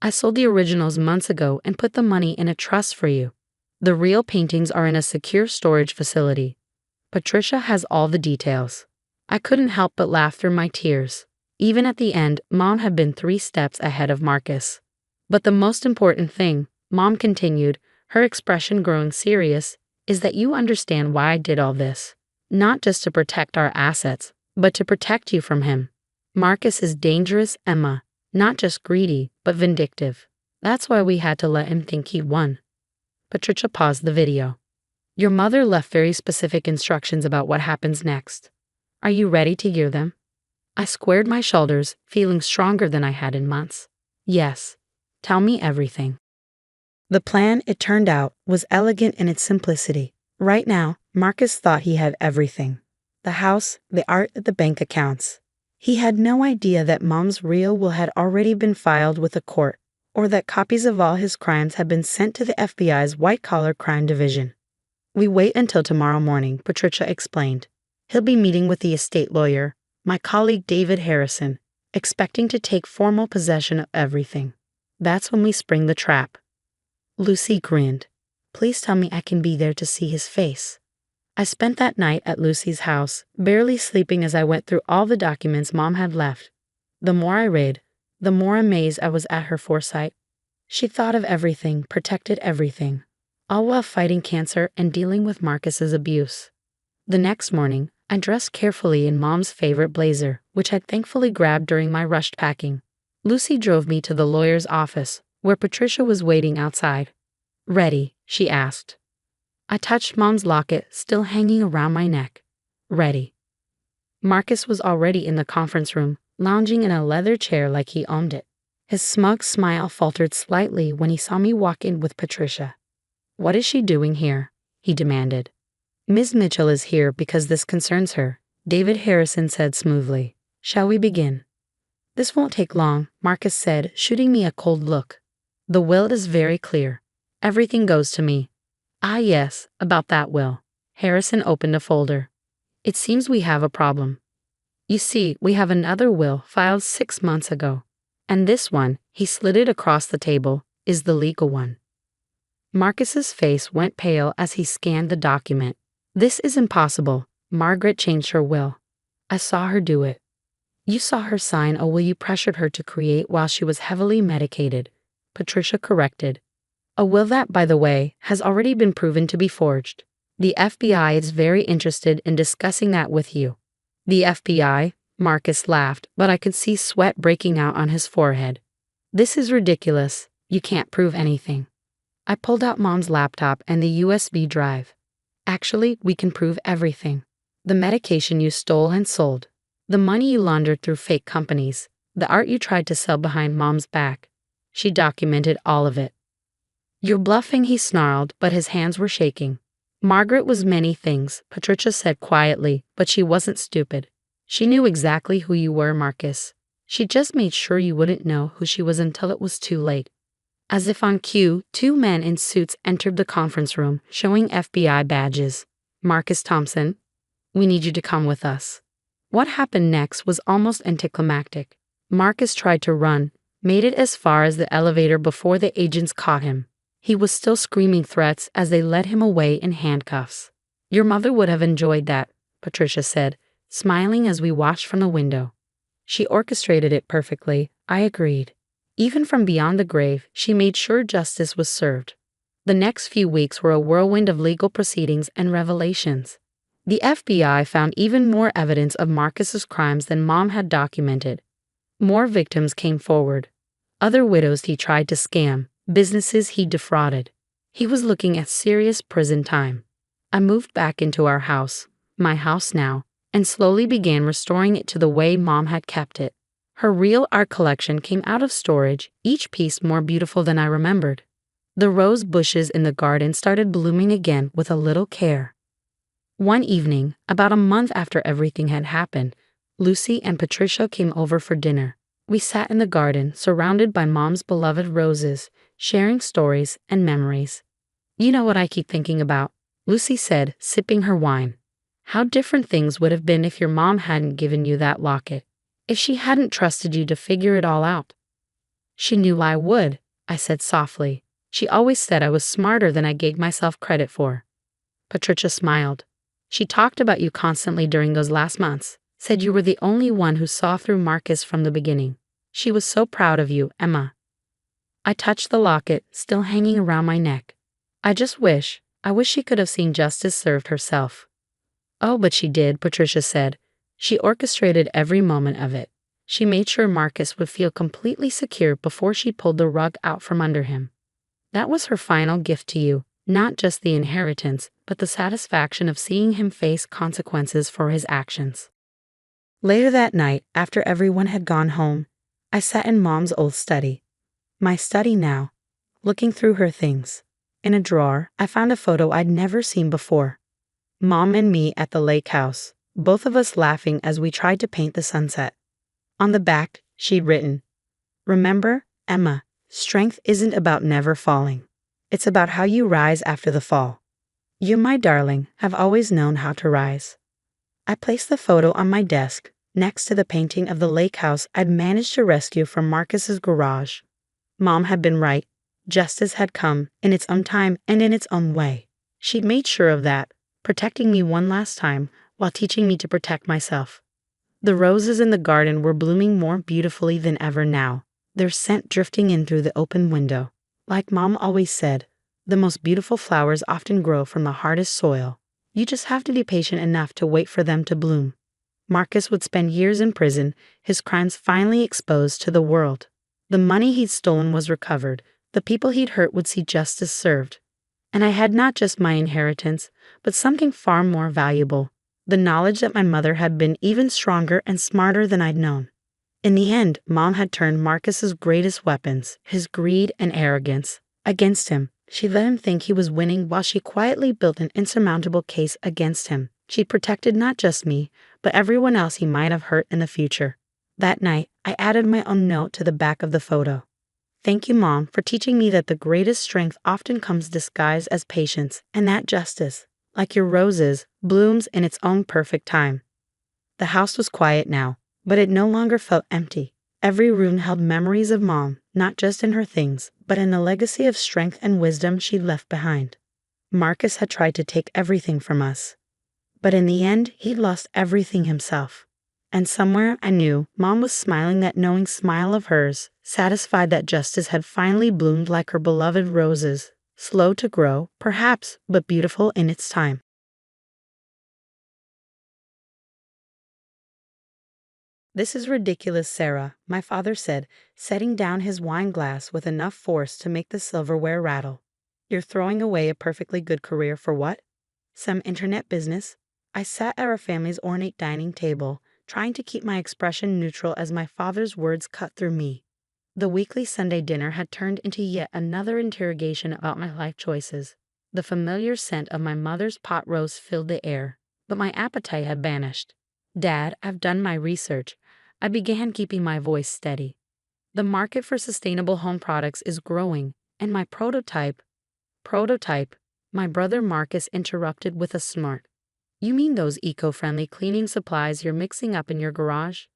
I sold the originals months ago and put the money in a trust for you. The real paintings are in a secure storage facility. Patricia has all the details. I couldn't help but laugh through my tears. Even at the end, Mom had been 3 steps ahead of Marcus. But the most important thing, Mom continued, her expression growing serious, is that you understand why I did all this. Not just to protect our assets, but to protect you from him. Marcus is dangerous, Emma. Not just greedy, but vindictive. That's why we had to let him think he won. Patricia paused the video. Your mother left very specific instructions about what happens next. Are you ready to hear them? I squared my shoulders, feeling stronger than I had in months. Yes. Tell me everything. The plan, it turned out, was elegant in its simplicity. Right now, Marcus thought he had everything. The house, the art, the bank accounts. He had no idea that Mom's real will had already been filed with the court, or that copies of all his crimes had been sent to the FBI's white-collar crime division. We wait until tomorrow morning, Patricia explained. He'll be meeting with the estate lawyer, my colleague David Harrison, expecting to take formal possession of everything. That's when we spring the trap. Lucy grinned. Please tell me I can be there to see his face. I spent that night at Lucy's house, barely sleeping as I went through all the documents Mom had left. The more I read, the more amazed I was at her foresight. She thought of everything, protected everything, all while fighting cancer and dealing with Marcus's abuse. The next morning, I dressed carefully in Mom's favorite blazer, which I'd thankfully grabbed during my rushed packing. Lucy drove me to the lawyer's office, where Patricia was waiting outside. Ready? She asked. I touched Mom's locket, still hanging around my neck. Ready. Marcus was already in the conference room, lounging in a leather chair like he owned it. His smug smile faltered slightly when he saw me walk in with Patricia. What is she doing here? He demanded. Ms. Mitchell is here because this concerns her, David Harrison said smoothly. Shall we begin? This won't take long, Marcus said, shooting me a cold look. The will is very clear. Everything goes to me. Ah yes, about that will. Harrison opened a folder. It seems we have a problem. You see, we have another will filed 6 months ago. And this one, he slid it across the table, is the legal one. Marcus's face went pale as he scanned the document. This is impossible. Margaret changed her will. I saw her do it. You saw her sign a will you pressured her to create while she was heavily medicated, Patricia corrected. A will that, by the way, has already been proven to be forged. The FBI is very interested in discussing that with you. The FBI? Marcus laughed, but I could see sweat breaking out on his forehead. This is ridiculous. You can't prove anything. I pulled out Mom's laptop and the USB drive. Actually, we can prove everything. The medication you stole and sold. The money you laundered through fake companies. The art you tried to sell behind Mom's back. She documented all of it. You're bluffing, he snarled, but his hands were shaking. Margaret was many things, Patricia said quietly, but she wasn't stupid. She knew exactly who you were, Marcus. She just made sure you wouldn't know who she was until it was too late. As if on cue, 2 men in suits entered the conference room, showing FBI badges. Marcus Thompson, we need you to come with us. What happened next was almost anticlimactic. Marcus tried to run, made it as far as the elevator before the agents caught him. He was still screaming threats as they led him away in handcuffs. Your mother would have enjoyed that, Patricia said, smiling as we watched from the window. She orchestrated it perfectly, I agreed. Even from beyond the grave, she made sure justice was served. The next few weeks were a whirlwind of legal proceedings and revelations. The FBI found even more evidence of Marcus's crimes than Mom had documented. More victims came forward. Other widows he tried to scam, businesses he defrauded. He was looking at serious prison time. I moved back into our house, my house now, and slowly began restoring it to the way Mom had kept it. Her real art collection came out of storage, each piece more beautiful than I remembered. The rose bushes in the garden started blooming again with a little care. One evening, about a month after everything had happened, Lucy and Patricia came over for dinner. We sat in the garden, surrounded by Mom's beloved roses, sharing stories and memories. You know what I keep thinking about, Lucy said, sipping her wine. How different things would have been if your mom hadn't given you that locket. If she hadn't trusted you to figure it all out. She knew I would, I said softly. She always said I was smarter than I gave myself credit for. Patricia smiled. She talked about you constantly during those last months, said you were the only one who saw through Marcus from the beginning. She was so proud of you, Emma. I touched the locket, still hanging around my neck. I wish she could have seen justice served herself. Oh, but she did, Patricia said. She orchestrated every moment of it. She made sure Marcus would feel completely secure before she pulled the rug out from under him. That was her final gift to you, not just the inheritance, but the satisfaction of seeing him face consequences for his actions. Later that night, after everyone had gone home, I sat in Mom's old study. My study now, looking through her things. In a drawer, I found a photo I'd never seen before. Mom and me at the lake house, both of us laughing as we tried to paint the sunset. On the back, she'd written, "Remember, Emma, strength isn't about never falling. It's about how you rise after the fall. You, my darling, have always known how to rise." I placed the photo on my desk, next to the painting of the lake house I'd managed to rescue from Marcus's garage. Mom had been right. Justice had come, in its own time and in its own way. She'd made sure of that, protecting me one last time while teaching me to protect myself. The roses in the garden were blooming more beautifully than ever now, their scent drifting in through the open window. Like Mom always said, the most beautiful flowers often grow from the hardest soil. You just have to be patient enough to wait for them to bloom. Marcus would spend years in prison, his crimes finally exposed to the world. The money he'd stolen was recovered. The people he'd hurt would see justice served. And I had not just my inheritance, but something far more valuable, the knowledge that my mother had been even stronger and smarter than I'd known. In the end, Mom had turned Marcus's greatest weapons, his greed and arrogance, against him. She let him think he was winning while she quietly built an insurmountable case against him. She protected not just me, but everyone else he might have hurt in the future. That night, I added my own note to the back of the photo. "Thank you, Mom, for teaching me that the greatest strength often comes disguised as patience, and that justice, like your roses, blooms in its own perfect time." The house was quiet now, but it no longer felt empty. Every room held memories of Mom, not just in her things, but in the legacy of strength and wisdom she'd left behind. Marcus had tried to take everything from us, but in the end, he'd lost everything himself. And somewhere I knew Mom was smiling that knowing smile of hers, satisfied that justice had finally bloomed like her beloved roses, slow to grow, perhaps, but beautiful in its time. "This is ridiculous, Sarah," my father said, setting down his wine glass with enough force to make the silverware rattle. "You're throwing away a perfectly good career for what? Some internet business?" I sat at our family's ornate dining table, trying to keep my expression neutral as my father's words cut through me. The weekly Sunday dinner had turned into yet another interrogation about my life choices. The familiar scent of my mother's pot roast filled the air, but my appetite had vanished. "Dad, I've done my research." I began, keeping my voice steady. "The market for sustainable home products is growing, and my prototype, my brother Marcus interrupted with a snort. "You mean those eco-friendly cleaning supplies you're mixing up in your garage?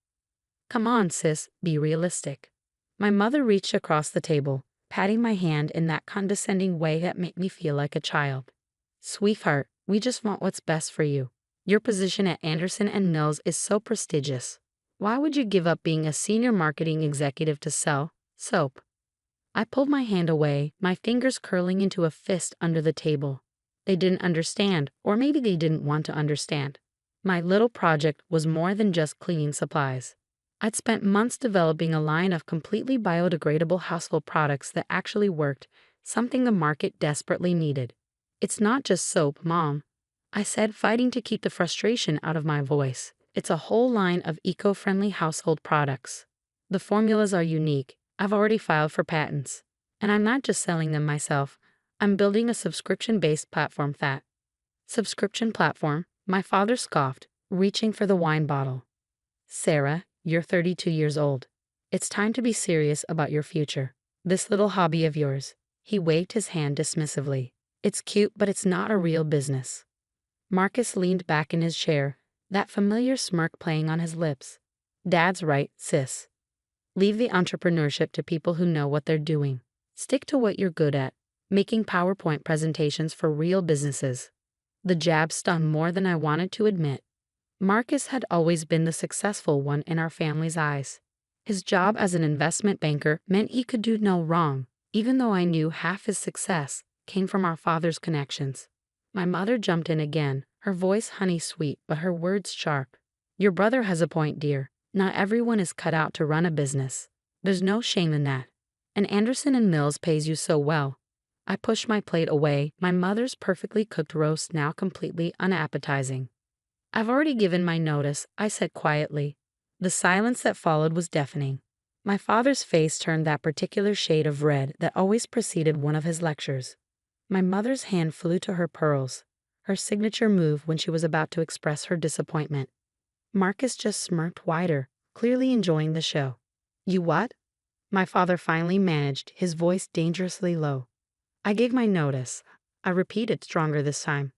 Come on, sis, be realistic." My mother reached across the table, patting my hand in that condescending way that made me feel like a child. "Sweetheart, we just want what's best for you. Your position at Anderson and Mills is so prestigious. Why would you give up being a senior marketing executive to sell soap?" I pulled my hand away, my fingers curling into a fist under the table. They didn't understand, or maybe they didn't want to understand. My little project was more than just cleaning supplies. I'd spent months developing a line of completely biodegradable household products that actually worked, something the market desperately needed. "It's not just soap, Mom," I said, fighting to keep the frustration out of my voice. "It's a whole line of eco-friendly household products. The formulas are unique. I've already filed for patents. And I'm not just selling them myself. I'm building a subscription-based platform that." "Subscription platform?" My father scoffed, reaching for the wine bottle. "Sarah, you're 32 years old. It's time to be serious about your future. This little hobby of yours." He waved his hand dismissively. "It's cute, but it's not a real business." Marcus leaned back in his chair, that familiar smirk playing on his lips. "Dad's right, sis. Leave the entrepreneurship to people who know what they're doing. Stick to what you're good at, making PowerPoint presentations for real businesses." The jab stung more than I wanted to admit. Marcus had always been the successful one in our family's eyes. His job as an investment banker meant he could do no wrong. even though I knew half his success came from our father's connections. My mother jumped in again, her voice honey sweet but her words sharp. Your brother has a point, dear. Not everyone is cut out to run a business. There's no shame in that. And Anderson and Mills pays you so well. I pushed my plate away, my mother's perfectly cooked roast now completely unappetizing. I've already given my notice, I said quietly. The silence that followed was deafening. My father's face turned that particular shade of red that always preceded one of his lectures. My mother's hand flew to her pearls, her signature move when she was about to express her disappointment. Marcus just smirked wider, clearly enjoying the show. You what? My father finally managed, his voice dangerously low. I gave my notice. I repeated stronger this time.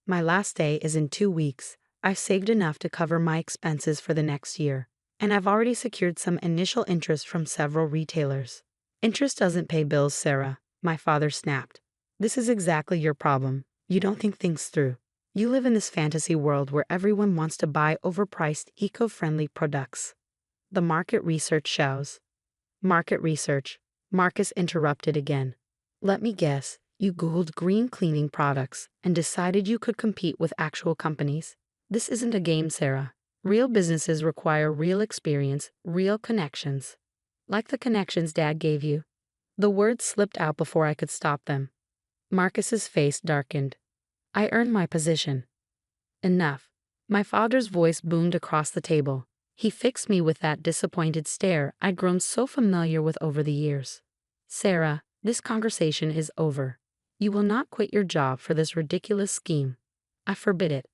My last day is in 2 weeks. I've saved enough to cover my expenses for the next year, and I've already secured some initial interest from several retailers. Interest doesn't pay bills, Sarah, my father snapped. This is exactly your problem. You don't think things through. You live in this fantasy world where everyone wants to buy overpriced, eco-friendly products. The market research shows. Market research. Marcus interrupted again. Let me guess, you Googled green cleaning products and decided you could compete with actual companies. This isn't a game, Sarah. Real businesses require real experience, real connections. Like the connections Dad gave you. The words slipped out before I could stop them. Marcus's face darkened. I earned my position. Enough. My father's voice boomed across the table. He fixed me with that disappointed stare I'd grown so familiar with over the years. Sarah, this conversation is over. You will not quit your job for this ridiculous scheme. I forbid it.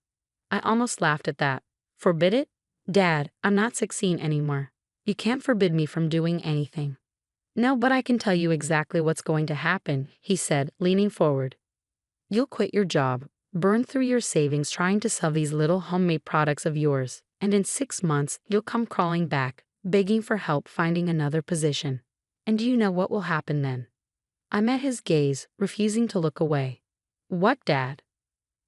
I almost laughed at that. Forbid it? Dad, I'm not 16 anymore. You can't forbid me from doing anything. No, but I can tell you exactly what's going to happen, he said, leaning forward. You'll quit your job, burn through your savings trying to sell these little homemade products of yours, and in 6 months you'll come crawling back, begging for help finding another position. And do you know what will happen then? I met his gaze, refusing to look away. What, Dad?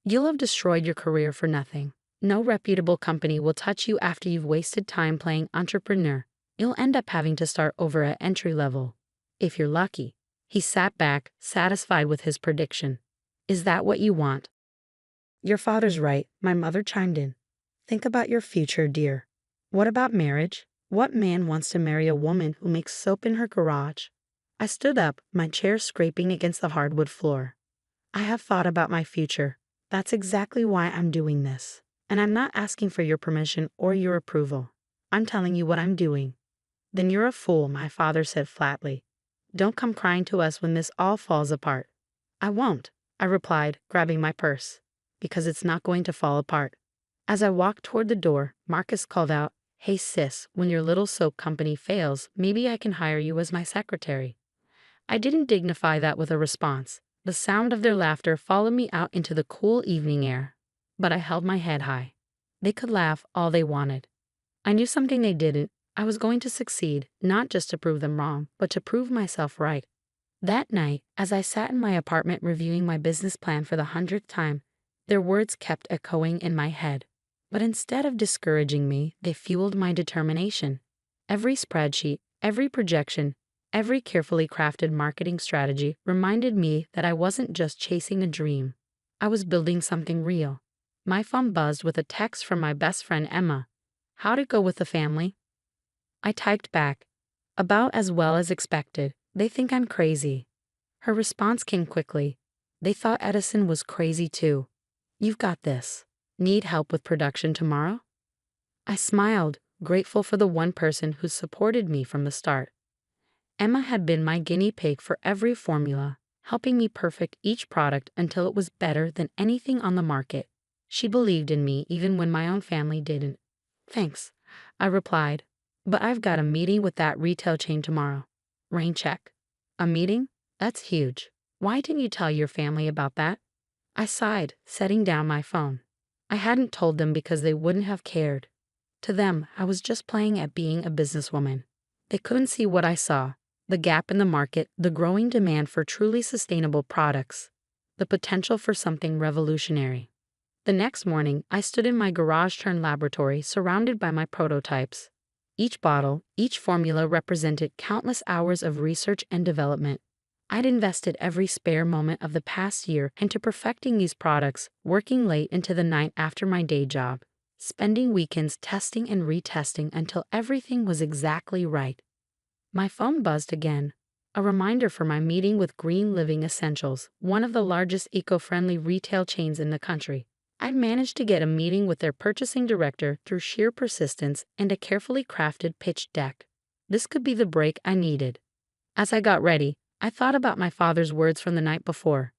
You'll have destroyed your career for nothing. No reputable company will touch you after you've wasted time playing entrepreneur. You'll end up having to start over at entry level. If you're lucky. He sat back, satisfied with his prediction. Is that what you want? Your father's right, my mother chimed in. Think about your future, dear. What about marriage? What man wants to marry a woman who makes soap in her garage? I stood up, my chair scraping against the hardwood floor. I have thought about my future. That's exactly why I'm doing this. And I'm not asking for your permission or your approval. I'm telling you what I'm doing. Then you're a fool, my father said flatly. Don't come crying to us when this all falls apart. I won't, I replied, grabbing my purse. Because it's not going to fall apart. As I walked toward the door, Marcus called out, Hey sis, when your little soap company fails, maybe I can hire you as my secretary. I didn't dignify that with a response. The sound of their laughter followed me out into the cool evening air. But I held my head high. They could laugh all they wanted. I knew something they didn't. I was going to succeed, not just to prove them wrong, but to prove myself right. That night, as I sat in my apartment reviewing my business plan for the 100th time, their words kept echoing in my head. But instead of discouraging me, they fueled my determination. Every spreadsheet, every projection, every carefully crafted marketing strategy reminded me that I wasn't just chasing a dream. I was building something real. My phone buzzed with a text from my best friend Emma. How'd it go with the family? I typed back. About as well as expected. They think I'm crazy. Her response came quickly. They thought Edison was crazy too. You've got this. Need help with production tomorrow? I smiled, grateful for the one person who supported me from the start. Emma had been my guinea pig for every formula, helping me perfect each product until it was better than anything on the market. She believed in me even when my own family didn't. Thanks, I replied. But I've got a meeting with that retail chain tomorrow. Rain check. A meeting? That's huge. Why didn't you tell your family about that? I sighed, setting down my phone. I hadn't told them because they wouldn't have cared. To them, I was just playing at being a businesswoman. They couldn't see what I saw. The gap in the market, the growing demand for truly sustainable products, the potential for something revolutionary. The next morning, I stood in my garage-turned laboratory surrounded by my prototypes. Each bottle, each formula represented countless hours of research and development. I'd invested every spare moment of the past year into perfecting these products, working late into the night after my day job, spending weekends testing and retesting until everything was exactly right. My phone buzzed again. A reminder for my meeting with Green Living Essentials, one of the largest eco-friendly retail chains in the country. I'd managed to get a meeting with their purchasing director through sheer persistence and a carefully crafted pitch deck. This could be the break I needed. As I got ready, I thought about my father's words from the night before.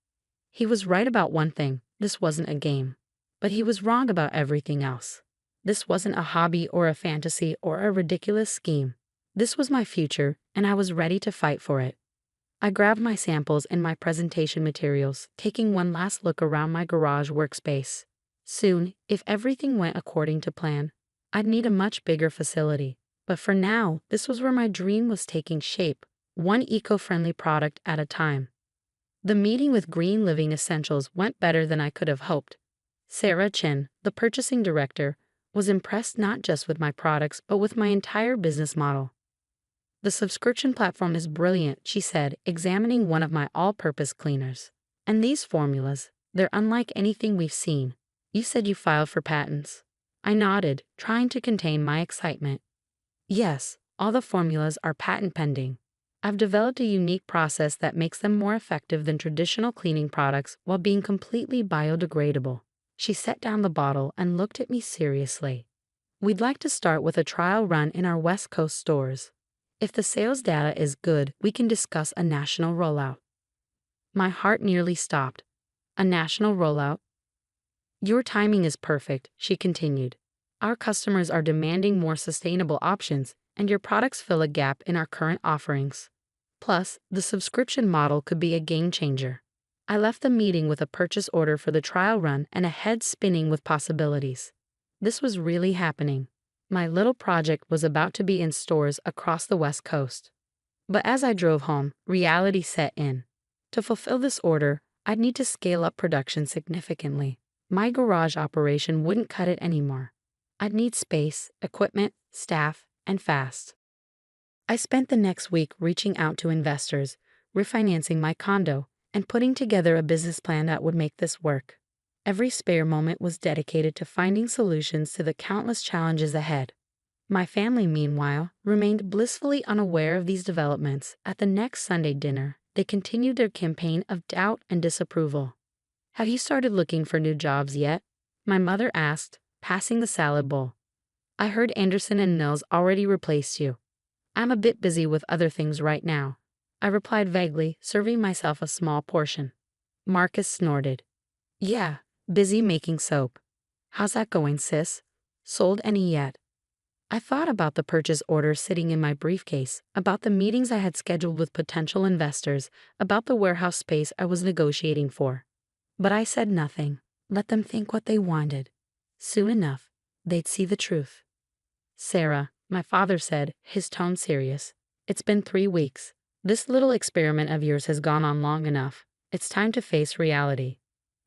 He was right about one thing: this wasn't a game. But he was wrong about everything else. This wasn't a hobby or a fantasy or a ridiculous scheme. This was my future, and I was ready to fight for it. I grabbed my samples and my presentation materials, taking one last look around my garage workspace. Soon, if everything went according to plan, I'd need a much bigger facility. But for now, this was where my dream was taking shape, one eco-friendly product at a time. The meeting with Green Living Essentials went better than I could have hoped. Sarah Chin, the purchasing director, was impressed not just with my products but with my entire business model. "The subscription platform is brilliant," she said, examining one of my all-purpose cleaners. "And these formulas, they're unlike anything we've seen. You said you filed for patents." I nodded, trying to contain my excitement. "Yes, all the formulas are patent pending. I've developed a unique process that makes them more effective than traditional cleaning products while being completely biodegradable." She set down the bottle and looked at me seriously. "We'd like to start with a trial run in our West Coast stores. If the sales data is good, we can discuss a national rollout." My heart nearly stopped. "A national rollout?" "Your timing is perfect," she continued. "Our customers are demanding more sustainable options, and your products fill a gap in our current offerings. Plus, the subscription model could be a game changer." I left the meeting with a purchase order for the trial run and a head spinning with possibilities. This was really happening. My little project was about to be in stores across the West Coast. But as I drove home, reality set in. To fulfill this order, I'd need to scale up production significantly. My garage operation wouldn't cut it anymore. I'd need space, equipment, staff, and fast. I spent the next week reaching out to investors, refinancing my condo, and putting together a business plan that would make this work. Every spare moment was dedicated to finding solutions to the countless challenges ahead. My family, meanwhile, remained blissfully unaware of these developments. At the next Sunday dinner, they continued their campaign of doubt and disapproval. "Have you started looking for new jobs yet?" my mother asked, passing the salad bowl. "I heard Anderson and Mills already replaced you." "I'm a bit busy with other things right now," I replied vaguely, serving myself a small portion. Marcus snorted. "Yeah, busy making soap. How's that going, sis? Sold any yet?" I thought about the purchase order sitting in my briefcase, about the meetings I had scheduled with potential investors, about the warehouse space I was negotiating for. But I said nothing. Let them think what they wanted. Soon enough, they'd see the truth. "Sarah," my father said, his tone serious, "it's been 3 weeks. This little experiment of yours has gone on long enough. It's time to face reality."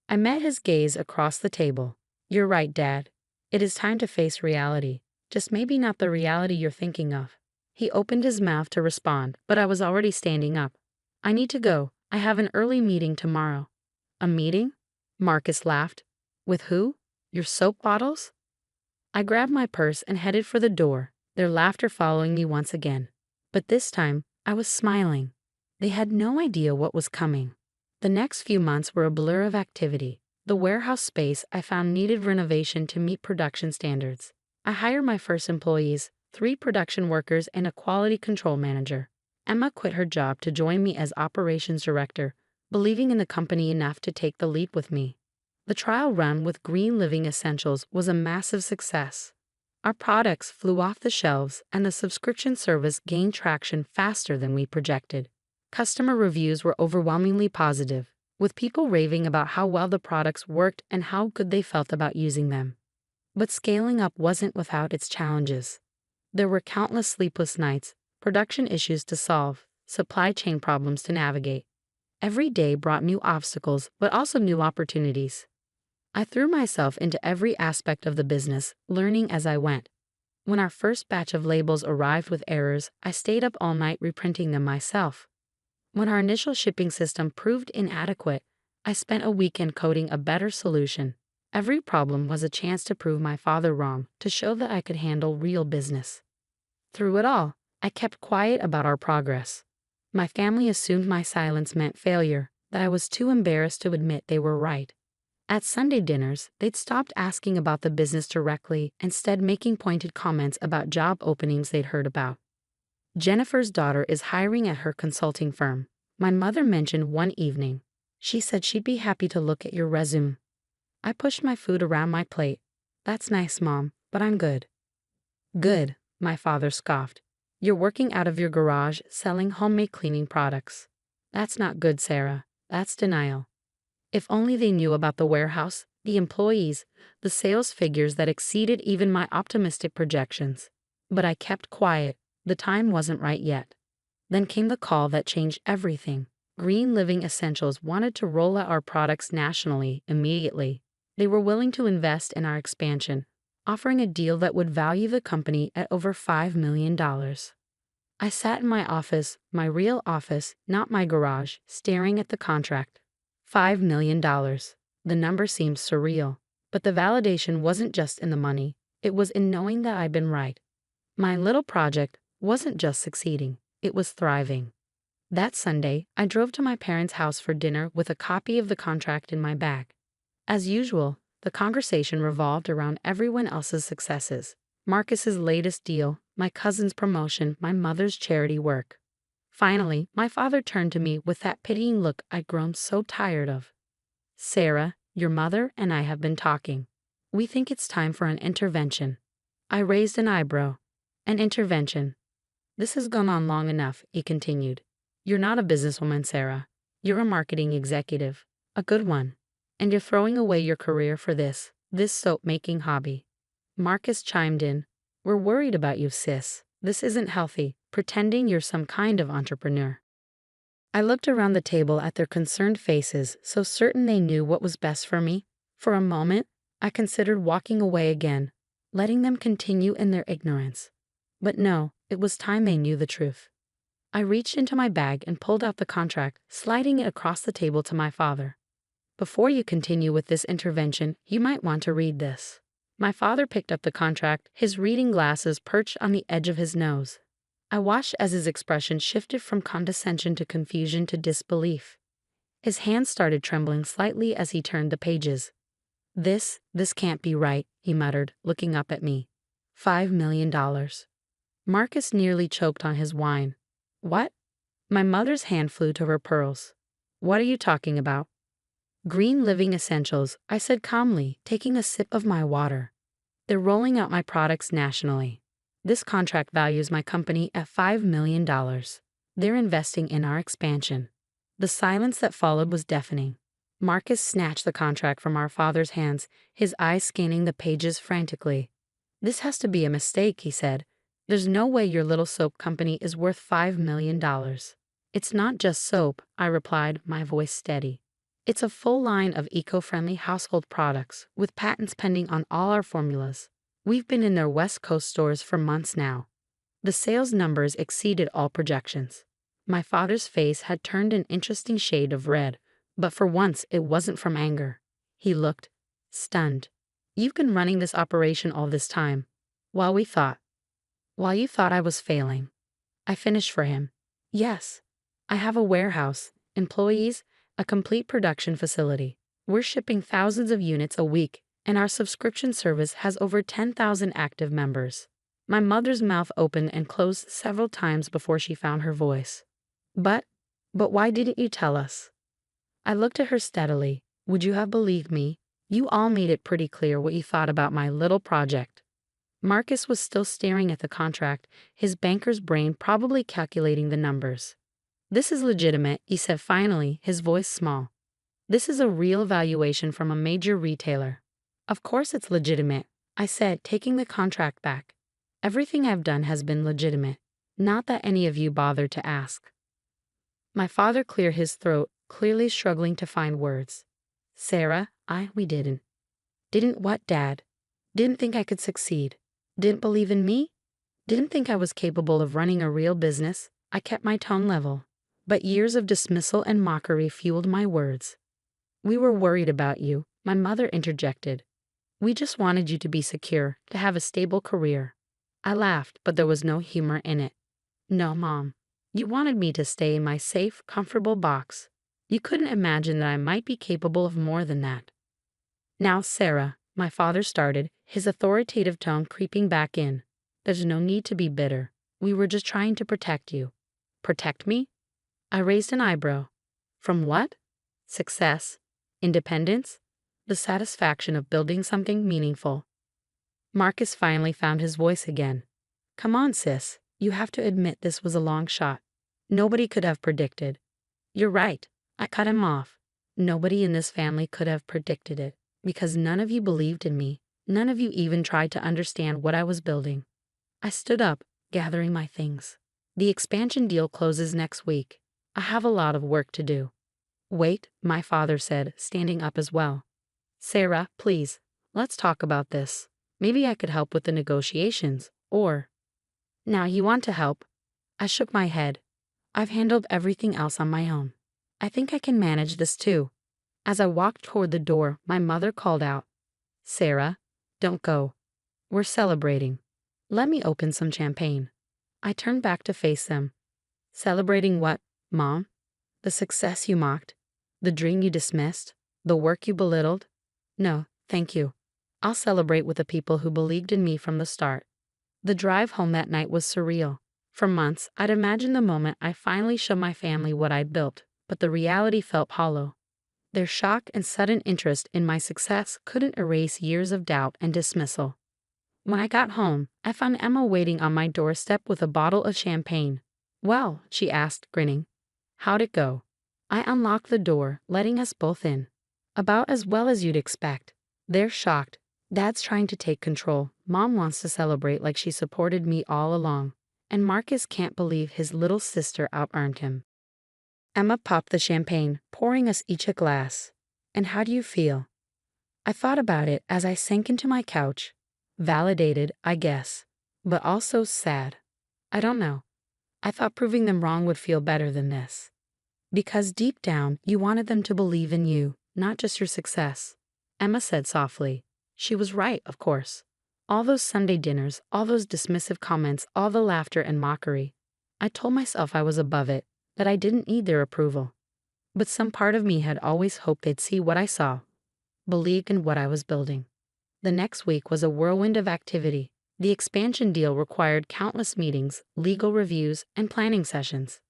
I met his gaze across the table. "You're right, Dad. It is time to face reality. Just maybe not the reality you're thinking of." He opened his mouth to respond, but I was already standing up. "I need to go. I have an early meeting tomorrow." "A meeting?" Marcus laughed. "With who? Your soap bottles?" I grabbed my purse and headed for the door, their laughter following me once again. But this time, I was smiling. They had no idea what was coming. The next few months were a blur of activity. The warehouse space I found needed renovation to meet production standards. I hired my first employees, 3 production workers and a quality control manager. Emma quit her job to join me as operations director, believing in the company enough to take the leap with me. The trial run with Green Living Essentials was a massive success. Our products flew off the shelves, and the subscription service gained traction faster than we projected. Customer reviews were overwhelmingly positive, with people raving about how well the products worked and how good they felt about using them. But scaling up wasn't without its challenges. There were countless sleepless nights, production issues to solve, supply chain problems to navigate. Every day brought new obstacles, but also new opportunities. I threw myself into every aspect of the business, learning as I went. When our first batch of labels arrived with errors, I stayed up all night reprinting them myself. When our initial shipping system proved inadequate, I spent a weekend coding a better solution. Every problem was a chance to prove my father wrong, to show that I could handle real business. Through it all, I kept quiet about our progress. My family assumed my silence meant failure, that I was too embarrassed to admit they were right. At Sunday dinners, they'd stopped asking about the business directly, instead making pointed comments about job openings they'd heard about. Jennifer's daughter is hiring at her consulting firm, my mother mentioned one evening. She said she'd be happy to look at your resume. I pushed my food around my plate. That's nice, Mom, but I'm good. Good, my father scoffed. You're working out of your garage selling homemade cleaning products. That's not good, Sarah. That's denial. If only they knew about the warehouse, the employees, the sales figures that exceeded even my optimistic projections. But I kept quiet. The time wasn't right yet. Then came the call that changed everything. Green Living Essentials wanted to roll out our products nationally immediately. They were willing to invest in our expansion, offering a deal that would value the company at over $5 million. I sat in my office, my real office, not my garage, staring at the contract. $5 million. The number seemed surreal. But the validation wasn't just in the money, it was in knowing that I'd been right. My little project wasn't just succeeding, it was thriving. That Sunday, I drove to my parents' house for dinner with a copy of the contract in my bag. As usual, the conversation revolved around everyone else's successes. Marcus's latest deal, my cousin's promotion, my mother's charity work. Finally, my father turned to me with that pitying look I'd grown so tired of. Sarah, your mother and I have been talking. We think it's time for an intervention. I raised an eyebrow. An intervention. This has gone on long enough, he continued. You're not a businesswoman, Sarah. You're a marketing executive. A good one. And you're throwing away your career for this soap-making hobby. Marcus chimed in. We're worried about you, sis. This isn't healthy, pretending you're some kind of entrepreneur. I looked around the table at their concerned faces, so certain they knew what was best for me. For a moment, I considered walking away again, letting them continue in their ignorance. But no, it was time they knew the truth. I reached into my bag and pulled out the contract, sliding it across the table to my father. Before you continue with this intervention, you might want to read this. My father picked up the contract, his reading glasses perched on the edge of his nose. I watched as his expression shifted from condescension to confusion to disbelief. His hands started trembling slightly as he turned the pages. This can't be right, he muttered, looking up at me. $5 million. Marcus nearly choked on his wine. What? My mother's hand flew to her pearls. What are you talking about? Green Living Essentials, I said calmly, taking a sip of my water. They're rolling out my products nationally. This contract values my company at $5 million. They're investing in our expansion. The silence that followed was deafening. Marcus snatched the contract from our father's hands, his eyes scanning the pages frantically. This has to be a mistake, he said. There's no way your little soap company is worth $5 million. It's not just soap, I replied, my voice steady. It's a full line of eco-friendly household products, with patents pending on all our formulas. We've been in their West Coast stores for months now. The sales numbers exceeded all projections. My father's face had turned an interesting shade of red, but for once it wasn't from anger. He looked stunned. You've been running this operation all this time, while you thought I was failing. I finished for him. Yes, I have a warehouse, employees, a complete production facility. We're shipping thousands of units a week, and our subscription service has over 10,000 active members. My mother's mouth opened and closed several times before she found her voice. But why didn't you tell us? I looked at her steadily. Would you have believed me? You all made it pretty clear what you thought about my little project. Marcus was still staring at the contract, his banker's brain probably calculating the numbers. This is legitimate, he said finally, his voice small. This is a real valuation from a major retailer. Of course it's legitimate, I said, taking the contract back. Everything I've done has been legitimate. Not that any of you bothered to ask. My father cleared his throat, clearly struggling to find words. Sarah, we didn't. Didn't what, Dad? Didn't think I could succeed. Didn't believe in me? Didn't think I was capable of running a real business? I kept my tone level. But years of dismissal and mockery fueled my words. "We were worried about you," my mother interjected. "We just wanted you to be secure, to have a stable career." I laughed, but there was no humor in it. "No, Mom. You wanted me to stay in my safe, comfortable box. You couldn't imagine that I might be capable of more than that." "Now, Sarah," my father started, his authoritative tone creeping back in. "There's no need to be bitter. We were just trying to protect you." "Protect me?" I raised an eyebrow. "From what?" "Success. Independence. The satisfaction of building something meaningful." Marcus finally found his voice again. "Come on, sis. You have to admit this was a long shot. Nobody could have predicted." "You're right." I cut him off. "Nobody in this family could have predicted it, because none of you believed in me. None of you even tried to understand what I was building." I stood up, gathering my things. "The expansion deal closes next week. I have a lot of work to do." "Wait," my father said, standing up as well. "Sarah, please, let's talk about this. Maybe I could help with the negotiations, or—" "Now you want to help?" I shook my head. "I've handled everything else on my own. I think I can manage this too." As I walked toward the door, my mother called out, "Sarah, don't go. We're celebrating. Let me open some champagne." I turned back to face them. "Celebrating what, Mom? The success you mocked? The dream you dismissed? The work you belittled? No, thank you. I'll celebrate with the people who believed in me from the start." The drive home that night was surreal. For months, I'd imagined the moment I finally showed my family what I'd built, but the reality felt hollow. Their shock and sudden interest in my success couldn't erase years of doubt and dismissal. When I got home, I found Emma waiting on my doorstep with a bottle of champagne. "Well," she asked, grinning. "How'd it go?" I unlocked the door, letting us both in. "About as well as you'd expect. They're shocked. Dad's trying to take control. Mom wants to celebrate like she supported me all along. And Marcus can't believe his little sister out-earned him." Emma popped the champagne, pouring us each a glass. "And how do you feel?" I thought about it as I sank into my couch. Validated, I guess, but also sad. I don't know. I thought proving them wrong would feel better than this. "Because deep down, you wanted them to believe in you, not just your success," Emma said softly. She was right, of course. All those Sunday dinners, all those dismissive comments, all the laughter and mockery. I told myself I was above it, that I didn't need their approval. But some part of me had always hoped they'd see what I saw, believed in what I was building. The next week was a whirlwind of activity. The expansion deal required countless meetings, legal reviews, and planning sessions.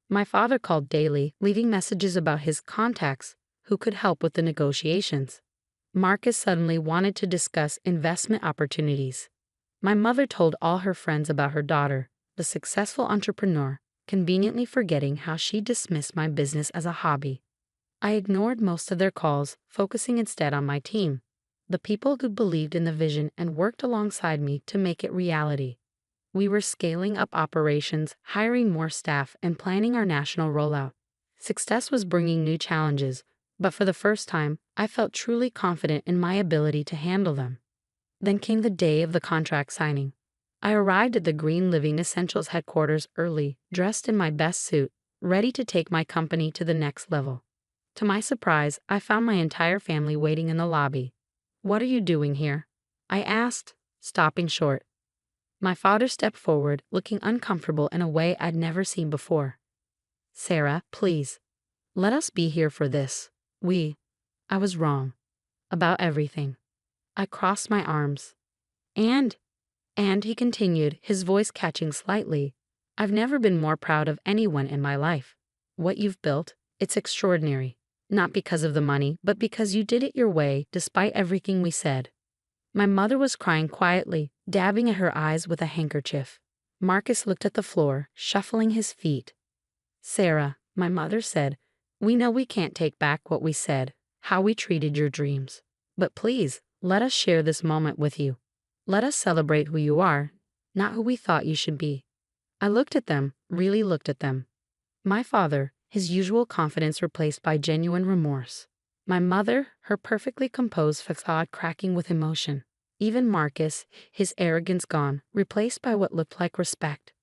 My father called daily, leaving messages about his contacts who could help with the negotiations. Marcus suddenly wanted to discuss investment opportunities. My mother told all her friends about her daughter, the successful entrepreneur, conveniently forgetting how she dismissed my business as a hobby. I ignored most of their calls, focusing instead on my team, the people who believed in the vision and worked alongside me to make it reality. We were scaling up operations, hiring more staff, and planning our national rollout. Success was bringing new challenges, but for the first time, I felt truly confident in my ability to handle them. Then came the day of the contract signing. I arrived at the Green Living Essentials headquarters early, dressed in my best suit, ready to take my company to the next level. To my surprise, I found my entire family waiting in the lobby. "What are you doing here?" I asked, stopping short. My father stepped forward, looking uncomfortable in a way I'd never seen before. "Sarah, please. Let us be here for this. I was wrong. About everything." I crossed my arms. And he continued, his voice catching slightly, "I've never been more proud of anyone in my life. What you've built, it's extraordinary. Not because of the money, but because you did it your way, despite everything we said." My mother was crying quietly, dabbing at her eyes with a handkerchief. Marcus looked at the floor, shuffling his feet. "Sarah," my mother said, "we know we can't take back what we said, how we treated your dreams. But please, let us share this moment with you. Let us celebrate who you are, not who we thought you should be." I looked at them, really looked at them. My father, his usual confidence replaced by genuine remorse. My mother, her perfectly composed facade cracking with emotion. Even Marcus, his arrogance gone, replaced by what looked like respect.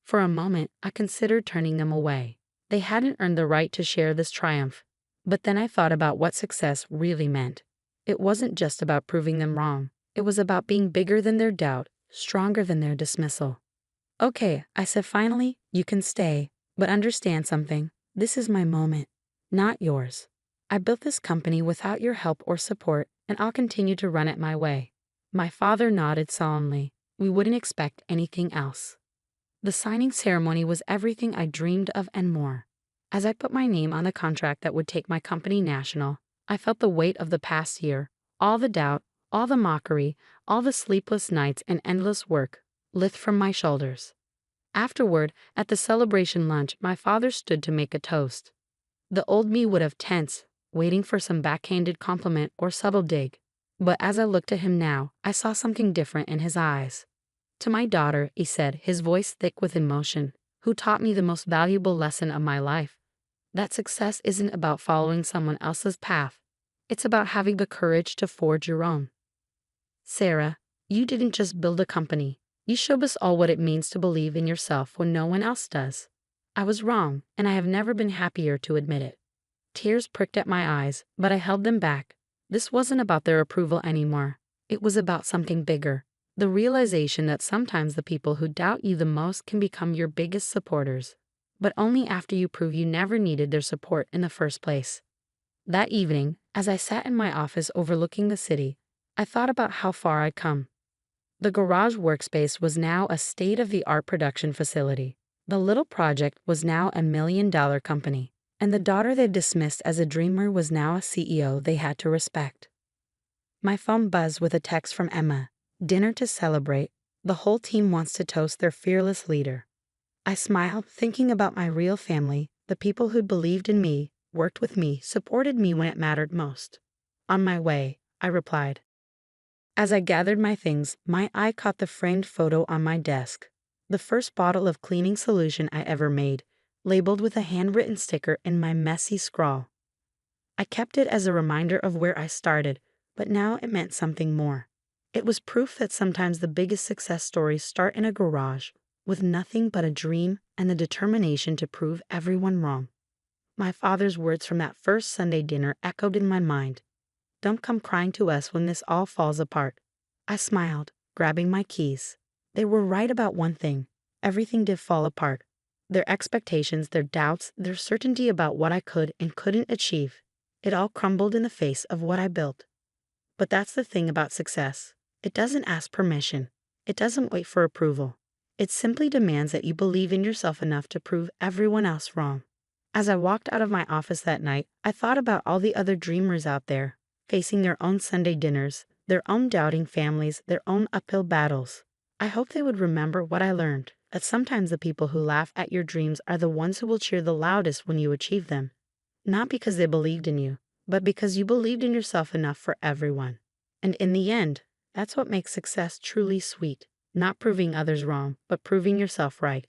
For a moment, I considered turning them away. They hadn't earned the right to share this triumph. But then I thought about what success really meant. It wasn't just about proving them wrong. It was about being bigger than their doubt, stronger than their dismissal. Okay, I said finally, you can stay, but understand something. This is my moment, not yours. I built this company without your help or support, and I'll continue to run it my way. My father nodded solemnly. We wouldn't expect anything else. The signing ceremony was everything I dreamed of and more. As I put my name on the contract that would take my company national, I felt the weight of the past year, all the doubt, all the mockery, all the sleepless nights and endless work, lift from my shoulders. Afterward, at the celebration lunch, my father stood to make a toast. The old me would have tensed, waiting for some backhanded compliment or subtle dig. But as I looked at him now, I saw something different in his eyes. To my daughter, he said, his voice thick with emotion, who taught me the most valuable lesson of my life. That success isn't about following someone else's path. It's about having the courage to forge your own. Sarah, you didn't just build a company. You showed us all what it means to believe in yourself when no one else does. I was wrong, and I have never been happier to admit it. Tears pricked at my eyes, but I held them back. This wasn't about their approval anymore. It was about something bigger. The realization that sometimes the people who doubt you the most can become your biggest supporters, but only after you prove you never needed their support in the first place. That evening, as I sat in my office overlooking the city, I thought about how far I'd come. The garage workspace was now a state-of-the-art production facility. The little project was now a $1 million company, and the daughter they dismissed as a dreamer was now a CEO they had to respect. My phone buzzed with a text from Emma. Dinner to celebrate. The whole team wants to toast their fearless leader. I smiled, thinking about my real family, the people who believed in me, worked with me, supported me when it mattered most. On my way, I replied. As I gathered my things, my eye caught the framed photo on my desk. The first bottle of cleaning solution I ever made, labeled with a handwritten sticker in my messy scrawl. I kept it as a reminder of where I started, but now it meant something more. It was proof that sometimes the biggest success stories start in a garage, with nothing but a dream and the determination to prove everyone wrong. My father's words from that first Sunday dinner echoed in my mind. Don't come crying to us when this all falls apart. I smiled, grabbing my keys. They were right about one thing. Everything did fall apart. Their expectations, their doubts, their certainty about what I could and couldn't achieve. It all crumbled in the face of what I built. But that's the thing about success. It doesn't ask permission. It doesn't wait for approval. It simply demands that you believe in yourself enough to prove everyone else wrong. As I walked out of my office that night, I thought about all the other dreamers out there, facing their own Sunday dinners, their own doubting families, their own uphill battles. I hope they would remember what I learned, that sometimes the people who laugh at your dreams are the ones who will cheer the loudest when you achieve them. Not because they believed in you, but because you believed in yourself enough for everyone. And in the end, that's what makes success truly sweet. Not proving others wrong, but proving yourself right.